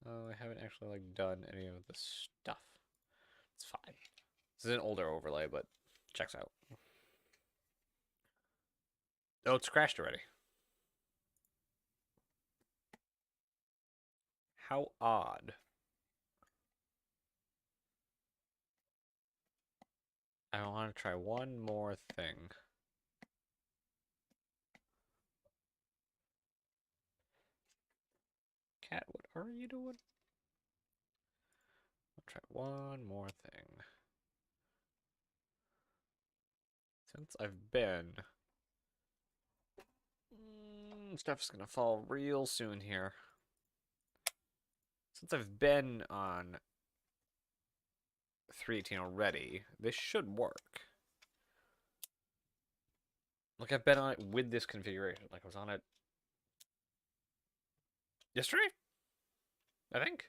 Oh, I haven't actually like done any of the stuff. It's fine. This is an older overlay, but checks out. Oh, it's crashed already. How odd. I want to try one more thing. Cat, what are you doing? I'll try one more thing. Since I've been... stuff's gonna fall real soon here. Since I've been on 318 already, this should work. Like, I've been on it with this configuration. Like, I was on it yesterday, I think.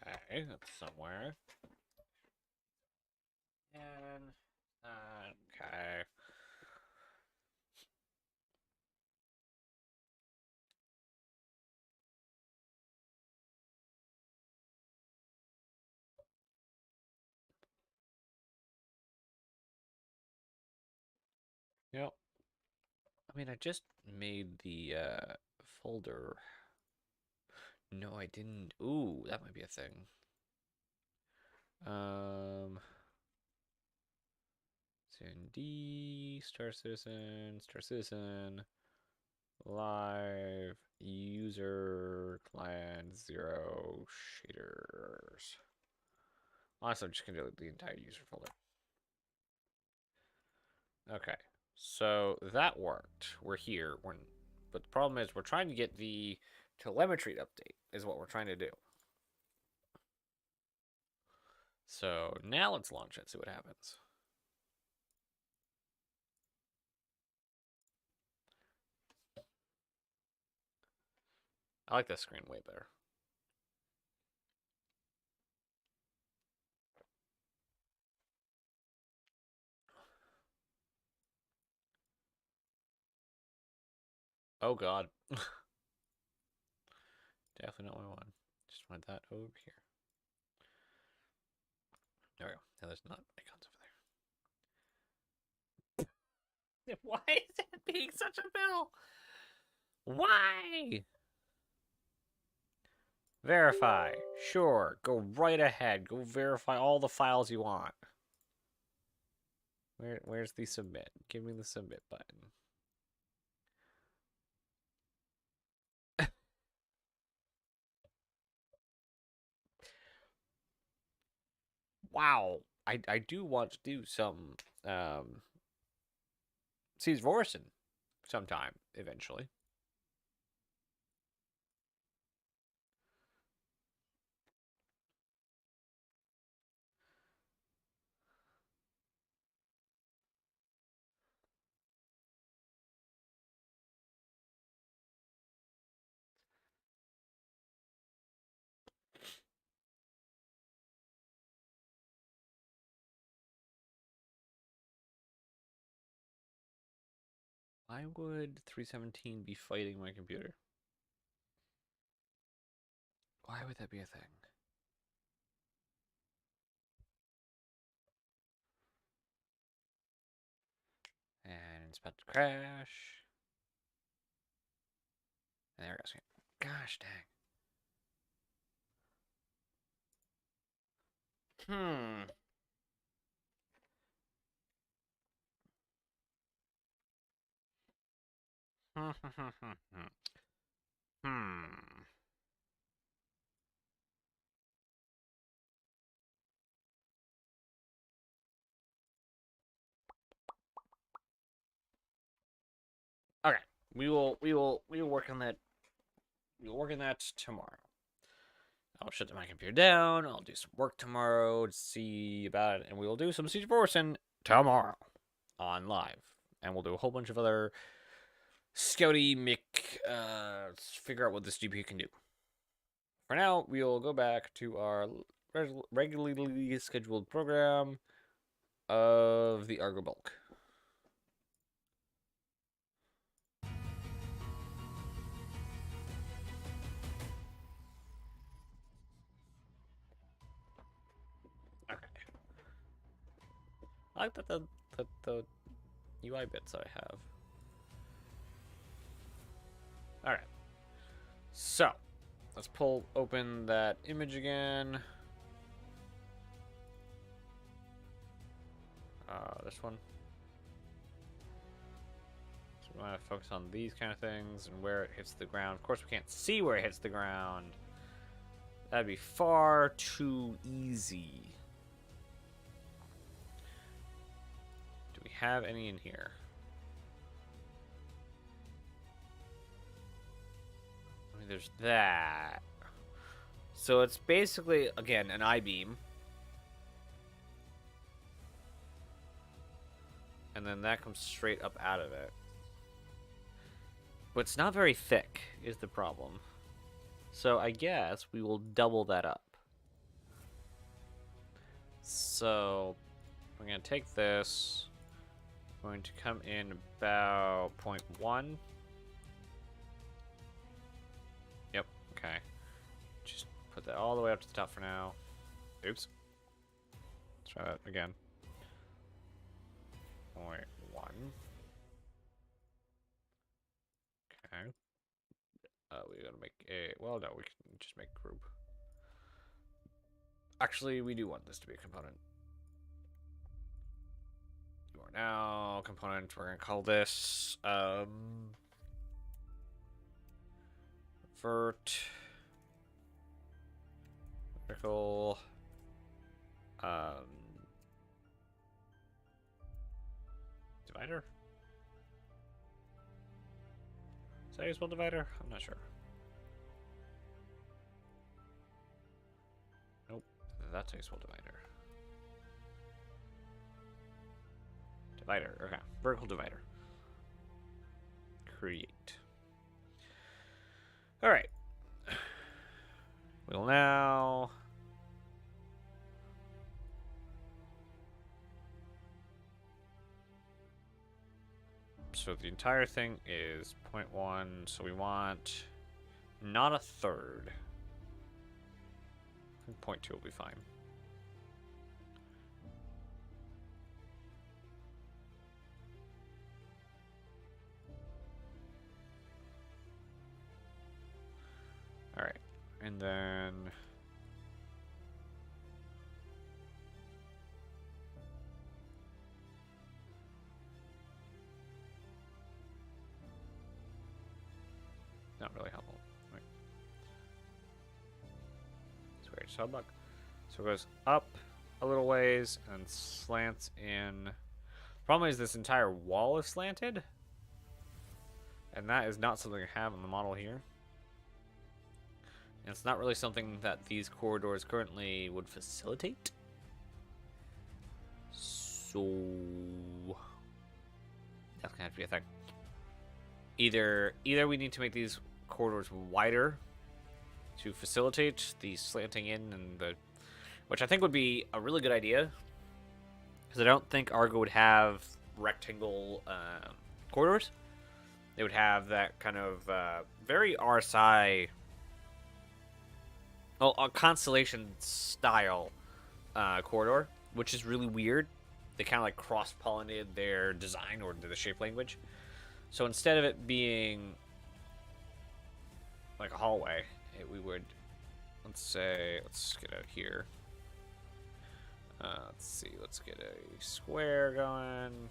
Okay, that's somewhere. And, okay. Yep. I mean, I just made the folder. No, I didn't. Ooh, that might be a thing. CND, Star Citizen, Live user client 0 shaders. Honestly, I'm just gonna delete the entire user folder. Okay, so that worked. We're here. But the problem is we're trying to get the telemetry update is what we're trying to do. So now let's launch it, see what happens. I like this screen way better. Oh god. Definitely not what I want. Just want that over here. There we go. Now there's not icons over there. Why is it being such a bill? Why? Verify. Sure. Go right ahead. Go verify all the files you want. Where's the submit? Give me the submit button. Wow. I do want to do some Siege Vorsen sometime eventually. Why would 317 be fighting my computer? Why would that be a thing? And it's about to crash. And there it goes. Gosh dang. Hmm. Hmm. Okay. We will work on that. We'll work on that tomorrow. I'll shut my computer down. I'll do some work tomorrow to see about it, and we will do some Siege of Orson tomorrow on live, and we'll do a whole bunch of other Scouty figure out what this GPU can do. For now, we'll go back to our regularly scheduled program of the ARGO BULC. Okay. I like that the UI bits I have. All right. So, let's pull open that image again. This one. So we want to focus on these kind of things and where it hits the ground. Of course, we can't see where it hits the ground. That'd be far too easy. Do we have any in here? I mean, there's that. So it's basically, again, an I-beam. And then that comes straight up out of it. But it's not very thick, is the problem. So I guess we will double that up. So we're going to take this. We're going to come in about 0.1. Yep, okay. Just put that all the way up to the top for now. Oops. Let's try that again. 0.1. Okay. We gotta make a, well, no, we can just make group. Actually, we do want this to be a component. You are now component. We're gonna call this, Invert. Vertical. Divider? Is that a useful divider? I'm not sure. Nope, that's a useful divider. Divider, okay. Vertical divider. Create. Alright. We'll now... So the entire thing is 0.1, so we want not a third. I think 0.2 will be fine. Alright, and then... Not really helpful. Right. It's weird. So look. So it goes up a little ways and slants in. Problem is this entire wall is slanted. And that is not something I have in the model here. And it's not really something that these corridors currently would facilitate. So that's gonna have to be a thing. Either we need to make these corridors wider to facilitate the slanting in and the, which I think would be a really good idea, because I don't think Argo would have rectangle corridors. They would have that kind of very RSI, well, a Constellation style corridor, which is really weird. They kind of like cross-pollinated their design or the shape language. So instead of it being like a hallway, we would, let's get out here. Let's see, let's get a square going.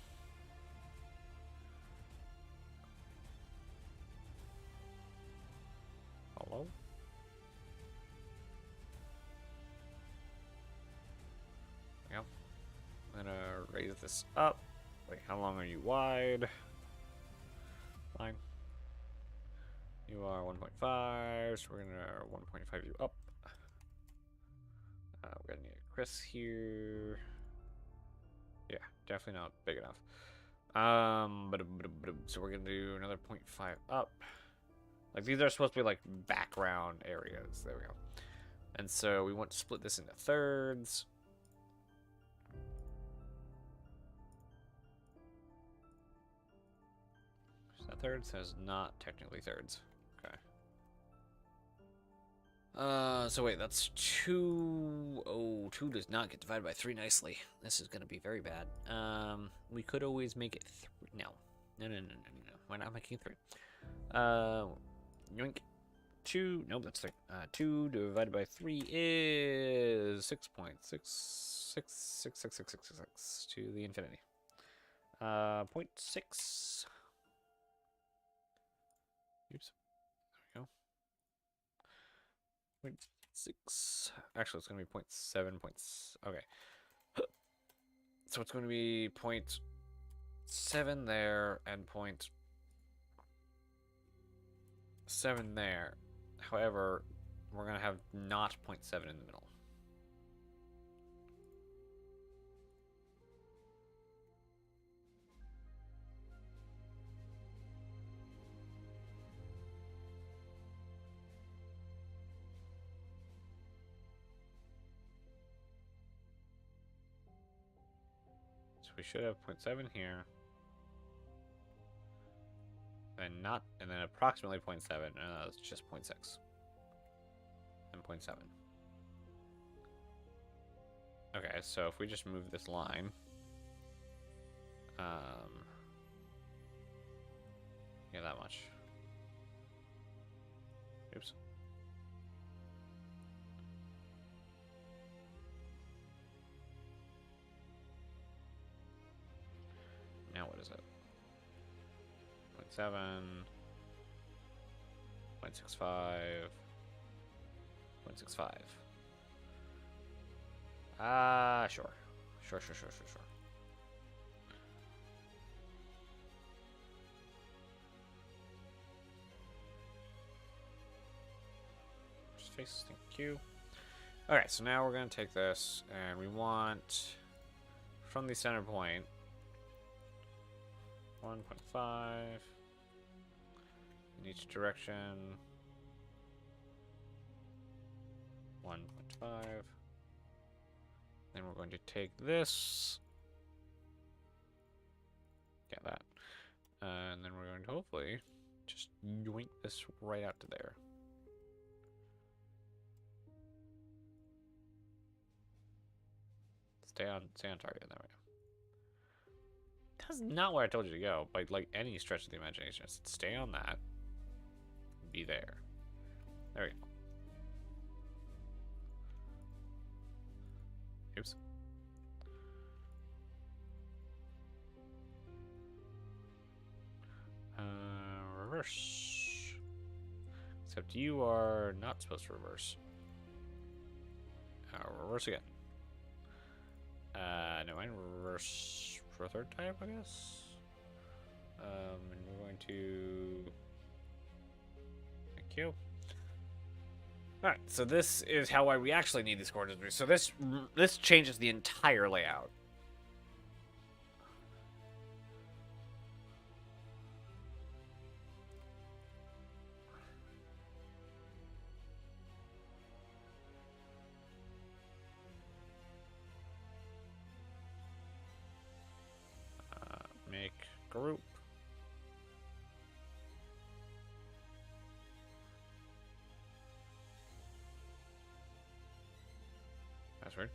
Hello? Yep. I'm gonna raise this up. Wait, how long are you wide? Fine. You are 1.5, so we're gonna 1.5 you up. We're gonna need a Chris here. Yeah, definitely not big enough. So we're gonna do another 0.5 up. Like these are supposed to be like background areas. There we go. And so we want to split this into thirds. Is that thirds? Says not technically thirds. Okay. So wait, that's 2. Oh, 2 does not get divided by 3 nicely. This is gonna be very bad. We could always make it 3. No. No. We're not making 3. Yoink. 2. Nope, that's 3. 2 divided by 3 is 6.6666666 to the infinity. 0.6. Oops. There we go. 0.6. Actually, it's going to be 0.7 points. Okay. So it's going to be 0.7 there and 0.7 there. However, we're going to have not 0.7 in the middle. We should have 0.7 here, and then approximately 0.7. No, it's just 0.6 and 0.7. Okay, so if we just move this line, yeah, that much. Oops. Now what is it? 0.7. 0.65. 0.65. Ah, sure. Sure. Face, thank you. Alright, so now we're going to take this, and we want, from the center point, 1.5 in each direction, 1.5, then we're going to take this, get that, and then we're going to hopefully just yoink this right out to there. Stay on target that way. That's not where I told you to go, by like any stretch of the imagination. Just stay on that. Be there. There we go. Oops. Reverse. Except you are not supposed to reverse. Reverse again. No, I reverse for a third time, I guess. And we're going to... Thank you. Alright, so this is how we actually need these coordinates. So this changes the entire layout. Make group. That's weird.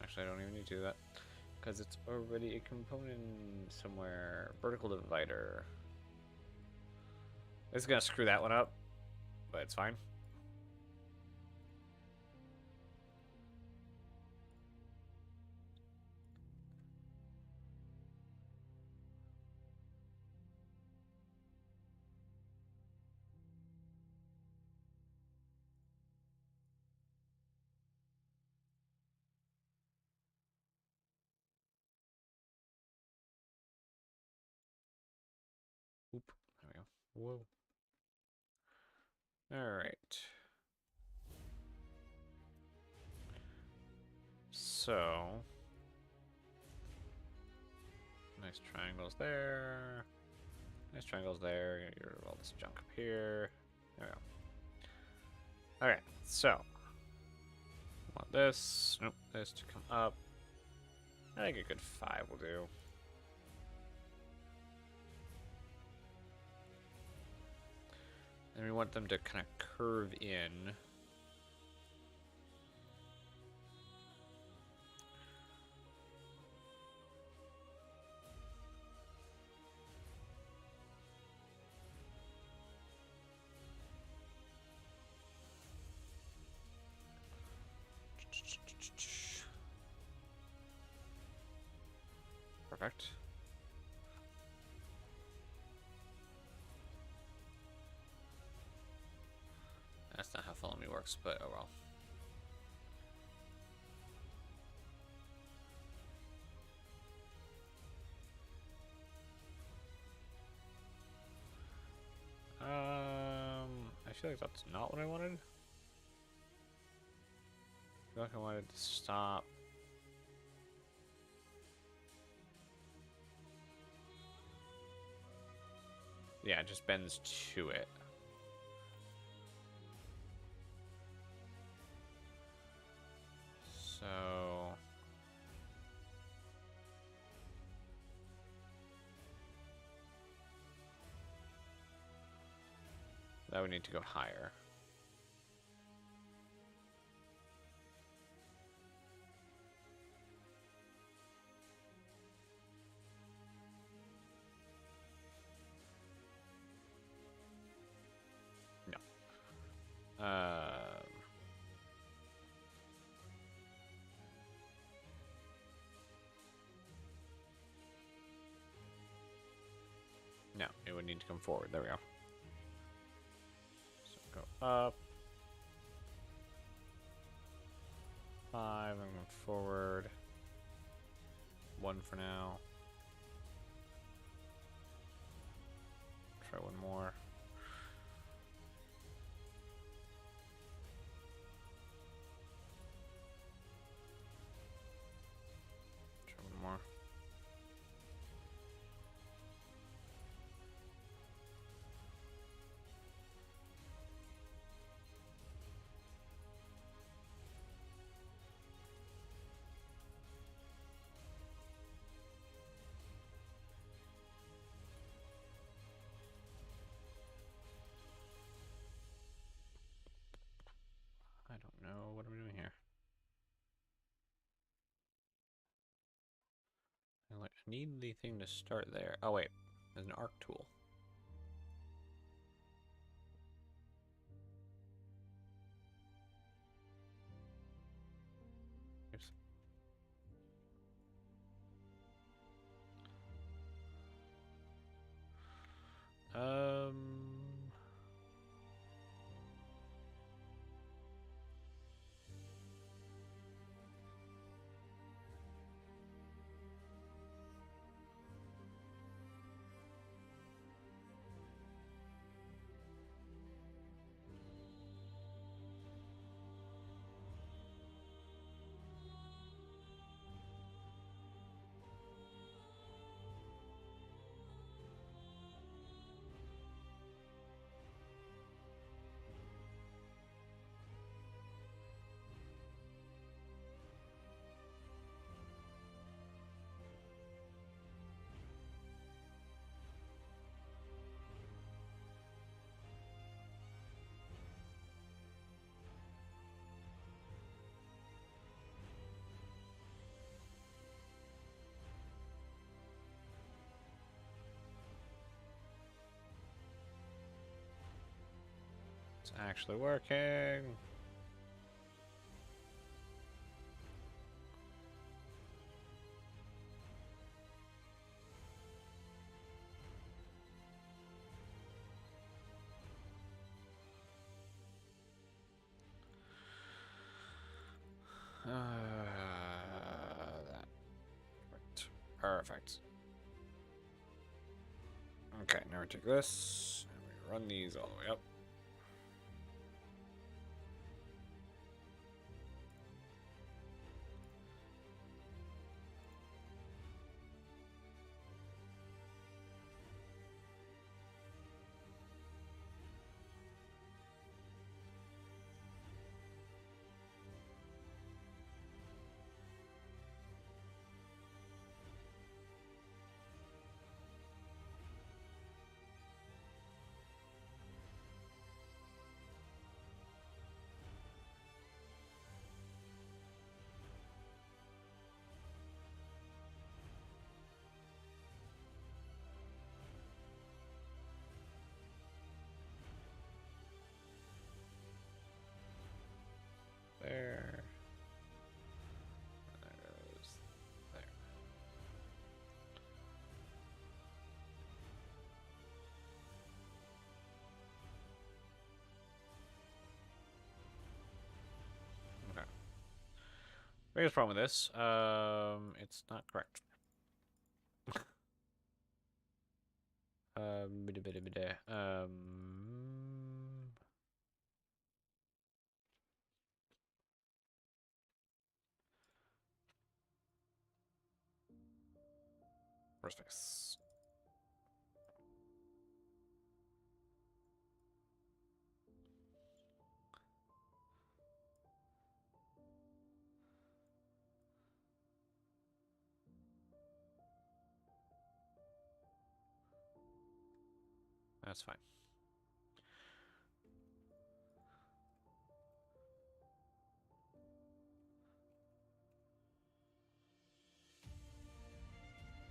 Actually, I don't even need to do that because it's already a component somewhere. Vertical divider. This is gonna screw that one up, but it's fine. Oop, there we go. Whoa. Alright. So... Nice triangles there. Nice triangles there. Get rid of all this junk up here. There we go. Alright, so... I want this. Nope, this to come up. I think a good 5 will do. And we want them to kind of curve in. Perfect. That's not how follow me works, but oh well. I feel like that's not what I wanted. I feel like I wanted to stop. Yeah, it just bends to it. So... That would need to go higher. No. No, it would need to come forward. There we go. So go up. 5, I'm going forward. 1 for now. Try one more. Try one more. I don't know what I'm doing here. I need the thing to start there. Oh wait, there's an arc tool. Oops. It's actually working. That. Perfect. Okay, now we take this and we run these all the way up. There. There goes there. Okay. Biggest problem with this, it's not correct. Bida bida bida. Where's this? That's fine.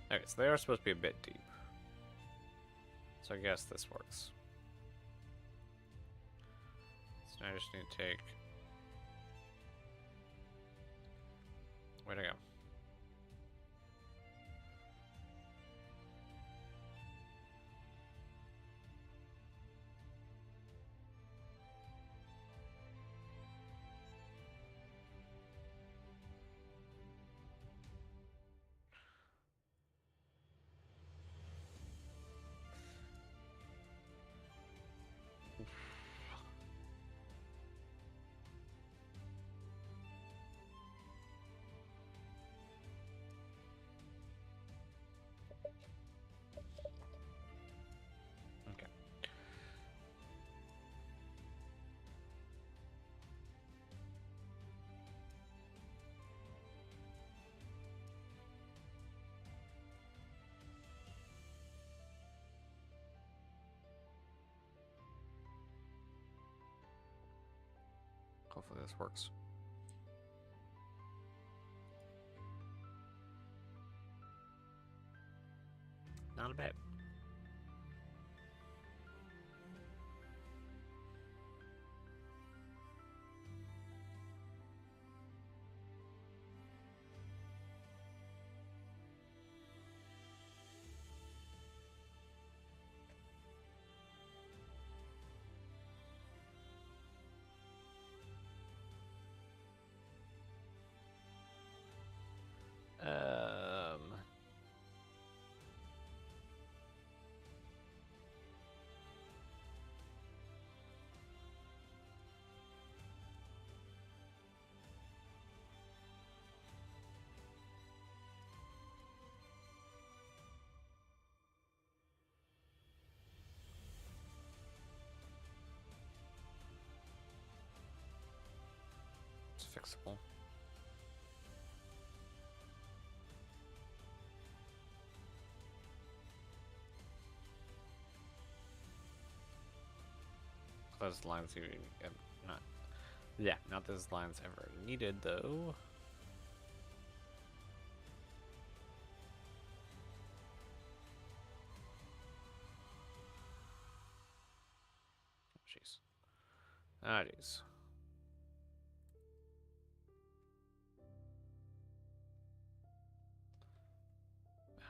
Okay, so they are supposed to be a bit deep. So I guess this works. So I just need to take... Where'd I go? this works. Not bad. It's fixable. Those lines even not, yeah, not those lines ever needed though. Jeez. Ah, jeez.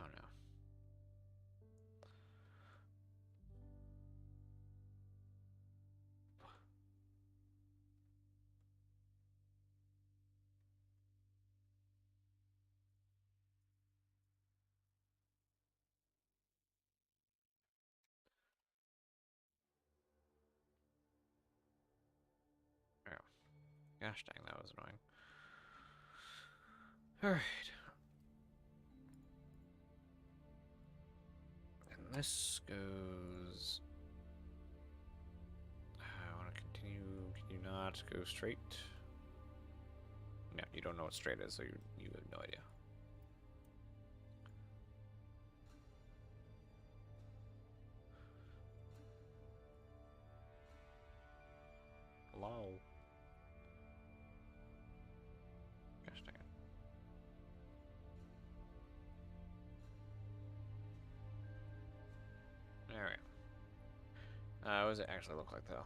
Oh no. Oh. Gosh dang, that was annoying. Alright. And this goes... I want to continue. Can you not go straight? No, you don't know what straight is, so you have no idea. Hello? Gosh dang it. Alright. What does it actually look like, though?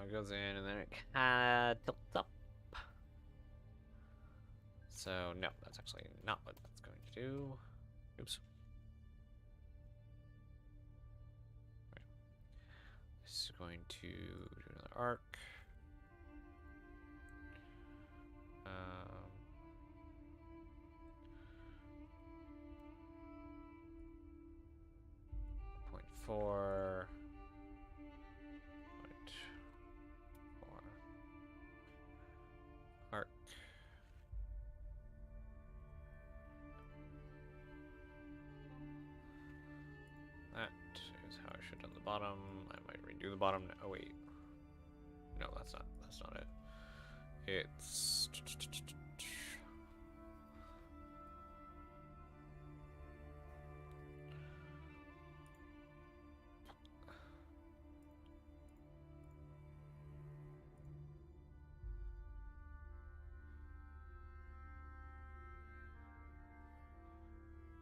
It goes in, and then it kind of tilts up. So, no, that's actually not what that's going to do. Oops. Right. This is going to do another arc. 0.4. 0.4. Arc. That is how I should have done the bottom. I might redo the bottom. Oh wait. No, that's not it. It's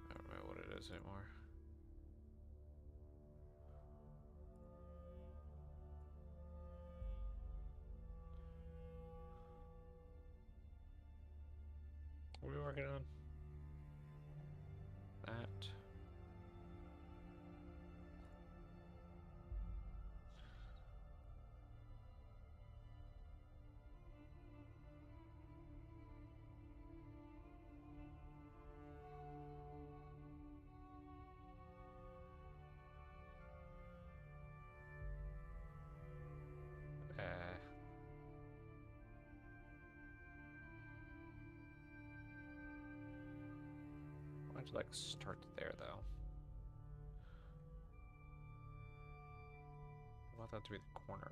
I don't know what it is anymore. What are we working on? That. Why'd you like start there though? I want that to be the corner.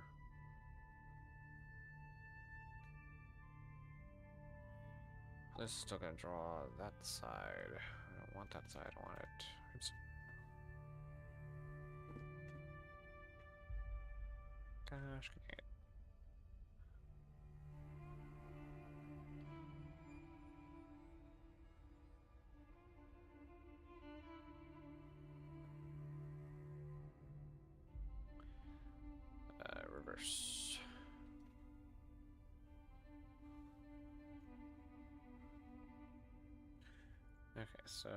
This is still gonna draw that side. I don't want that side, I want it. Oops. Gosh, dang it. Okay, so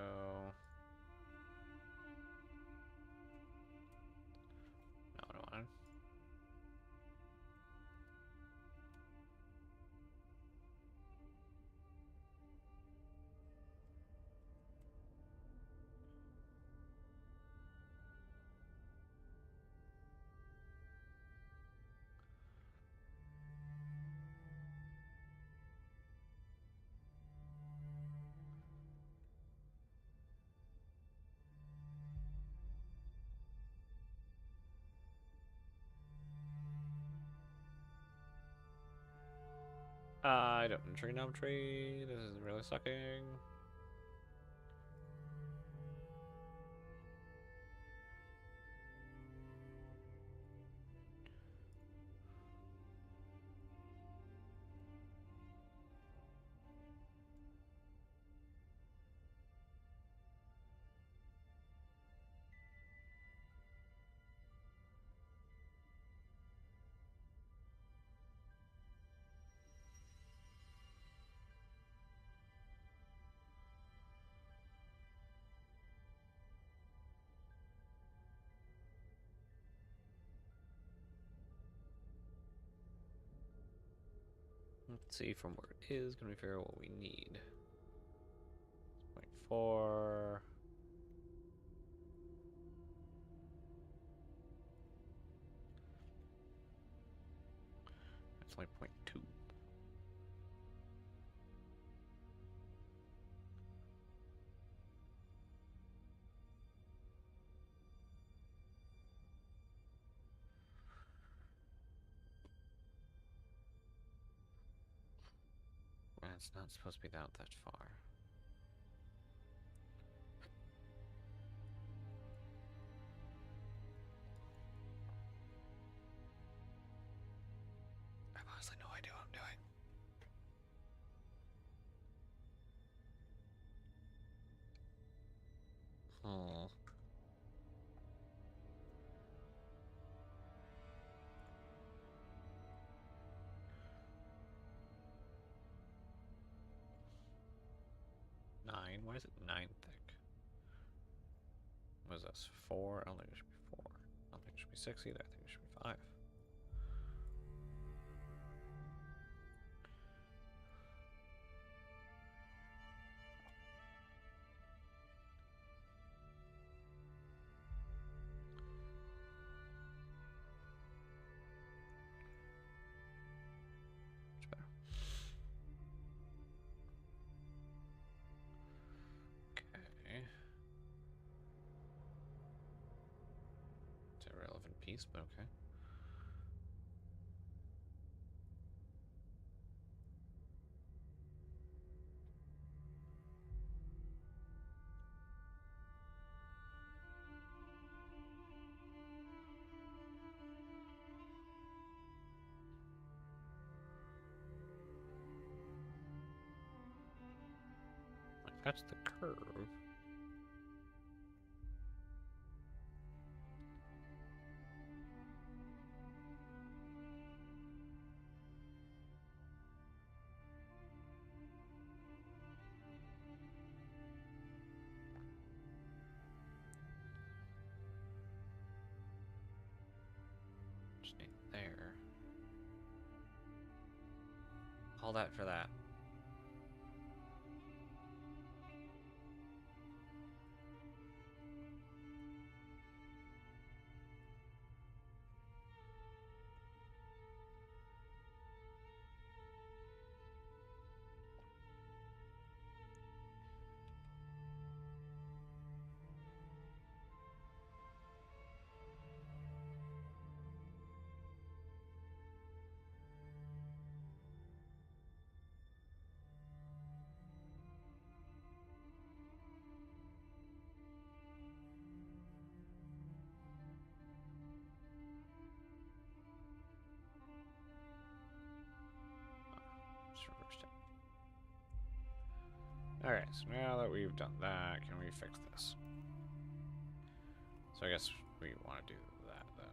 now what do I want? I don't trigonometry. This is really sucking. Let's see from where it is. Can we figure out what we need? 0.4. It's like 0.2. It's not supposed to be out that far. I have honestly no idea what I'm doing. Oh. Nine? Why is it 9 thick? What is this? 4? I don't think it should be 4. I don't think it should be 6 either. I think it should be 5. Much better. Okay. It's a relevant piece, but okay. Like, that's the curve. Just need there. All that for that. Just reversed it. Alright, so now that we've done that, can we fix this? So I guess we want to do that then.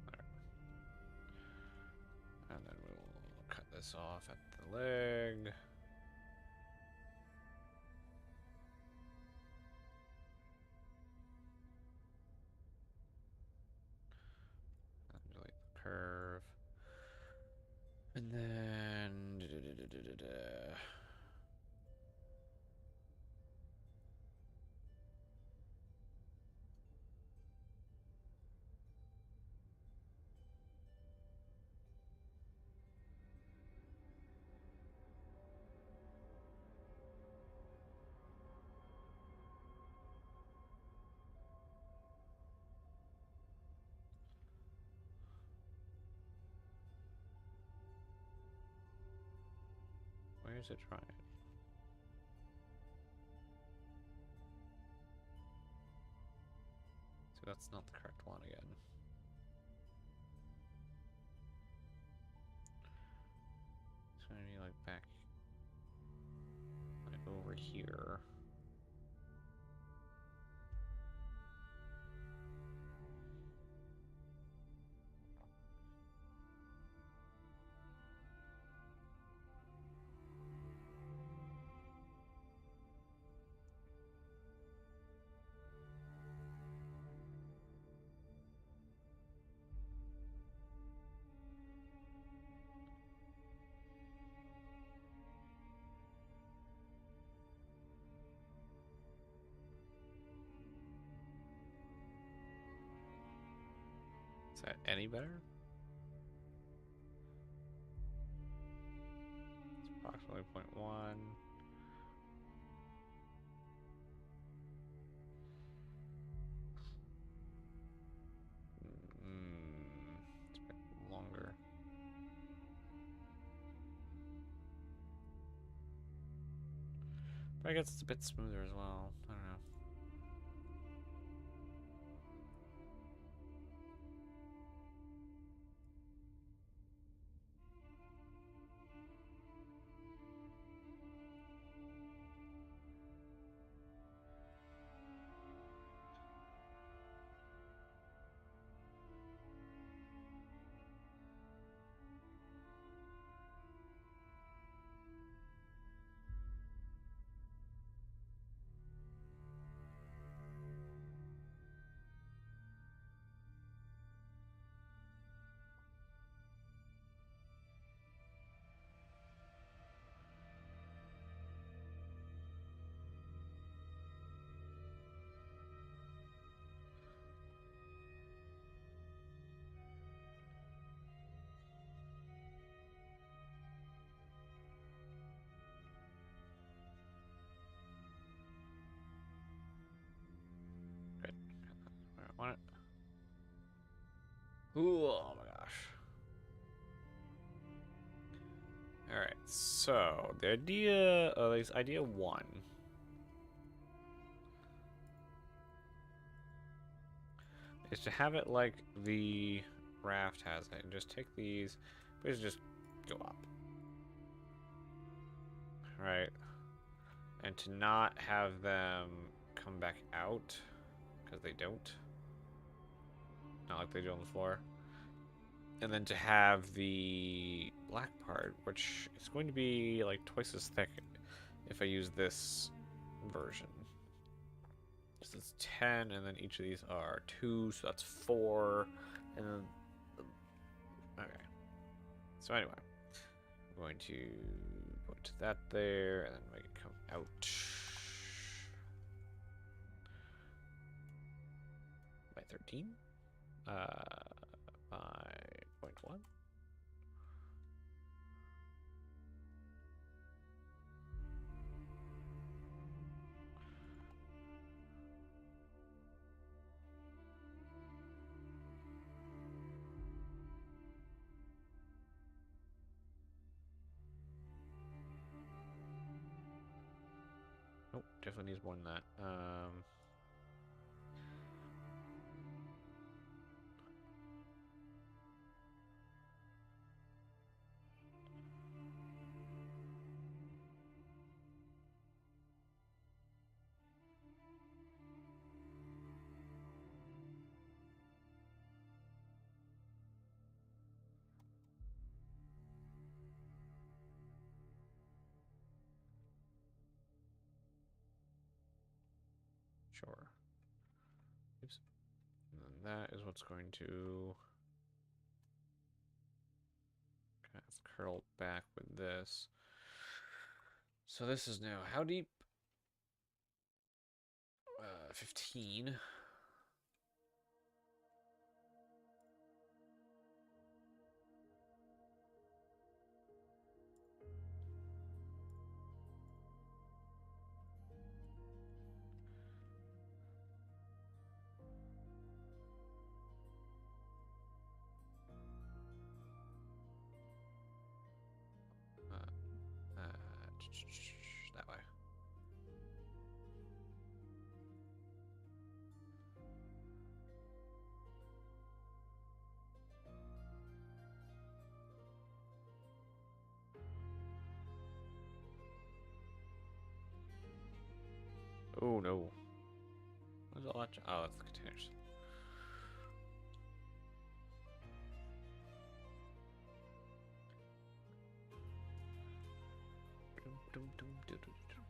Alright. And then we'll this off at the leg. Undulate the curve. And then where is it trying? So that's not the correct one again. It's gonna be like back, like over here. Is that any better? It's approximately 0.1. It's a bit longer. But I guess it's a bit smoother as well. I don't know. Good. I don't want it. Ooh, oh my gosh. Alright, so the idea, at least idea one, is to have it like the raft has it, and just take these, basically just go up. Right? And to not have them come back out, because they don't. Not like they do on the floor. And then to have the black part, which is going to be like twice as thick if I use this version. So it's 10, and then each of these are 2, so that's 4. And then, okay. So anyway, I'm going to put that there, and then make it come out by 13. By 0.1. Nope, definitely needs more than that. Sure. Oops. And then that is what's going to kind of curl back with this. So this is now how deep? 15. That way. Oh no. What's the launch? Oh, that's the containers. Dum, dum, dum, dum, dum, dum.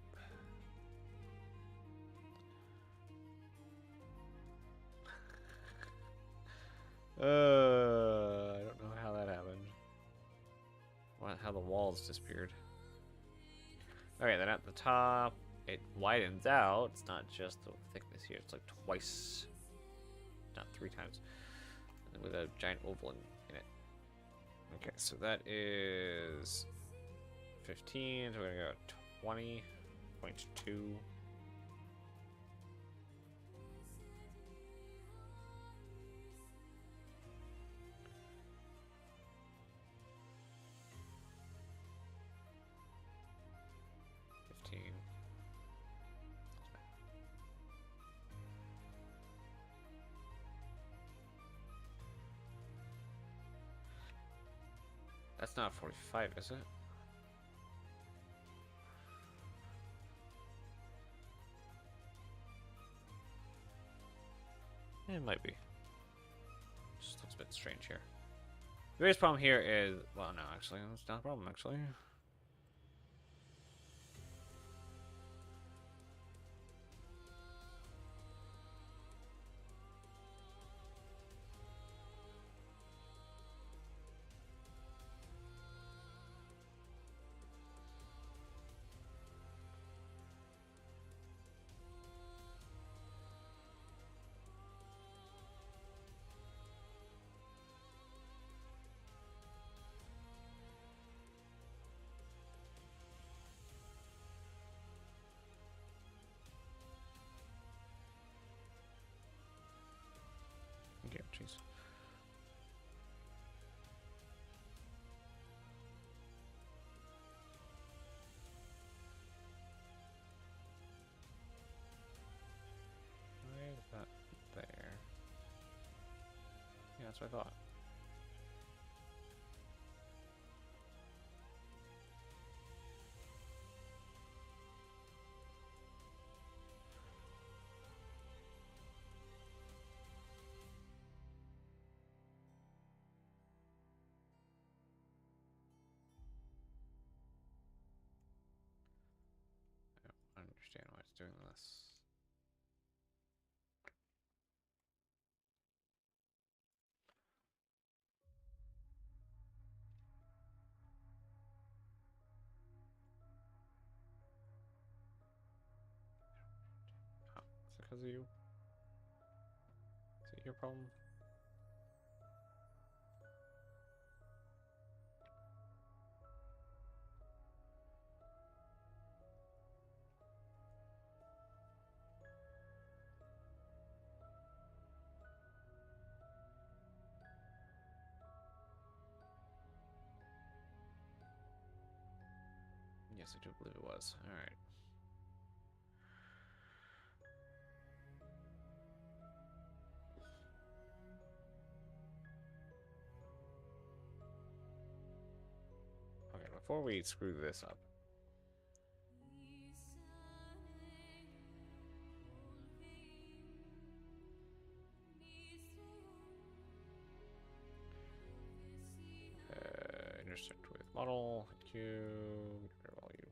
I don't know how that happened. How the walls disappeared. Okay, then at the top, it widens out. It's not just the thickness here. It's like twice, not 3 times, with a giant oval in it. Okay, so that is 15. So we're gonna go 20.2. That's not 45, is it? It might be. Just looks a bit strange here. The biggest problem here is, well, no, actually, that's not a problem, actually. Okay, jeez. Why is that there? Yeah, that's what I thought. I don't understand why it's doing this. Oh, is it because of you? Is it your problem? Yes, I do believe it was. Alright. Okay, before we screw this up. Intersect with model, Q, get rid of all you.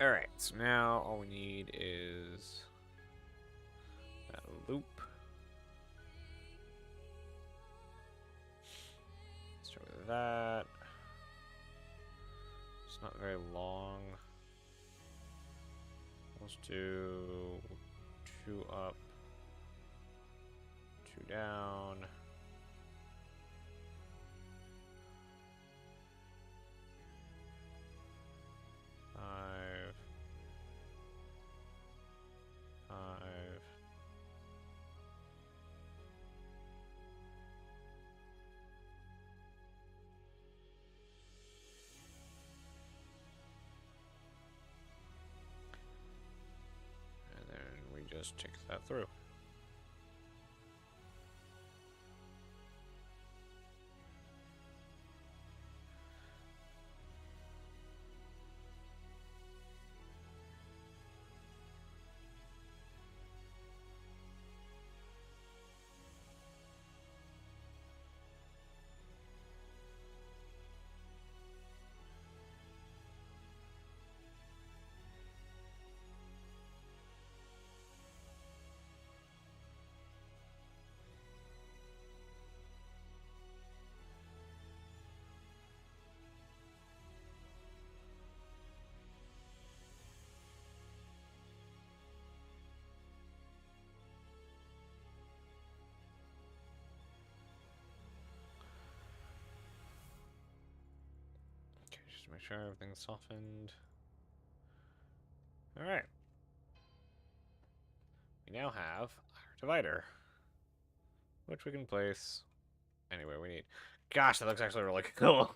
Alright, so now all we need is that loop. Start with that. It's not very long. Let's do 2 up, 2 down. Five. And then we just tick that through. Okay, just to make sure everything's softened. Alright. We now have our divider, which we can place anywhere we need. Gosh, that looks actually really cool.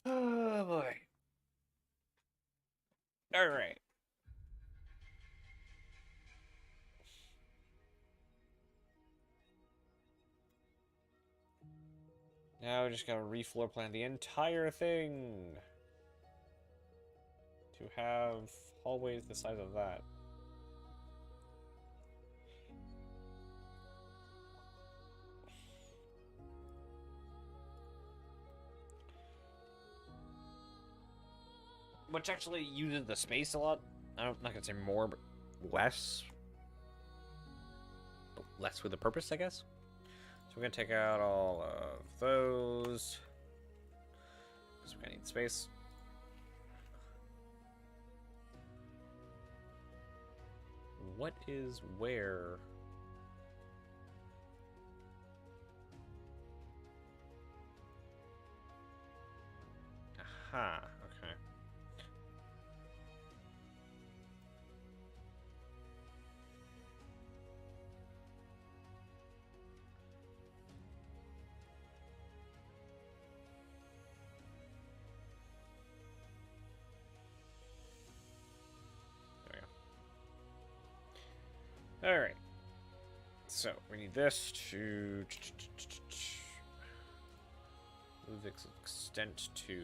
Oh boy. Alright. Now we just gotta re-floor plan the entire thing to have hallways the size of that. Which actually uses the space a lot. I'm not gonna say more, but less. But less with a purpose, I guess. So we're gonna take out all of those. Because we're gonna need space. What is where? Aha, okay. Alright. So, we need this to move the extent to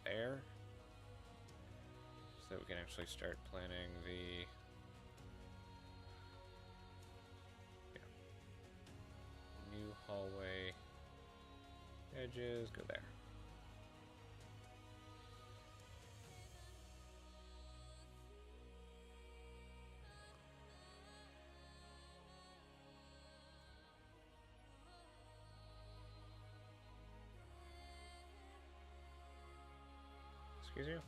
there. So that we can actually start planning the... new hallway edges, go there. Excuse you?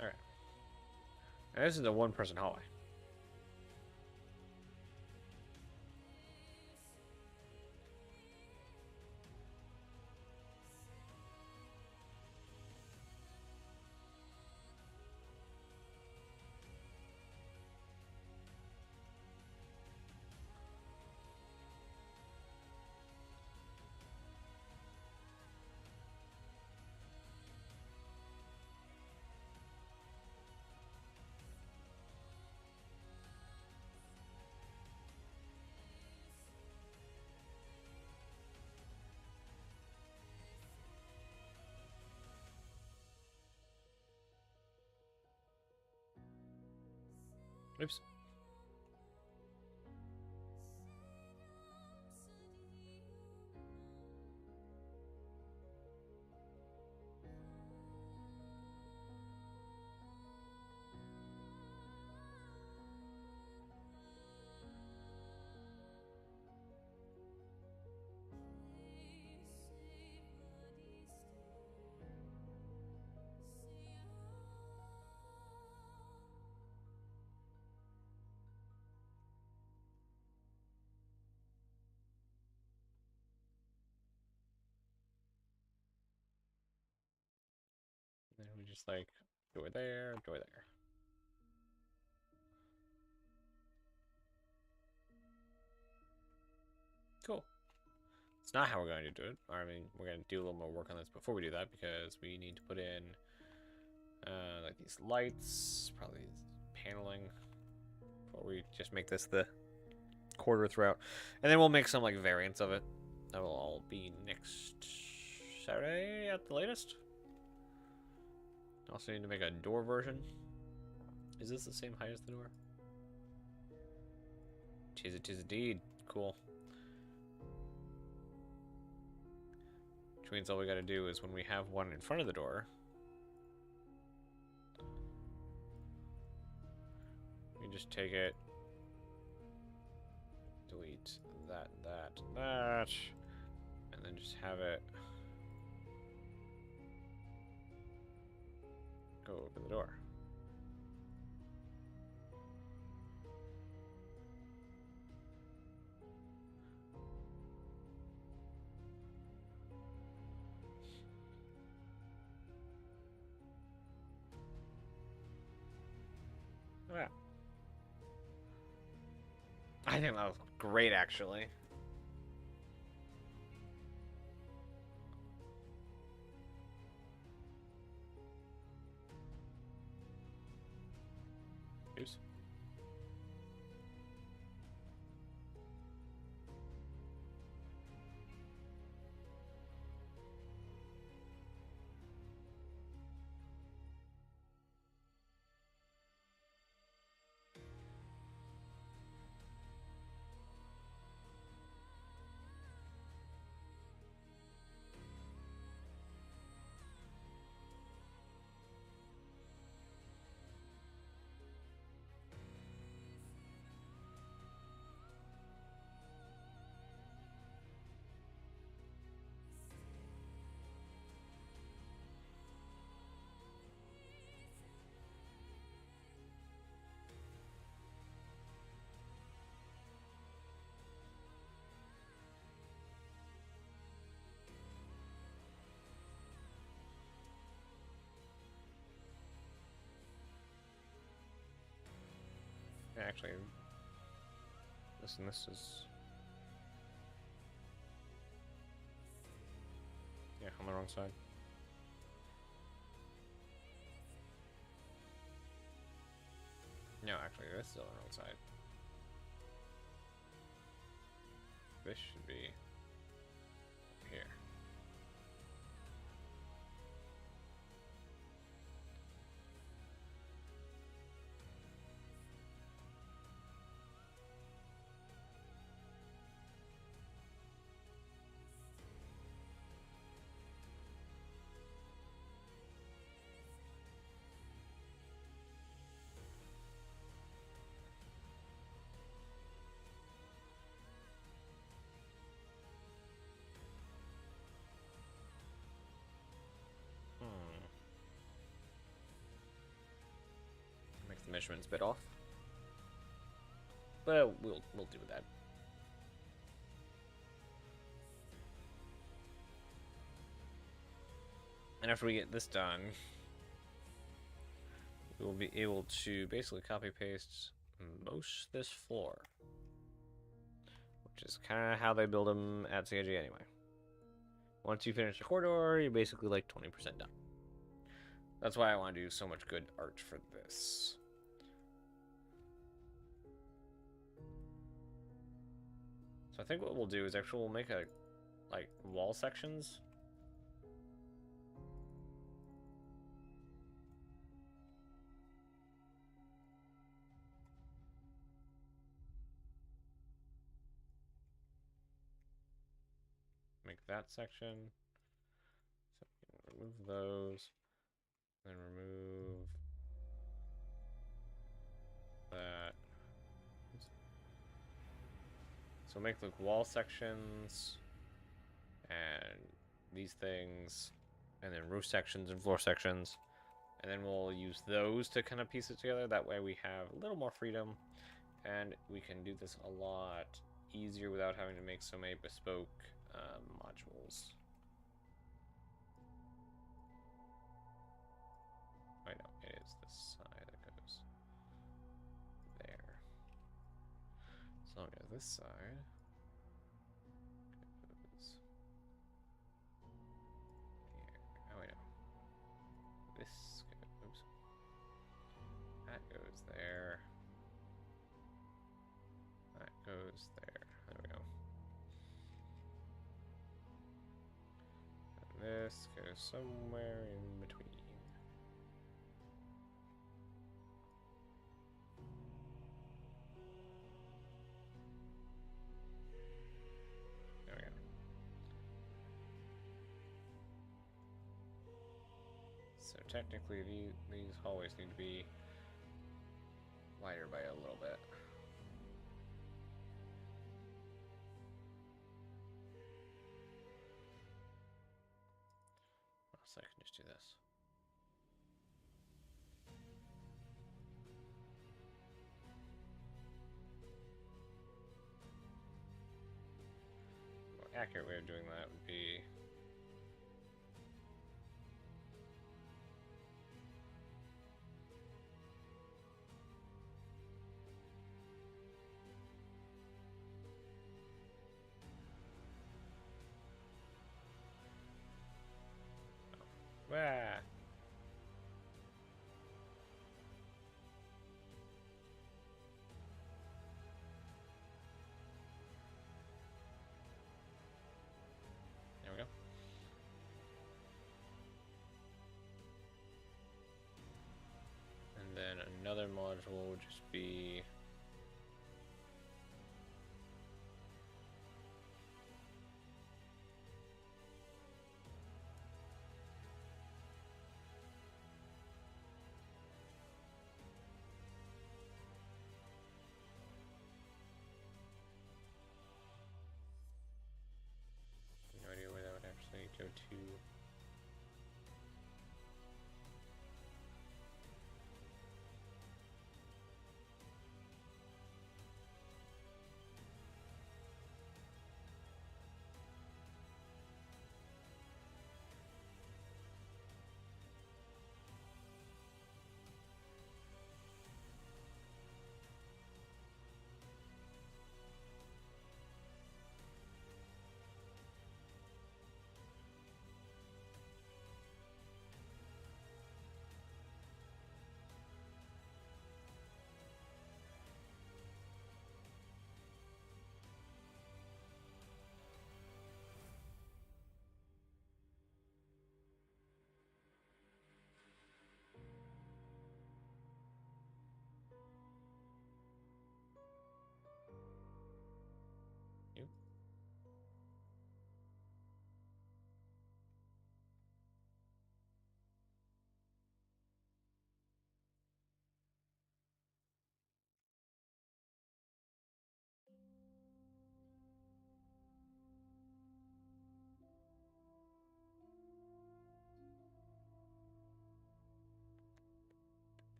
Alright. Now this is a one-person hallway. Oops. Then we just like door there, door there. Cool. It's not how we're going to do it. I mean, we're going to do a little more work on this before we do that because we need to put in like these lights, probably paneling before we just make this the corridor throughout. And then we'll make some like variants of it. That will all be next Saturday at the latest. Also need to make a door version. Is this the same height as the door? Tis it is indeed. Cool. Which means all we gotta do is when we have one in front of the door, we just take it, delete that, that, and then just have it go over the door. Yeah. I think that was great, actually. Oops. Actually, listen, this is... Yeah, on the wrong side. No, actually, this is on the wrong side. This should be here. Make the measurements a bit off, but we'll do that. And after we get this done, we will be able to basically copy paste most this floor, which is kind of how they build them at CIG anyway. Once you finish the corridor, you're basically like 20% done. That's why I want to do so much good art for this. So I think what we'll do is actually we'll make a like wall sections. that section. So we can remove those. Then remove that. So make like wall sections and these things, and then roof sections and floor sections. And then we'll use those to kind of piece it together. That way we have a little more freedom, and we can do this a lot easier without having to make so many bespoke modules. I know, it is this side that goes there. As long as this side goes here. Oh, wait, no. This goes, oops. That goes there. That goes there. There we go. And this goes somewhere in between. There we go. So technically these hallways need to be wider by a little bit. So I can just do this. A more accurate way of doing that would be wah. There we go. And then another module would just be no idea where that would actually go to. You?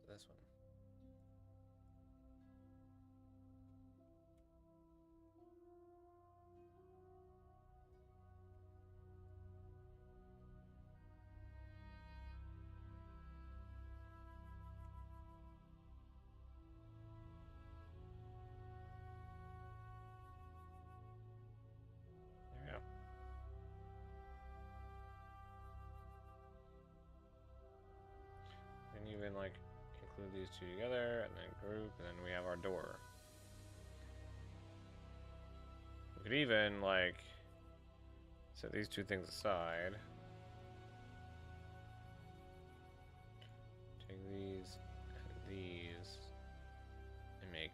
This one. There we go. And even like include these two together and then group, and then we have our door. We could even like set these two things aside. Take these and these and make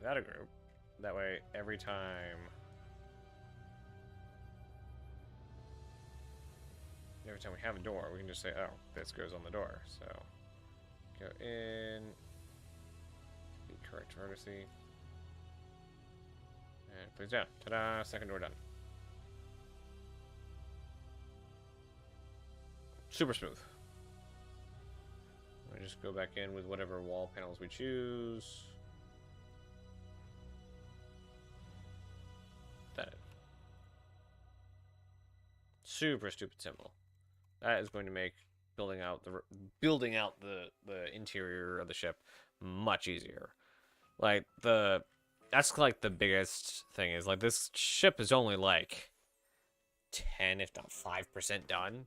that a group. That way every time every time we have a door, we can just say, oh, this goes on the door. So, go in, correct vertice, and please down. Ta-da! Second door done. Super smooth. I just go back in with whatever wall panels we choose. That. Super stupid simple. That is going to make building out the interior of the ship much easier. Like that's like the biggest thing is like this ship is only like 10 if not 5% done.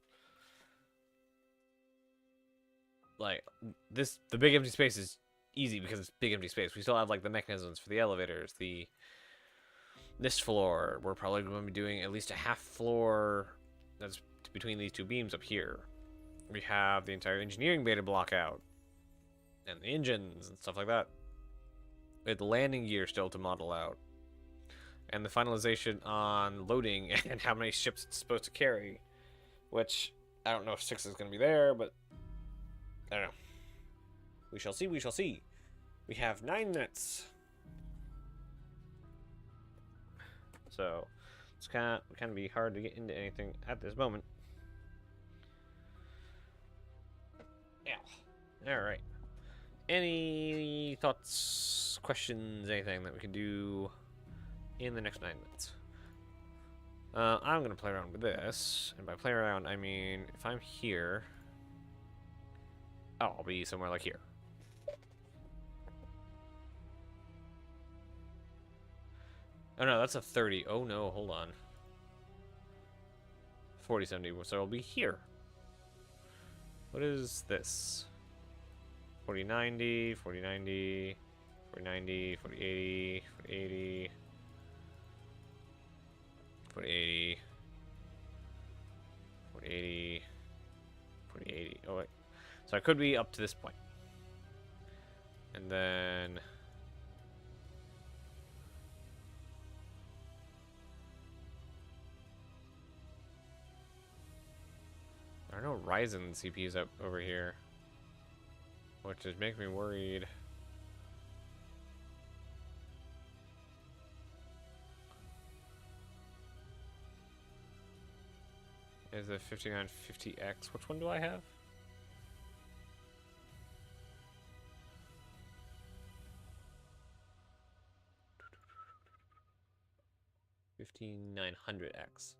Like the big empty space is easy because it's big empty space. We still have like the mechanisms for the elevators, this floor. We're probably going to be doing at least a half floor that's between these two beams up here. We have the entire engineering bay to block out, and the engines and stuff like that. With the landing gear still to model out, and the finalization on loading and how many ships it's supposed to carry, which I don't know if 6 is going to be there, but I don't know. We shall see. We shall see. We have 9 minutes, so it's kind of be hard to get into anything at this moment. Yeah. All right. Any thoughts, questions, anything that we can do in the next 9 minutes? I'm gonna play around with this, and by play around, I mean if I'm here, I'll be somewhere like here. Oh no, that's a 30. Oh no, hold on. 4070, so I'll be here. What is this? 4090, 4090, 4090, 4080, 4080, 4080, 4080, 4080. Oh wait. So I could be up to this point. And then there are no Ryzen CPUs up over here, which is making me worried. Is the 5950X? Which one do I have? $5900X.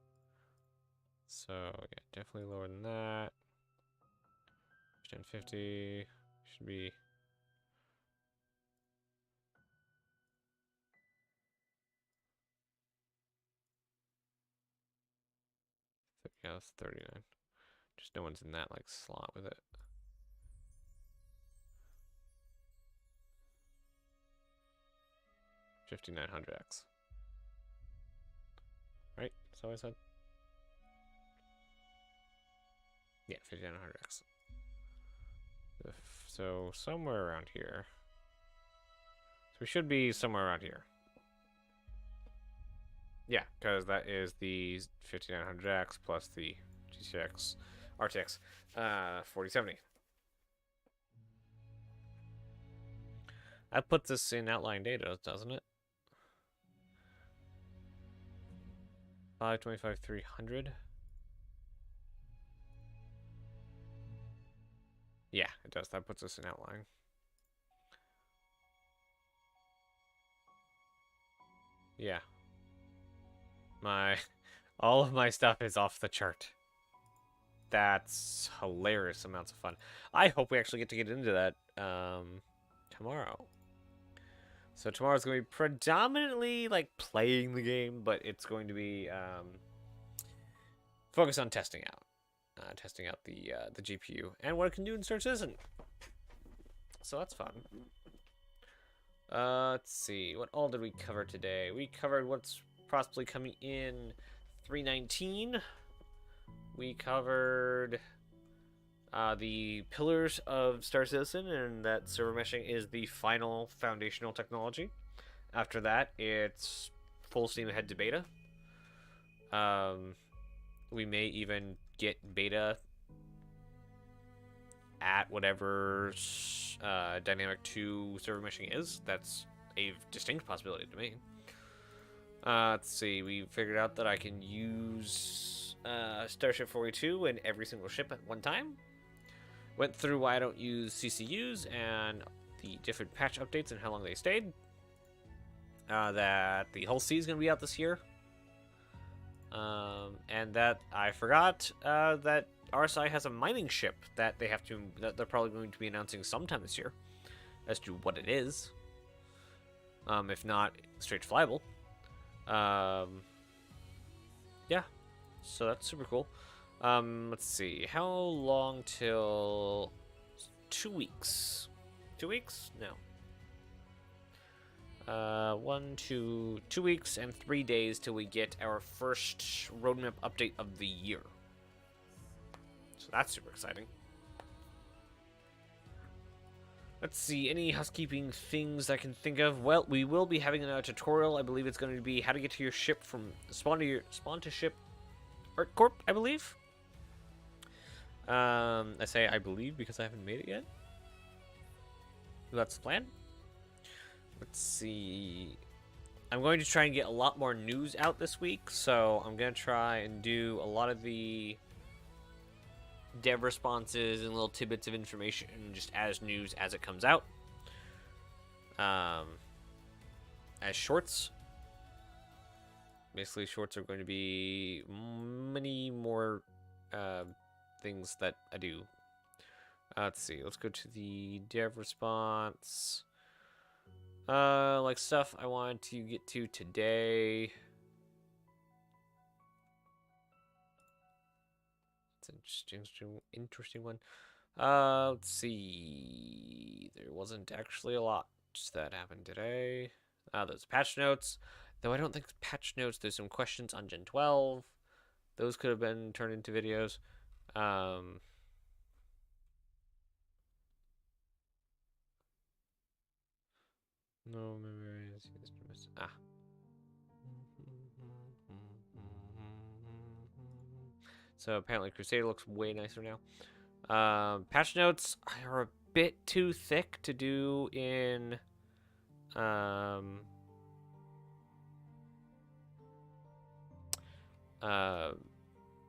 So yeah, definitely lower than that. 1050 should be. Yeah, that's 39. Just no one's in that like slot with it. $5900X. Right? So I said. Yeah, 5900X. So somewhere around here. So we should be somewhere around here. Yeah, because that is the 5900X plus the GTX, RTX 4070. That puts us in outline data, doesn't it? 525 300. Yeah, it does. That puts us in outline. Yeah. All of my stuff is off the chart. That's hilarious amounts of fun. I hope we actually get into that tomorrow. So tomorrow's going to be predominantly like playing the game, but it's going to be focused on testing out the GPU and what it can do in Star Citizen. So that's fun. Let's see, what all did we cover today? We covered what's possibly coming in 319. We covered the pillars of Star Citizen, and that server meshing is the final foundational technology. After that, it's full steam ahead to beta. We may even get beta at whatever Dynamic 2 server meshing is. That's a distinct possibility to me. Let's see, we figured out that I can use Starship 42 in every single ship at one time. Went through why I don't use CCUs and the different patch updates and how long they stayed. That the whole sea is going to be out this year. And that I forgot that RSI has a mining ship that that they're probably going to be announcing sometime this year as to what it is. If not, straight flyable. Yeah, so that's super cool. Let's see, how long till 2 weeks? 2 weeks? No. 2 weeks and 3 days till we get our first roadmap update of the year. So that's super exciting. Let's see, any housekeeping things I can think of? Well, we will be having a tutorial. I believe it's going to be how to get to your ship from spawn to ship ArcCorp, I believe. I say I believe because I haven't made it yet. That's the plan. Let's see. I'm going to try and get a lot more news out this week, so I'm going to try and do a lot of the dev responses and little tidbits of information just as news as it comes out. As shorts. Basically, shorts are going to be many more things that I do. Let's see. Let's go to the dev response. Like stuff I wanted to get to today. It's an interesting one. Let's see. There wasn't actually a lot that happened today. There's patch notes. Though I don't think patch notes. There's some questions on Gen 12. Those could have been turned into videos. No memories. So apparently Crusader looks way nicer now. Patch notes are a bit too thick to do in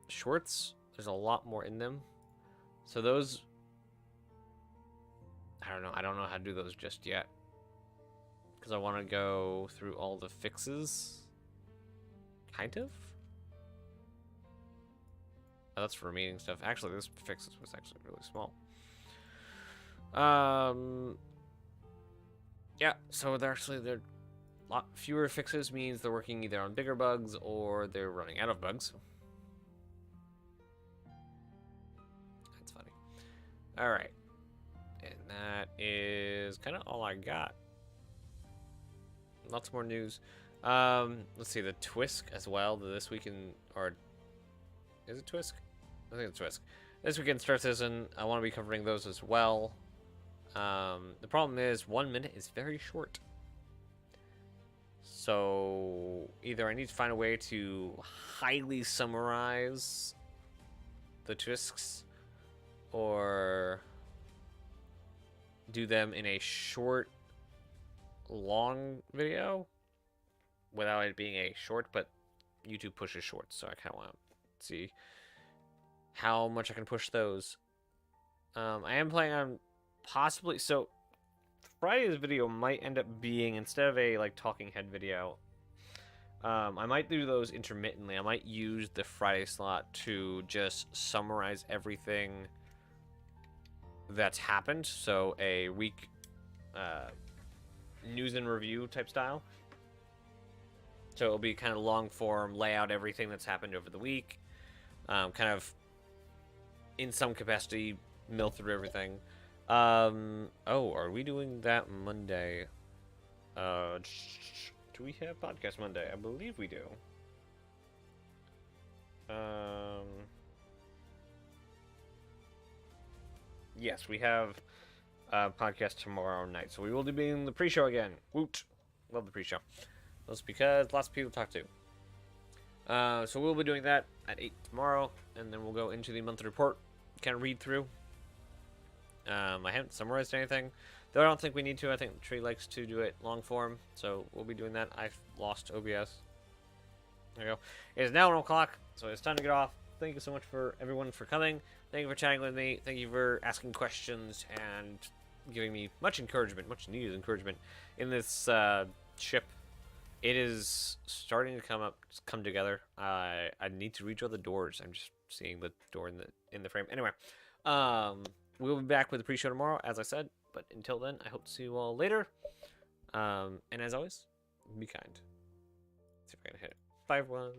shorts. There's a lot more in them. So those, I don't know how to do those just yet. Because I want to go through all the fixes. Kind of. Oh, that's for remaining stuff. Actually, this fixes was actually really small. Yeah, so they're a lot fewer fixes means they're working either on bigger bugs or they're running out of bugs. That's funny. All right, and that is kind of all I got. Lots more news. Let's see, the Twisk as well. This weekend, or is it Twisk? I think it's Twisk. This weekend Star Citizen. I want to be covering those as well. The problem is 1 minute is very short. So either I need to find a way to highly summarize the Twisks, or do them in a short, long video without it being a short, but YouTube pushes shorts, so I kind of want to see how much I can push those. I am planning on possibly, so Friday's video might end up being, instead of a like talking head video, I might do those intermittently. I might use the Friday slot to just summarize everything that's happened, so a week news and review type style. So it'll be kind of long form, lay out everything that's happened over the week, kind of in some capacity mill through everything. Oh, are we doing that Monday? Do we have podcast Monday? I believe we do. Yes, we have a podcast tomorrow night, so we will be doing the pre-show again. Woot! Love the pre-show. That's because lots of people to talk to. So we'll be doing that at 8 tomorrow, and then we'll go into the monthly report, kind of read through. I haven't summarized anything, though I don't think we need to. I think Tree likes to do it long form, so we'll be doing that. I've lost OBS. There you go. It is now 1 o'clock, so it's time to get off. Thank you so much for everyone for coming. Thank you for chatting with me. Thank you for asking questions and giving me much encouragement, much needed encouragement in this ship. It is starting to come together. I need to reach all the doors. I'm just seeing the door in the frame. Anyway, we'll be back with the pre-show tomorrow, as I said. But until then, I hope to see you all later. And as always, be kind. Let's see if I can hit it. Bye, everyone.